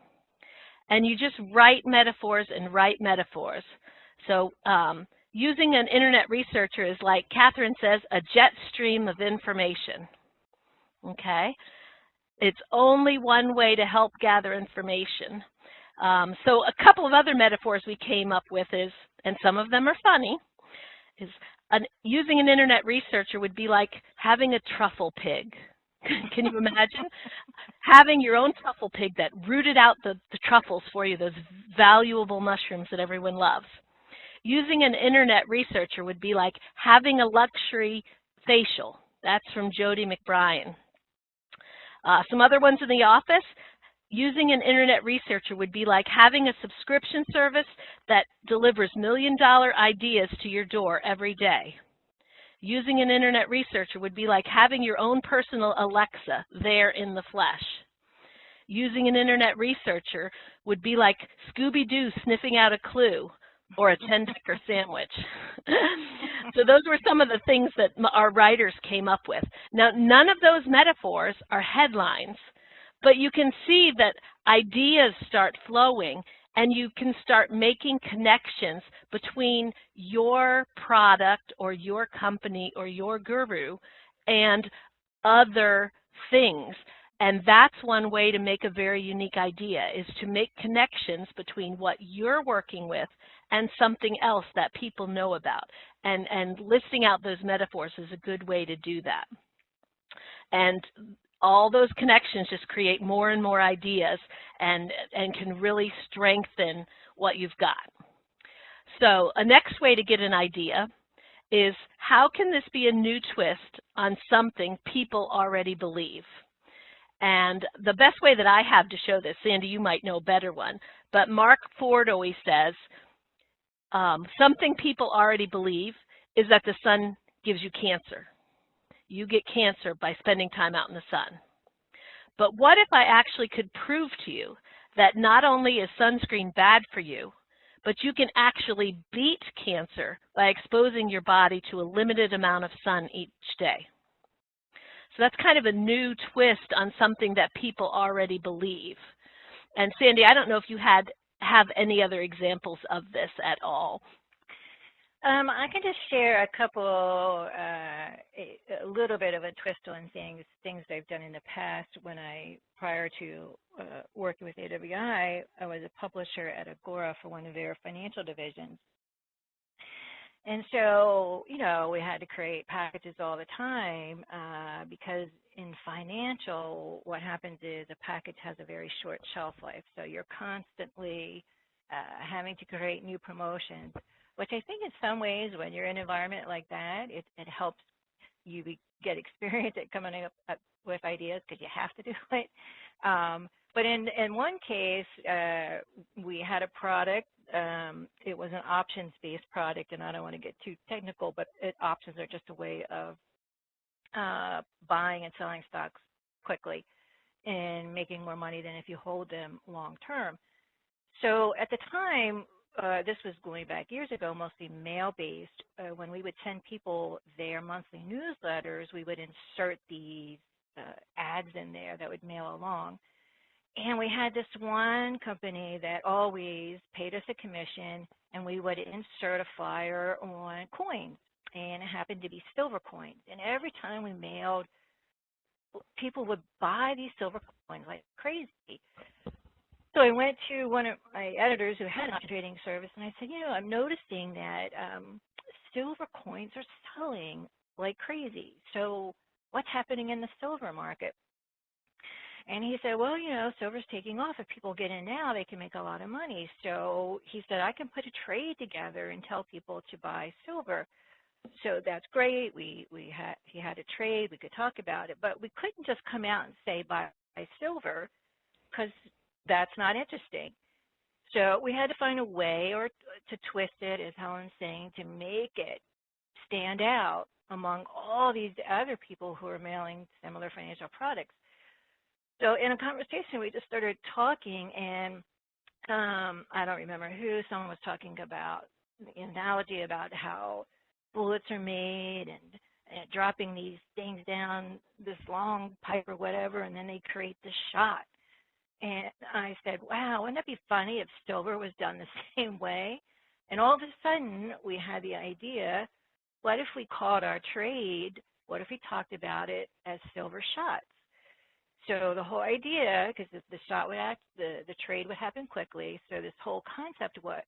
And you just write metaphors and write metaphors. So using an internet researcher is like, Catherine says, a jet stream of information. Okay? It's only one way to help gather information. So a couple of other metaphors we came up with is, and some of them are funny, is using an internet researcher would be like having a truffle pig. Can you imagine? Having your own truffle pig that rooted out the truffles for you, those valuable mushrooms that everyone loves. Using an internet researcher would be like having a luxury facial. That's from Jody McBrien. Some other ones in the office, using an internet researcher would be like having a subscription service that delivers million-dollar ideas to your door every day. Using an internet researcher would be like having your own personal Alexa there in the flesh. Using an internet researcher would be like Scooby-Doo sniffing out a clue, or a 10-decker sandwich. So those were some of the things that our writers came up with. Now, none of those metaphors are headlines, but you can see that ideas start flowing and you can start making connections between your product or your company or your guru and other things. And that's one way to make a very unique idea, is to make connections between what you're working with and something else that people know about. And listing out those metaphors is a good way to do that. And all those connections just create more and more ideas and can really strengthen what you've got. So a next way to get an idea is, how can this be a new twist on something people already believe? And the best way that I have to show this, Sandy, you might know a better one, but Mark Ford always says, something people already believe is that the sun gives you cancer. You get cancer by spending time out in the sun. But what if I actually could prove to you that not only is sunscreen bad for you, but you can actually beat cancer by exposing your body to a limited amount of sun each day? So that's kind of a new twist on something that people already believe. And Sandy, I don't know if you have any other examples of this at all. I can just share a couple, a little bit of a twist on things I've done in the past. Prior to working with AWI, I was a publisher at Agora for one of their financial divisions. And so, we had to create packages all the time because in financial, what happens is a package has a very short shelf life. So you're constantly having to create new promotions, which I think in some ways when you're in an environment like that, it helps you get experience at coming up with ideas because you have to do it. But in one case, we had a product. It was an options-based product, and I don't want to get too technical, but options are just a way of buying and selling stocks quickly and making more money than if you hold them long term. So at the time, this was going back years ago, mostly mail-based. When we would send people their monthly newsletters, we would insert these ads in there that would mail along. And we had this one company that always paid us a commission, and we would insert a flyer on coins, and it happened to be silver coins. And every time we mailed, people would buy these silver coins like crazy. So I went to one of my editors who had an option trading service, and I said, I'm noticing that silver coins are selling like crazy. So what's happening in the silver market? And he said, well, silver's taking off. If people get in now, they can make a lot of money. So he said, I can put a trade together and tell people to buy silver. So that's great. He had a trade. We could talk about it. But we couldn't just come out and say buy silver because that's not interesting. So we had to find a way or to twist it, as Helen's saying, to make it stand out among all these other people who are mailing similar financial products. So in a conversation, we just started talking, and I don't remember who, someone was talking about the analogy about how bullets are made and dropping these things down this long pipe or whatever, and then they create the shot. And I said, wow, wouldn't that be funny if silver was done the same way? And all of a sudden, we had the idea, what if we called our trade, what if we talked about it as silver shots? So the whole idea, because the shot would the trade would happen quickly. So this whole concept was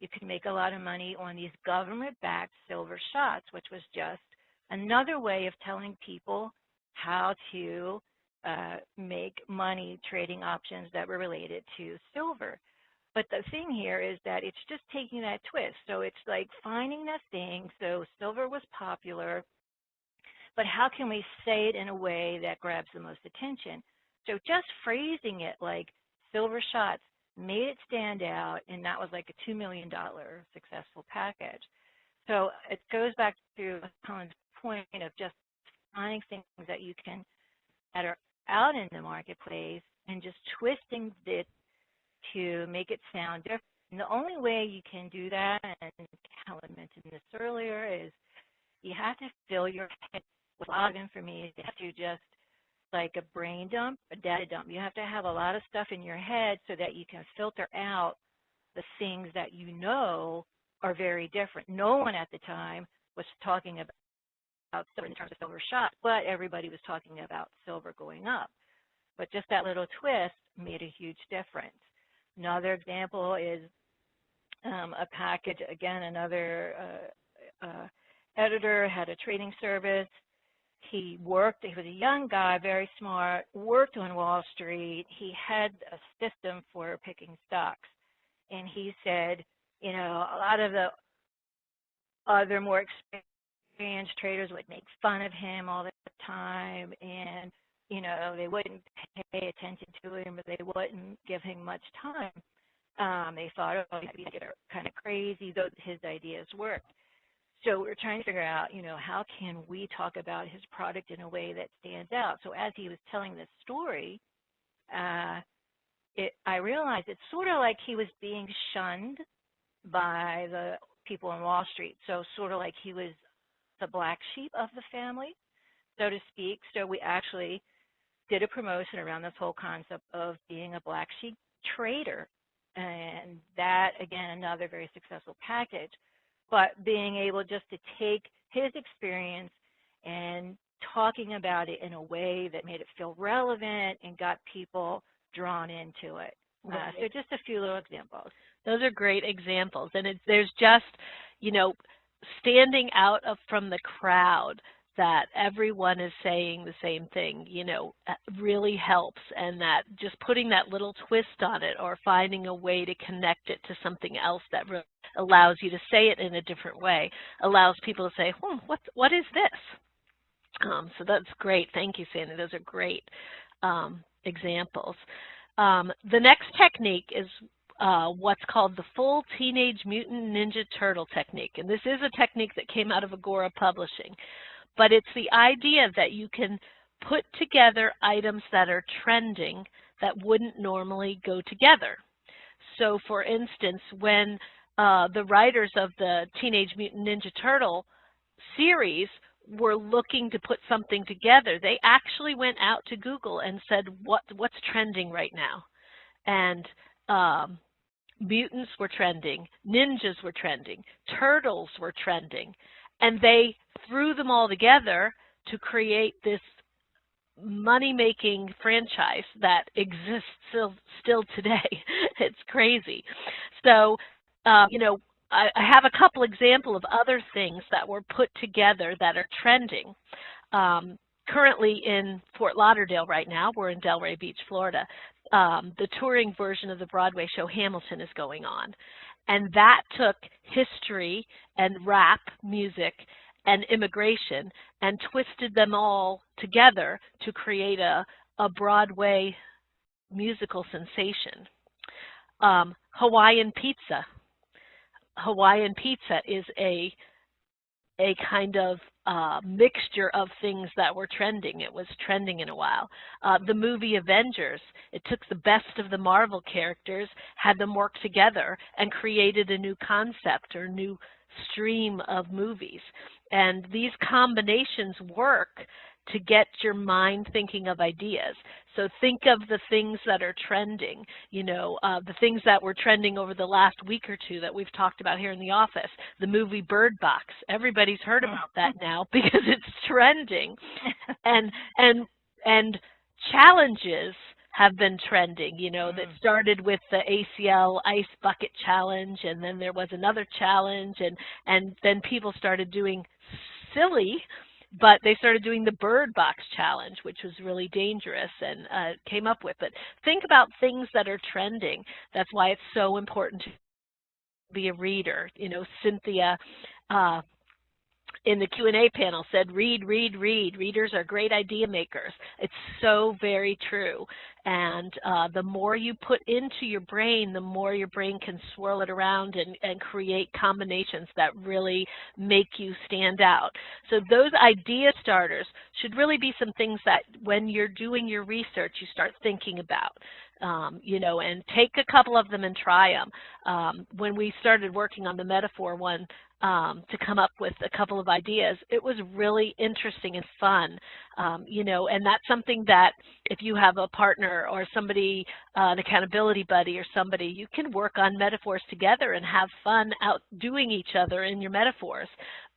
you could make a lot of money on these government-backed silver shots, which was just another way of telling people how to make money trading options that were related to silver. But the thing here is that it's just taking that twist. So it's like finding that thing. So silver was popular, but how can we say it in a way that grabs the most attention? So just phrasing it like silver shots made it stand out, and that was like a $2 million successful package. So it goes back to Helen's point of just finding things that you can, that are out in the marketplace, and just twisting it to make it sound different. And the only way you can do that, and Helen mentioned this earlier, is you have to fill your head with a lot of information. You have to just like a brain dump, a data dump. You have to have a lot of stuff in your head so that you can filter out the things that you know are very different. No one at the time was talking about silver in terms of silver shot, but everybody was talking about silver going up. But just that little twist made a huge difference. Another example is a package, again, another editor had a trading service. He was a young guy, very smart, worked on Wall Street. He had a system for picking stocks. And he said, you know, a lot of the other more experienced traders would make fun of him all the time, and, you know, they wouldn't pay attention to him, but they wouldn't give him much time. They thought, oh, he'd be kind of crazy, though his ideas worked. So we're trying to figure out, you know, how can we talk about his product in a way that stands out? So as he was telling this story, I realized it's sort of like he was being shunned by the people on Wall Street. So sort of like he was the black sheep of the family, so to speak. So we actually did a promotion around this whole concept of being a black sheep trader. And that, again, another very successful package. But being able just to take his experience and talking about it in a way that made it feel relevant and got people drawn into it. So just a few little examples. Those are great examples. And there's just, you know, standing out from the crowd that everyone is saying the same thing, you know, really helps. And that just putting that little twist on it or finding a way to connect it to something else that really allows you to say it in a different way, allows people to say, what is this? So that's great. Thank you, Sandy. Those are great examples. The next technique is what's called the full Teenage Mutant Ninja Turtle technique. And this is a technique that came out of Agora Publishing. But it's the idea that you can put together items that are trending that wouldn't normally go together. So for instance, when the writers of the Teenage Mutant Ninja Turtle series were looking to put something together, they actually went out to Google and said, what's trending right now? And mutants were trending, ninjas were trending, turtles were trending, and they threw them all together to create this money-making franchise that exists still today. It's crazy. So, you know, I have a couple examples of other things that were put together that are trending. Currently in Fort Lauderdale right now, we're in Delray Beach, Florida. The touring version of the Broadway show Hamilton is going on. And that took history and rap music and immigration and twisted them all together to create a Broadway musical sensation. Hawaiian pizza. Hawaiian pizza is a kind of mixture of things that were trending. It was trending in a while. The movie Avengers, it took the best of the Marvel characters, had them work together, and created a new concept or new stream of movies. And these combinations work to get your mind thinking of ideas. So think of the things that are trending, you know, the things that were trending over the last week or two that we've talked about here in the office. The movie Bird Box. Everybody's heard about that now because it's trending. And challenges have been trending, you know, that started with the ACL Ice Bucket Challenge, and then there was another challenge, and then people started doing silly, but they started doing the Bird Box Challenge, which was really dangerous and came up with. But think about things that are trending. That's why it's so important to be a reader. You know, Cynthia in the Q&A panel said, read, read, read. Readers are great idea makers. It's so very true. And the more you put into your brain, the more your brain can swirl it around and create combinations that really make you stand out. So those idea starters should really be some things that when you're doing your research, you start thinking about. You know, and take a couple of them and try them. When we started working on the metaphor one, to come up with a couple of ideas. It was really interesting and fun, and that's something that if you have a partner or somebody, an accountability buddy or somebody, you can work on metaphors together and have fun outdoing each other in your metaphors.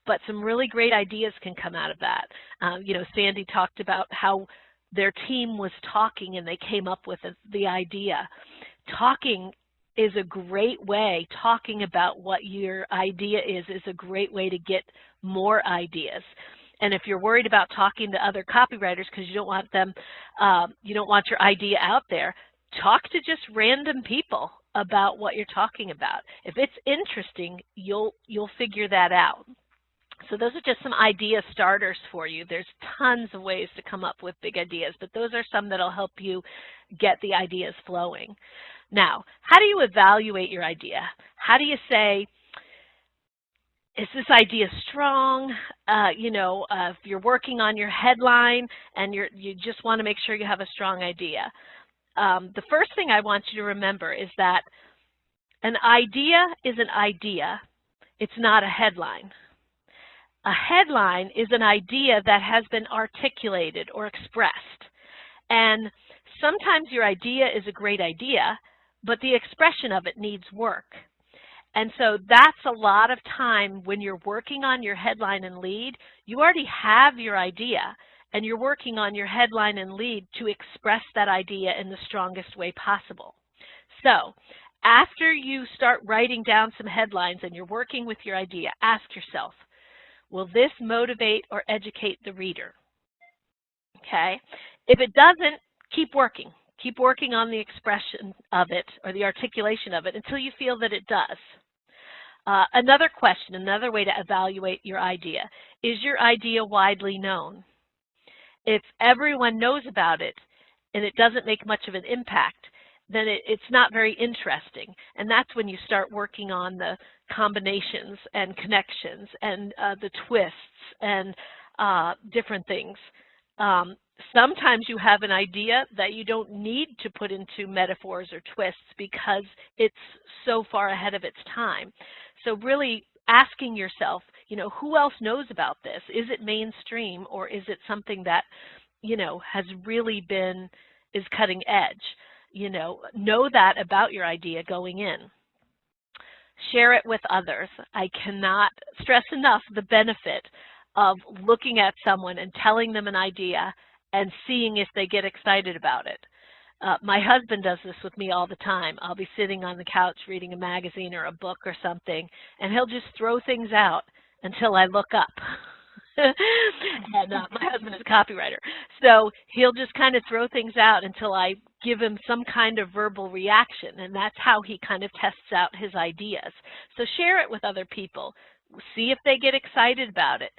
But some really great ideas can come out of that. Sandy talked about how their team was talking and they came up with the idea. Talking is a great way, talking about what your idea is a great way to get more ideas. And if you're worried about talking to other copywriters because you don't want them, you don't want your idea out there, talk to just random people about what you're talking about. If it's interesting, you'll figure that out. So those are just some idea starters for you. There's tons of ways to come up with big ideas, but those are some that'll help you get the ideas flowing. Now, how do you evaluate your idea? How do you say, is this idea strong? If you're working on your headline and you just want to make sure you have a strong idea. The first thing I want you to remember is that an idea is an idea. It's not a headline. A headline is an idea that has been articulated or expressed. And sometimes your idea is a great idea, but the expression of it needs work. And so that's a lot of time when you're working on your headline and lead, you already have your idea and you're working on your headline and lead to express that idea in the strongest way possible. So after you start writing down some headlines and you're working with your idea, ask yourself, will this motivate or educate the reader? Okay. If it doesn't, keep working. Keep working on the expression of it or the articulation of it until you feel that it does. Another question, another way to evaluate your idea, is your idea widely known? If everyone knows about it and it doesn't make much of an impact, then it's not very interesting. And that's when you start working on the combinations and connections and the twists and different things. Sometimes you have an idea that you don't need to put into metaphors or twists because it's so far ahead of its time. So really asking yourself, who else knows about this? Is it mainstream or is it something that, has really is cutting edge? Know that about your idea going in. Share it with others. I cannot stress enough the benefit of looking at someone and telling them an idea and seeing if they get excited about it. My husband does this with me all the time. I'll be sitting on the couch reading a magazine or a book or something, and he'll just throw things out until I look up. And my husband is a copywriter. So he'll just kind of throw things out until I give him some kind of verbal reaction, and that's how he kind of tests out his ideas. So share it with other people. See if they get excited about it.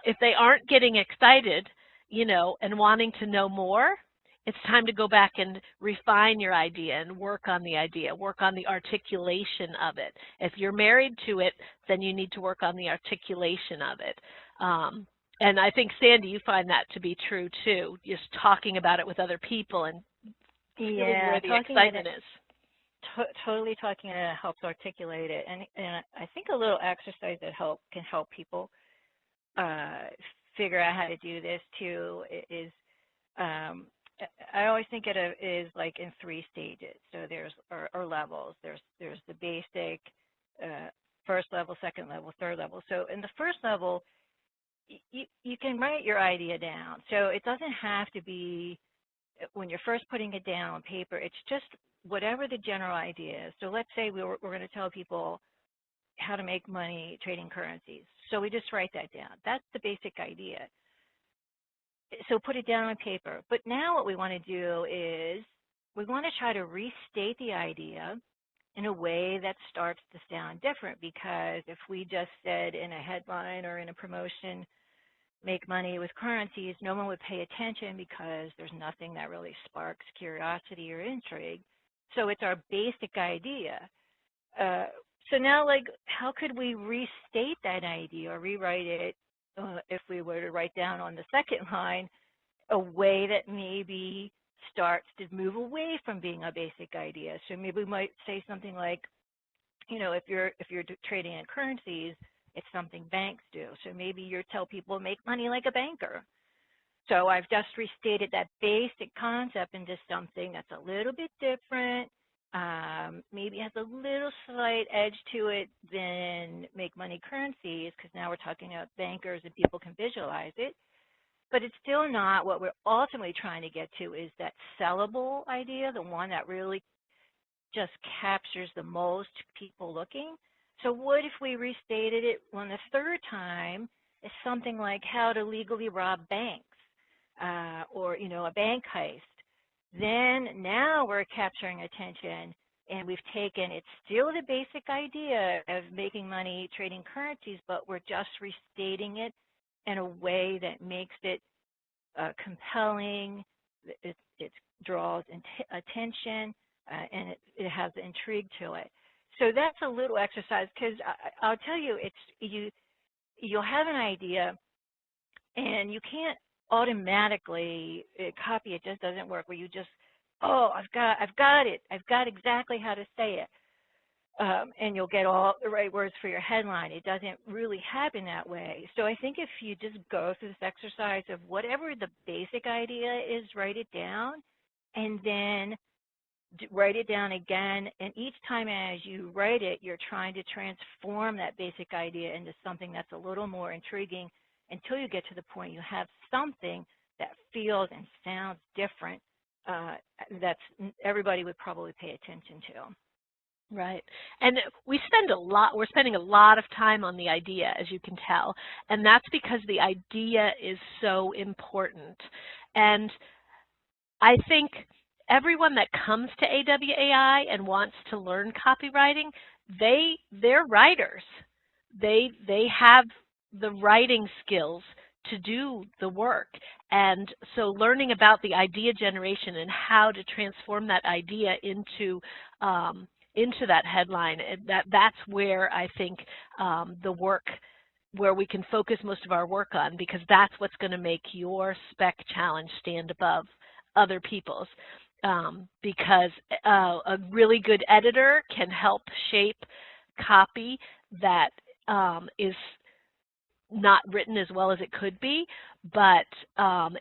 If they aren't getting excited, and wanting to know more, it's time to go back and refine your idea and work on the idea, work on the articulation of it. If you're married to it, then you need to work on the articulation of it. And I think, Sandy, you find that to be true too, just talking about it with other people and feeling where the excitement is. Totally talking it helps articulate it. And I think a little exercise that can help people figure out how to do this too is I always think it is like in 3 stages. So there's or levels. There's the basic, first level, second level, third level. So in the first level, you can write your idea down. So it doesn't have to be when you're first putting it down on paper. It's just whatever the general idea is. So let's say we're going to tell people how to make money trading currencies. So we just write that down. That's the basic idea. So put it down on paper. But now what we want to do is we want to try to restate the idea in a way that starts to sound different, because if we just said in a headline or in a promotion, make money with currencies, no one would pay attention because there's nothing that really sparks curiosity or intrigue. So it's our basic idea. So now, how could we restate that idea or rewrite it if we were to write down on the second line a way that maybe starts to move away from being a basic idea? So maybe we might say something like, if you're trading in currencies, It's something banks do. So maybe you tell people make money like a banker. So I've just restated that basic concept into something that's a little bit different, maybe has a little slight edge to it than make money currencies, because now we're talking about bankers and people can visualize it. But it's still not what we're ultimately trying to get to, is that sellable idea, the one that really just captures the most people looking. So what if we restated it on the third time as something like how to legally rob banks, or, you know, a bank heist? Then now we're capturing attention, and we've taken, it's still the basic idea of making money trading currencies, but we're just restating it in a way that makes it compelling, it draws attention, and it has intrigue to it. So that's a little exercise, because I'll tell you, you'll have an idea, and you can't automatically copy it. Just doesn't work, where you just, oh, I've got it. I've got exactly how to say it. And you'll get all the right words for your headline. It doesn't really happen that way. So I think if you just go through this exercise of whatever the basic idea is, write it down, and then write it down again. And each time as you write it, you're trying to transform that basic idea into something that's a little more intriguing, until you get to the point you have something that feels and sounds different, that's everybody would probably pay attention to. Right. And we're spending a lot of time on the idea, as you can tell. And that's because the idea is so important. And I think everyone that comes to AWAI and wants to learn copywriting, they're writers. They have the writing skills to do the work. And so learning about the idea generation and how to transform that idea into that headline, that's where I think the work, where we can focus most of our work on, because that's what's going to make your spec challenge stand above other people's. Because a really good editor can help shape copy that is not written as well as it could be, but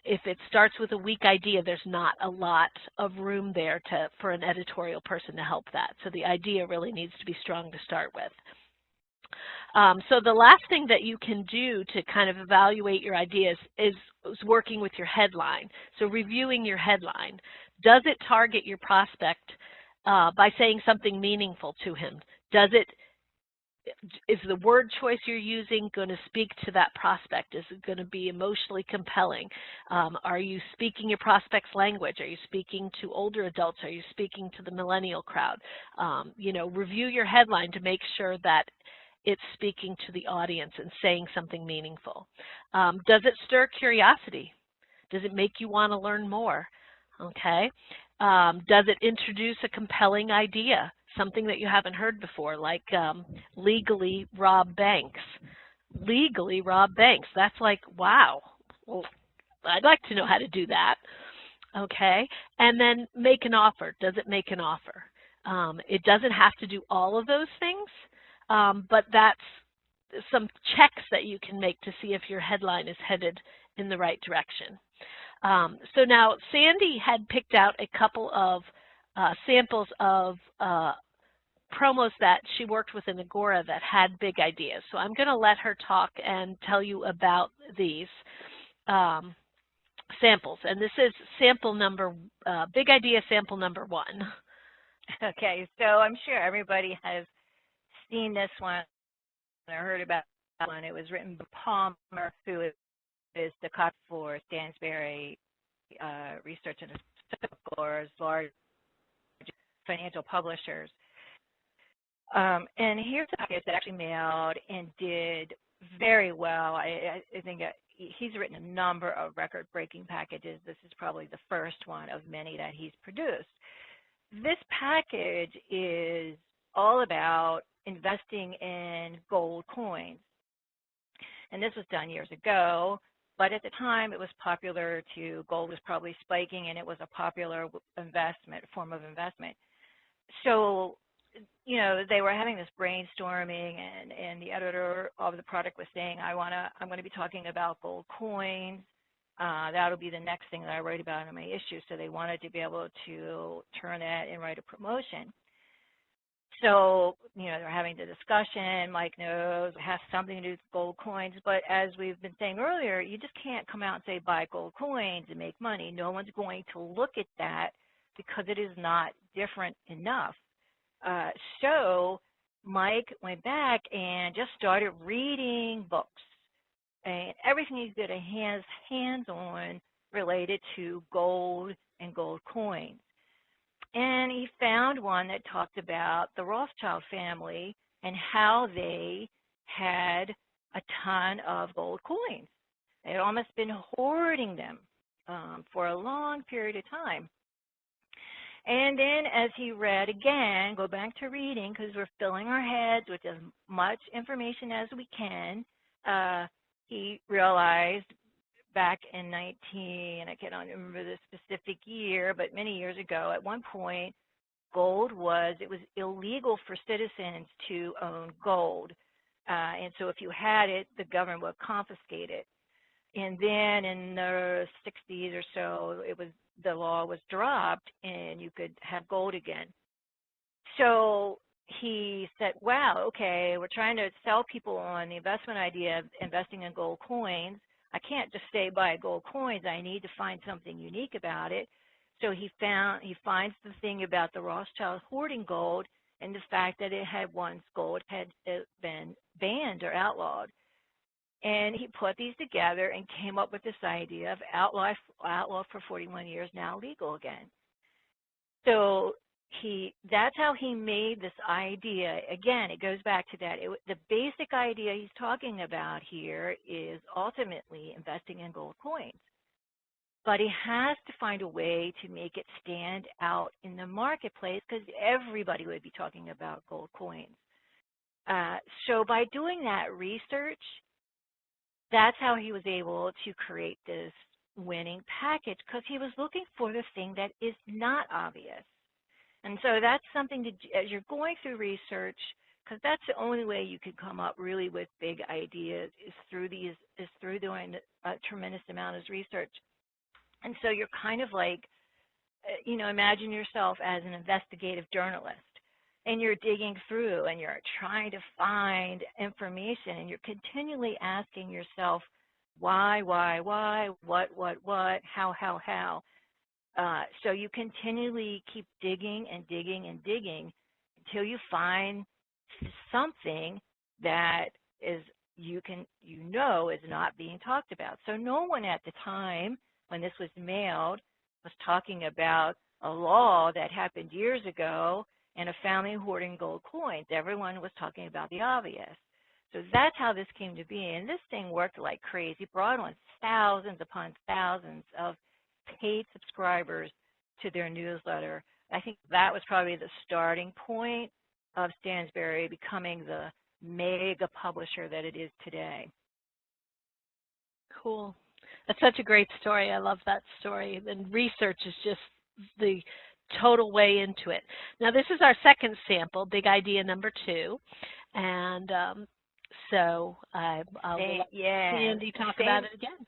if it starts with a weak idea, there's not a lot of room there for an editorial person to help that. So the idea really needs to be strong to start with. So the last thing that you can do to kind of evaluate your ideas is working with your headline. So reviewing your headline. Does it target your prospect by saying something meaningful to him? Is the word choice you're using going to speak to that prospect? Is it going to be emotionally compelling? Are you speaking your prospect's language? Are you speaking to older adults? Are you speaking to the millennial crowd? You know, review your headline to make sure that it's speaking to the audience and saying something meaningful. Does it stir curiosity? Does it make you want to learn more? Okay. Does it introduce a compelling idea? Something that you haven't heard before, like legally rob banks. Legally rob banks. That's like, wow. Well, I'd like to know how to do that. Okay. And then make an offer. Does it make an offer? It doesn't have to do all of those things, but that's some checks that you can make to see if your headline is headed in the right direction. So now Sandy had picked out a couple of samples of promos that she worked with in Agora that had big ideas. So I'm going to let her talk and tell you about these samples. And this is sample number, big idea sample number 1. Okay, so I'm sure everybody has seen this one or heard about that one. It was written by Palmer, who is the cop for Stansberry Research and Scores, large financial publishers. And here's a package that actually mailed and did very well. I think he's written a number of record-breaking packages. This is probably the first one of many that he's produced. This package is all about investing in gold coins. And this was done years ago, but at the time it was popular gold was probably spiking, and it was a popular form of investment. So they were having this brainstorming, and the editor of the product was saying, I'm going to be talking about gold coins. That'll be the next thing that I write about in my issue. So they wanted to be able to turn that and write a promotion. So, they're having the discussion. Mike knows it has something to do with gold coins. But as we've been saying earlier, you just can't come out and say buy gold coins and make money. No one's going to look at that because it is not different enough. So Mike went back and just started reading books and everything he could get his hands on related to gold and gold coins. And he found one that talked about the Rothschild family and how they had a ton of gold coins. They had almost been hoarding them for a long period of time. And then as he read again, go back to reading because we're filling our heads with as much information as we can, he realized back in I cannot remember the specific year, but many years ago, at one point, it was illegal for citizens to own gold. And so if you had it, the government would confiscate it. And then in the 60s or so, the law was dropped and you could have gold again. So he said, wow, okay, we're trying to sell people on the investment idea of investing in gold coins. I can't just stay buy gold coins. I need to find something unique about it. So he finds the thing about the Rothschild hoarding gold and the fact that gold had been banned or outlawed. And he put these together and came up with this idea of outlaw for 41 years, now legal again. So that's how he made this idea. Again, it goes back to that. The basic idea he's talking about here is ultimately investing in gold coins. But he has to find a way to make it stand out in the marketplace because everybody would be talking about gold coins. So by doing that research, that's how he was able to create this winning package because he was looking for the thing that is not obvious. And so that's something as you're going through research, because that's the only way you can come up really with big ideas is through doing a tremendous amount of research. And so you're kind of like, imagine yourself as an investigative journalist. And you're digging through and you're trying to find information and you're continually asking yourself, why, what, how. So you continually keep digging and digging and digging until you find something that is not being talked about. So no one at the time when this was mailed was talking about a law that happened years ago and a family hoarding gold coins. Everyone was talking about the obvious. So that's how this came to be. And this thing worked like crazy, brought on thousands upon thousands of paid subscribers to their newsletter. I think that was probably the starting point of Stansberry becoming the mega publisher that it is today. Cool. That's such a great story. I love that story. And research is just the total way into it. Now, this is our second sample, big idea number 2. And so I'll let Sandy talk about it again.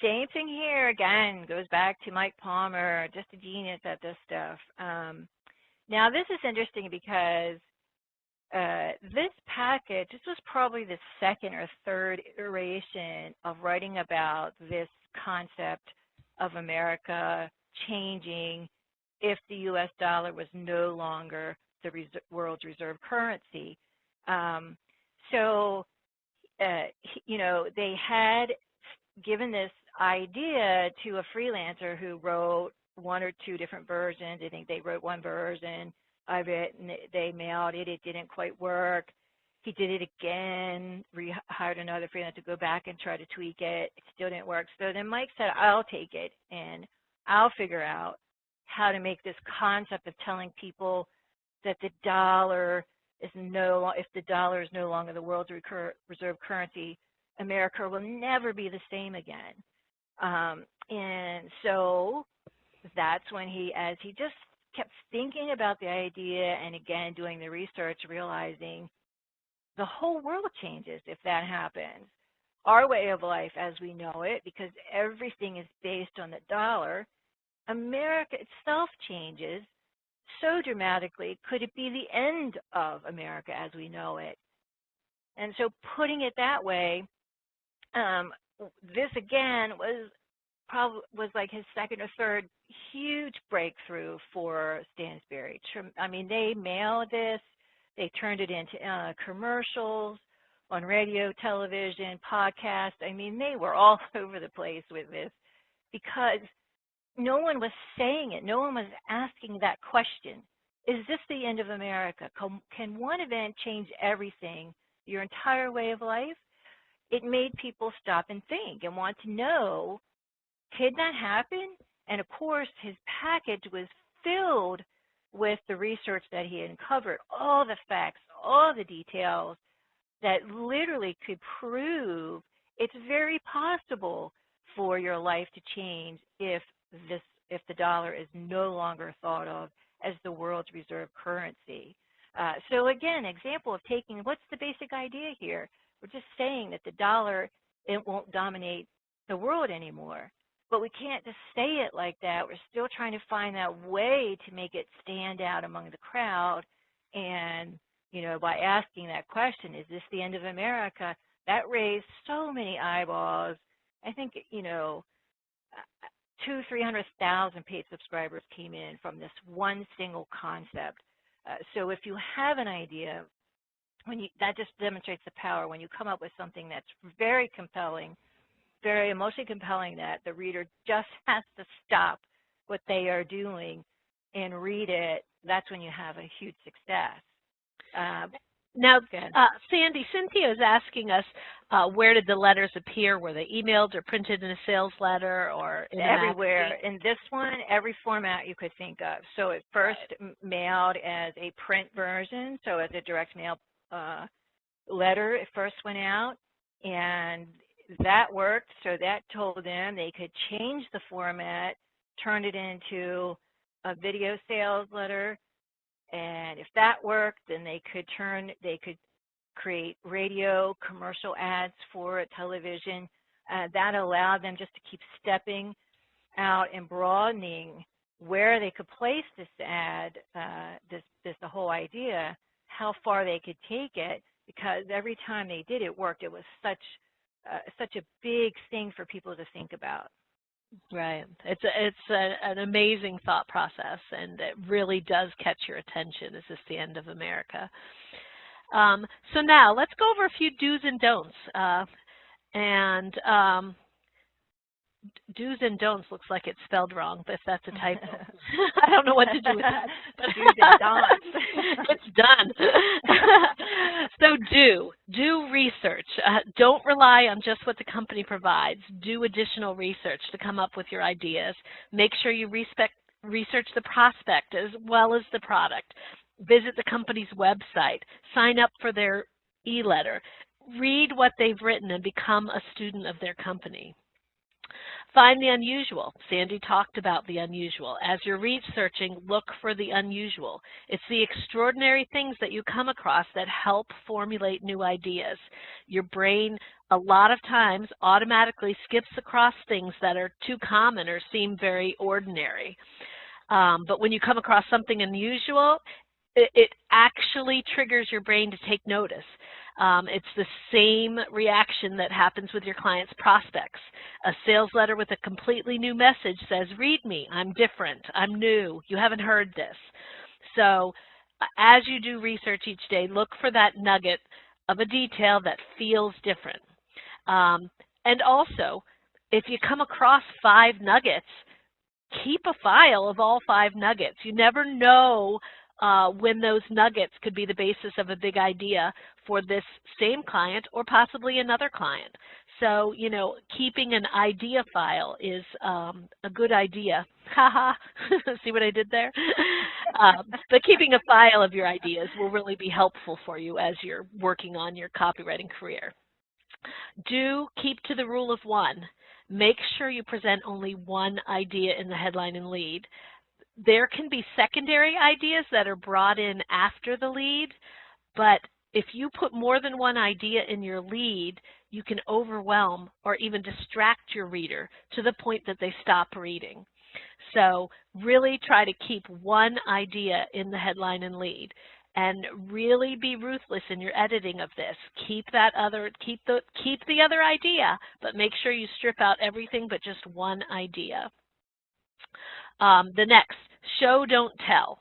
Same thing here again, goes back to Mike Palmer, just a genius at this stuff. Now this is interesting because this package, this was probably the second or third iteration of writing about this concept of America changing if the U.S. dollar was no longer the world's reserve currency. They had given this idea to a freelancer who wrote one or two different versions. I think they wrote one version of it and they mailed it. It didn't quite work. He did it again, hired another freelancer to go back and try to tweak it. It still didn't work. So then Mike said, I'll take it and I'll figure out how to make this concept of telling people that the dollar is if the dollar is no longer the world's reserve currency, America will never be the same again. And so that's when as he just kept thinking about the idea and again doing the research, realizing the whole world changes if that happens. Our way of life as we know it, because everything is based on the dollar, America itself changes so dramatically. Could it be the end of America as we know it? And so putting it that way, this again was like his second or third huge breakthrough for Stansberry. I mean, they mailed this, they turned it into commercials on radio, television, podcast. I mean, they were all over the place with this because no one was saying it. No one was asking that question. Is this the end of America? Can one event change everything, your entire way of life? It made people stop and think and want to know, could that happen? And of course, his package was filled with the research that he had uncovered, all the facts, all the details that literally could prove it's very possible for your life to change if the dollar is no longer thought of as the world's reserve currency. So again, example of taking, what's the basic idea here? We're just saying that the dollar, it won't dominate the world anymore. But we can't just say it like that. We're still trying to find that way to make it stand out among the crowd. And, you know, by asking that question, is this the end of America? That raised so many eyeballs. I think, you know, 300,000 paid subscribers came in from this one single concept. So if you have an idea, that just demonstrates the power when you come up with something that's very compelling, very emotionally compelling, that the reader just has to stop what they are doing and read it. That's when you have a huge success. Now, Sandy, Cynthia is asking us, where did the letters appear? Were they emailed or printed in a sales letter or in everywhere? In this one, every format you could think of. So it first mailed as a print version, so as a direct mail letter. It first went out, and that worked. So that told them they could change the format, turn it into a video sales letter. And if that worked, then they could create radio commercial ads for television. That allowed them just to keep stepping out and broadening where they could place this ad, the whole idea, how far they could take it, because every time they did it worked. It was such a big thing for people to think about. Right. It's an amazing thought process, and it really does catch your attention. Is this the end of America? So now let's go over a few do's and don'ts. Do's and don'ts looks like it's spelled wrong, but if that's a typo, I don't know what to do with that. Do's and don'ts. It's done. So do research. Don't rely on just what the company provides. Do additional research to come up with your ideas. Make sure you research the prospect as well as the product. Visit the company's website. Sign up for their e-letter. Read what they've written and become a student of their company. Find the unusual. Sandy talked about the unusual. As you're researching, look for the unusual. It's the extraordinary things that you come across that help formulate new ideas. Your brain, a lot of times, automatically skips across things that are too common or seem very ordinary. But when you come across something unusual, it actually triggers your brain to take notice. It's the same reaction that happens with your clients' prospects. A sales letter with a completely new message says, read me, I'm different, I'm new, you haven't heard this. So as you do research each day, look for that nugget of a detail that feels different. And also, if you come across 5 nuggets, keep a file of all 5 nuggets. You never know when those nuggets could be the basis of a big idea for this same client or possibly another client. So, you know, keeping an idea file is a good idea. Haha, see what I did there? But keeping a file of your ideas will really be helpful for you as you're working on your copywriting career. Do keep to the rule of 1. Make sure you present only one idea in the headline and lead. there can be secondary ideas that are brought in after the lead, but if you put more than one idea in your lead, you can overwhelm or even distract your reader to the point that they stop reading. So really try to keep one idea in the headline and lead, and really be ruthless in your editing of this. Keep the other idea, but make sure you strip out everything but just one idea. The next, show, don't tell.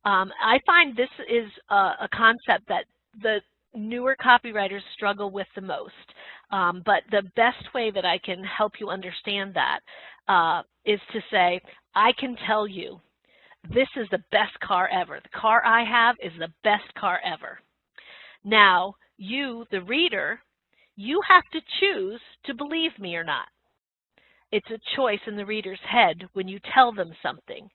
I find this is a concept that the newer copywriters struggle with the most. But the best way that I can help you understand that is to say, I can tell you, this is the best car ever. The car I have is the best car ever. Now, you, the reader, you have to choose to believe me or not. It's a choice in the reader's head when you tell them something.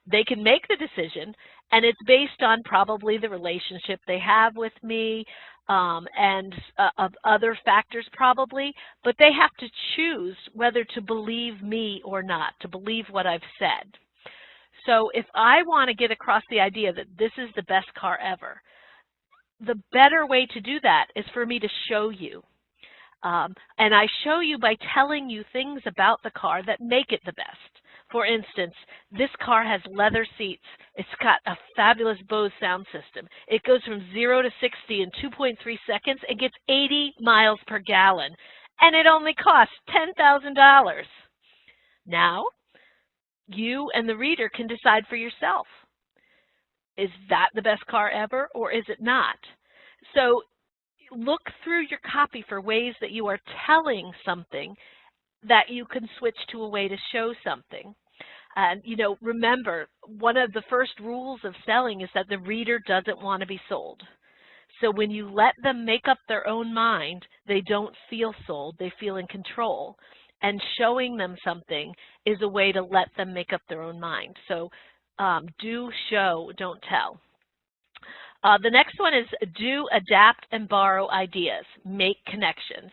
They can make the decision, and it's based on probably the relationship they have with me and of other factors probably, but they have to choose whether to believe me or not, to believe what I've said. So if I want to get across the idea that this is the best car ever, the better way to do that is for me to show you. And I show you by telling you things about the car that make it the best. For instance, this car has leather seats. It's got a fabulous Bose sound system. It goes from 0 to 60 in 2.3 seconds and gets 80 miles per gallon. And it only costs $10,000. Now, you and the reader can decide for yourself. Is that the best car ever, or is it not? So look through your copy for ways that you are telling something that you can switch to a way to show something. And, you know, remember, one of the first rules of selling is that the reader doesn't want to be sold. So when you let them make up their own mind, they don't feel sold, they feel in control. And showing them something is a way to let them make up their own mind. So do show, don't tell. The next one is do, adapt, and borrow ideas. Make connections.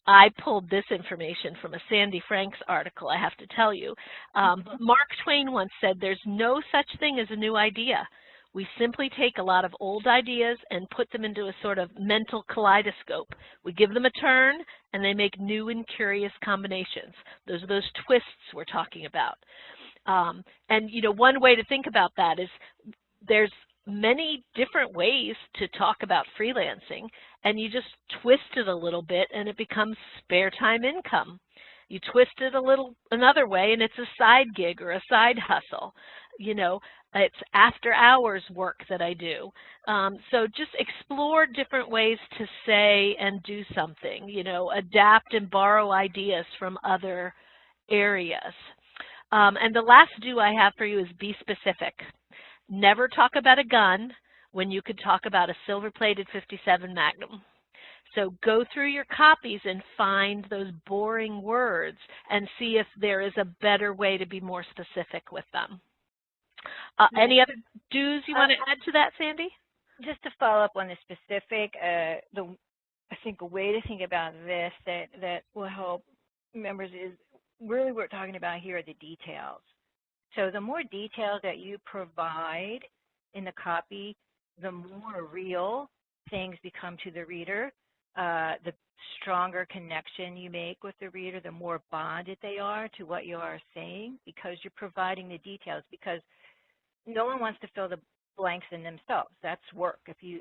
I pulled this information from a Sandy Franks article, I have to tell you. Mark Twain once said, there's no such thing as a new idea. We simply take a lot of old ideas and put them into a sort of mental kaleidoscope. We give them a turn, and they make new and curious combinations. Those are those twists we're talking about. And, you know, one way to think about that is there's many different ways to talk about freelancing, and you just twist it a little bit and it becomes spare time income. You twist it a little another way and it's a side gig or a side hustle. You know, it's after hours work that I do. So just explore different ways to say and do something, you know, adapt and borrow ideas from other areas. And the last do I have for you is be specific. Never talk about a gun when you could talk about a silver-plated 57 Magnum. So go through your copies and find those boring words and see if there is a better way to be more specific with them. Any other do's you want to add to that, Sandy? Just to follow up on the specific, I think a way to think about this that will help members is really what we're talking about here are the details. So the more details that you provide in the copy, the more real things become to the reader, the stronger connection you make with the reader, the more bonded they are to what you are saying because you're providing the details, because no one wants to fill the blanks in themselves. That's work.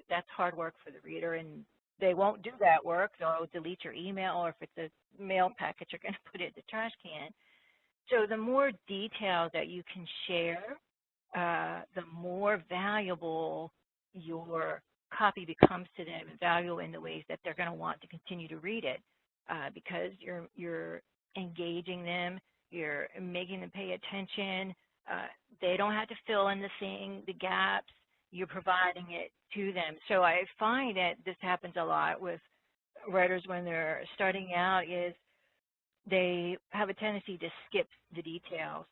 That's hard work for the reader, and they won't do that work. They'll delete your email, or if it's a mail package, you're going to put it in the trash can. So the more detail that you can share, the more valuable your copy becomes to them, and valuable in the ways that they're going to want to continue to read it, because you're engaging them, you're making them pay attention. They don't have to fill in the gaps. You're providing it to them. So I find that this happens a lot with writers when they're starting out, is they have a tendency to skip the details.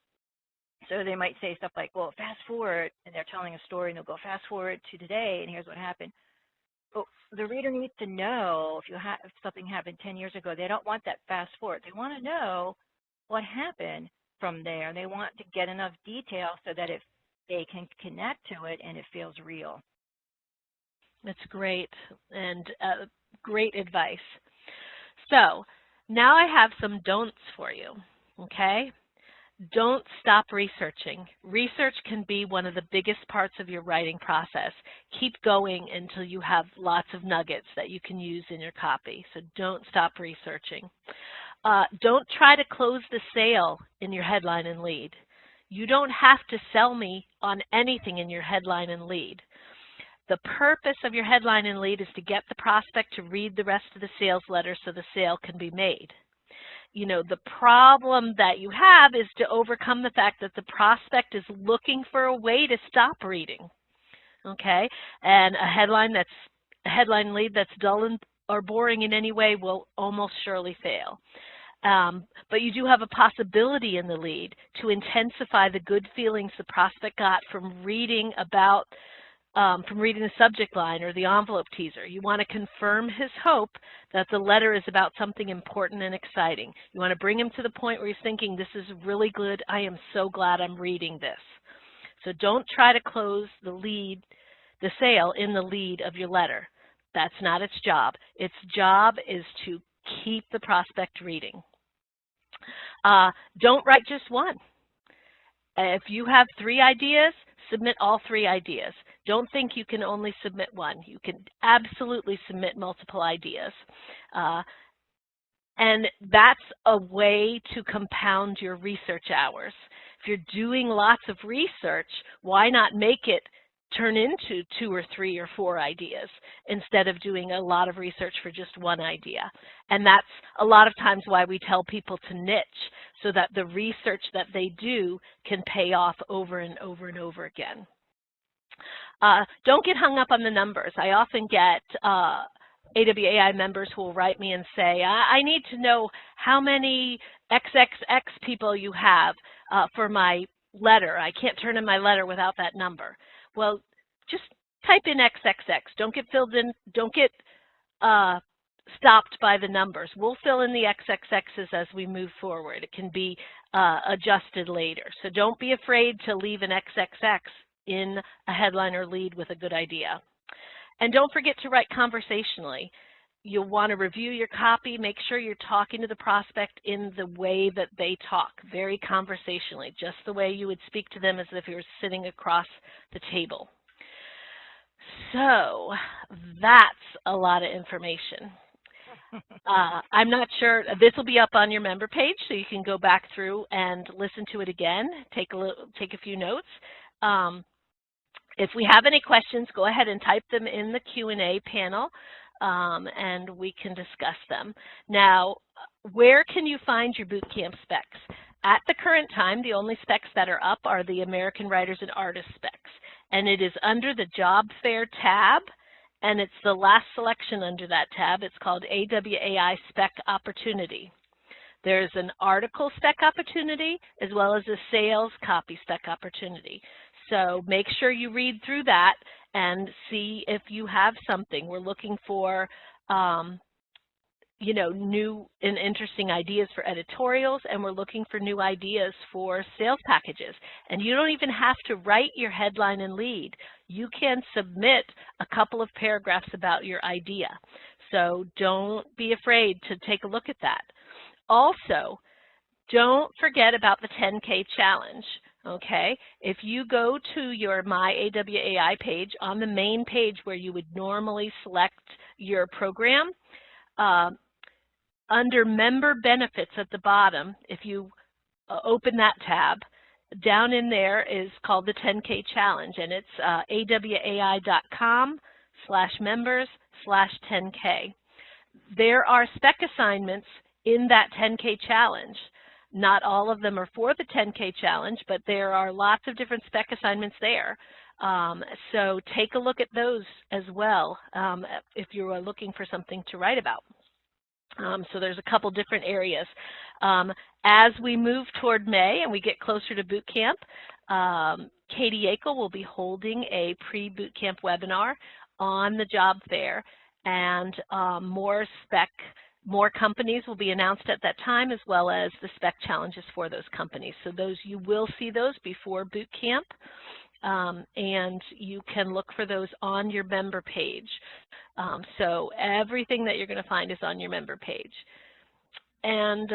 So they might say stuff like, well, fast forward, and they're telling a story, and they'll go fast forward to today, and here's what happened. Well, the reader needs to know if something happened 10 years ago. They don't want that fast forward. They want to know what happened from there. They want to get enough detail so that if they can connect to it and it feels real. That's great, and great advice. So now I have some don'ts for you, okay? Don't stop researching. Research can be one of the biggest parts of your writing process. Keep going until you have lots of nuggets that you can use in your copy. So don't stop researching. Don't try to close the sale in your headline and lead. You don't have to sell me on anything in your headline and lead. The purpose of your headline and lead is to get the prospect to read the rest of the sales letter so the sale can be made. You know, the problem that you have is to overcome the fact that the prospect is looking for a way to stop reading, okay? And a headline lead that's dull or boring in any way will almost surely fail. But you do have a possibility in the lead to intensify the good feelings the prospect got from reading about from reading the subject line or the envelope teaser. You want to confirm his hope that the letter is about something important and exciting. You want to bring him to the point where he's thinking, this is really good. I am so glad I'm reading this. So don't try to close the sale in the lead of your letter. That's not its job. Its job is to keep the prospect reading. Don't write just one. If you have 3 ideas, submit all 3 ideas. Don't think you can only submit one. You can absolutely submit multiple ideas. And that's a way to compound your research hours. If you're doing lots of research, why not make it turn into 2 or 3 or 4 ideas instead of doing a lot of research for just one idea? And that's a lot of times why we tell people to niche, so that the research that they do can pay off over and over and over again. Don't get hung up on the numbers. I often get AWAI members who will write me and say, I need to know how many XXX people you have for my letter. I can't turn in my letter without that number. Well, just type in XXX. Don't get filled in, don't get stopped by the numbers. We'll fill in the XXXs as we move forward. It can be adjusted later. So don't be afraid to leave an XXX in a headline or lead with a good idea. And don't forget to write conversationally. You'll want to review your copy, make sure you're talking to the prospect in the way that they talk, very conversationally, just the way you would speak to them as if you were sitting across the table. So that's a lot of information. I'm not sure, this will be up on your member page, so you can go back through and listen to it again, take a few notes. If we have any questions, go ahead and type them in the Q&A panel, and we can discuss them. Now, where can you find your bootcamp specs? At the current time, the only specs that are up are the American Writers and Artists specs, and it is under the Job Fair tab, and it's the last selection under that tab. It's called AWAI Spec Opportunity. There's an article spec opportunity as well as a sales copy spec opportunity. So make sure you read through that and see if you have something. We're looking for you know, new and interesting ideas for editorials, and we're looking for new ideas for sales packages. And you don't even have to write your headline and lead. You can submit a couple of paragraphs about your idea. So don't be afraid to take a look at that. Also, don't forget about the 10K challenge. Okay, if you go to your My AWAI page, on the main page where you would normally select your program, under Member Benefits at the bottom, if you open that tab, down in there is called the 10K Challenge, and it's awai.com/members/10K. There are spec assignments in that 10K Challenge. Not all of them are for the 10K Challenge, but there are lots of different spec assignments there. So take a look at those as well if you are looking for something to write about. So there's a couple different areas. As we move toward May and we get closer to boot camp, Katie Yackel will be holding a pre-boot camp webinar on the job fair and more spec More companies will be announced at that time, as well as the spec challenges for those companies. So those, you will see those before boot camp, and you can look for those on your member page. So everything that you're going to find is on your member page. And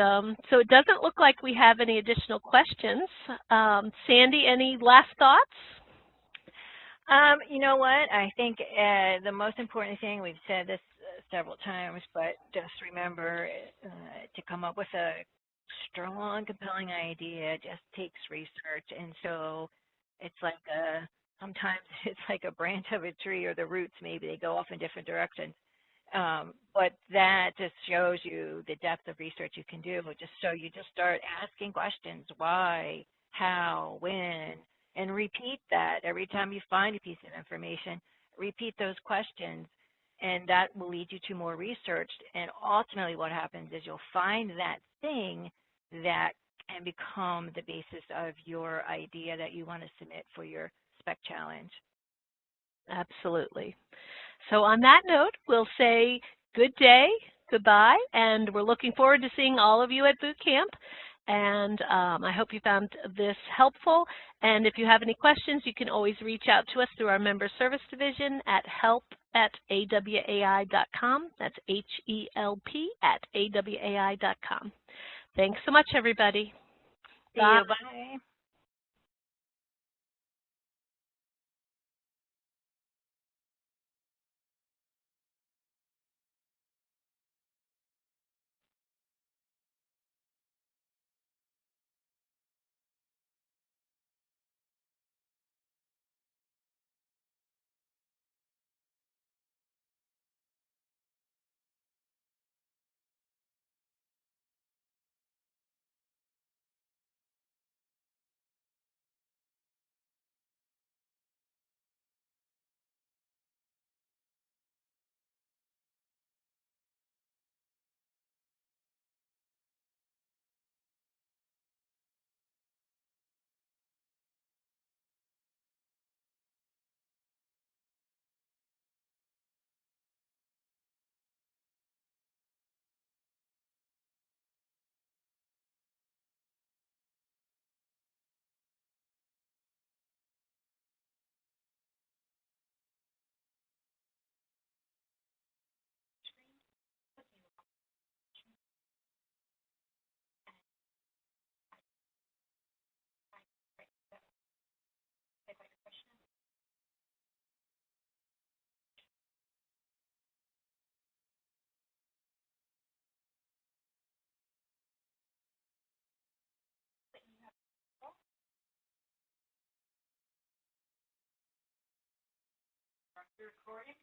so it doesn't look like we have any additional questions. Sandy, any last thoughts? You know what? I think the most important thing, we've said this several times, but just remember to come up with a strong, compelling idea just takes research. And so it's like sometimes it's like a branch of a tree, or the roots, maybe they go off in different directions. But that just shows you the depth of research you can do. Just so you just start asking questions: why, how, when, and repeat that every time you find a piece of information. Repeat those questions, and that will lead you to more research. And ultimately what happens is you'll find that thing that can become the basis of your idea that you want to submit for your spec challenge. Absolutely. So on that note, we'll say good day, goodbye, and we're looking forward to seeing all of you at boot camp. And I hope you found this helpful. And if you have any questions, you can always reach out to us through our member service division at help@awai.com. That's HELP@awai.com. Thanks so much, everybody. See you. Bye. Recording.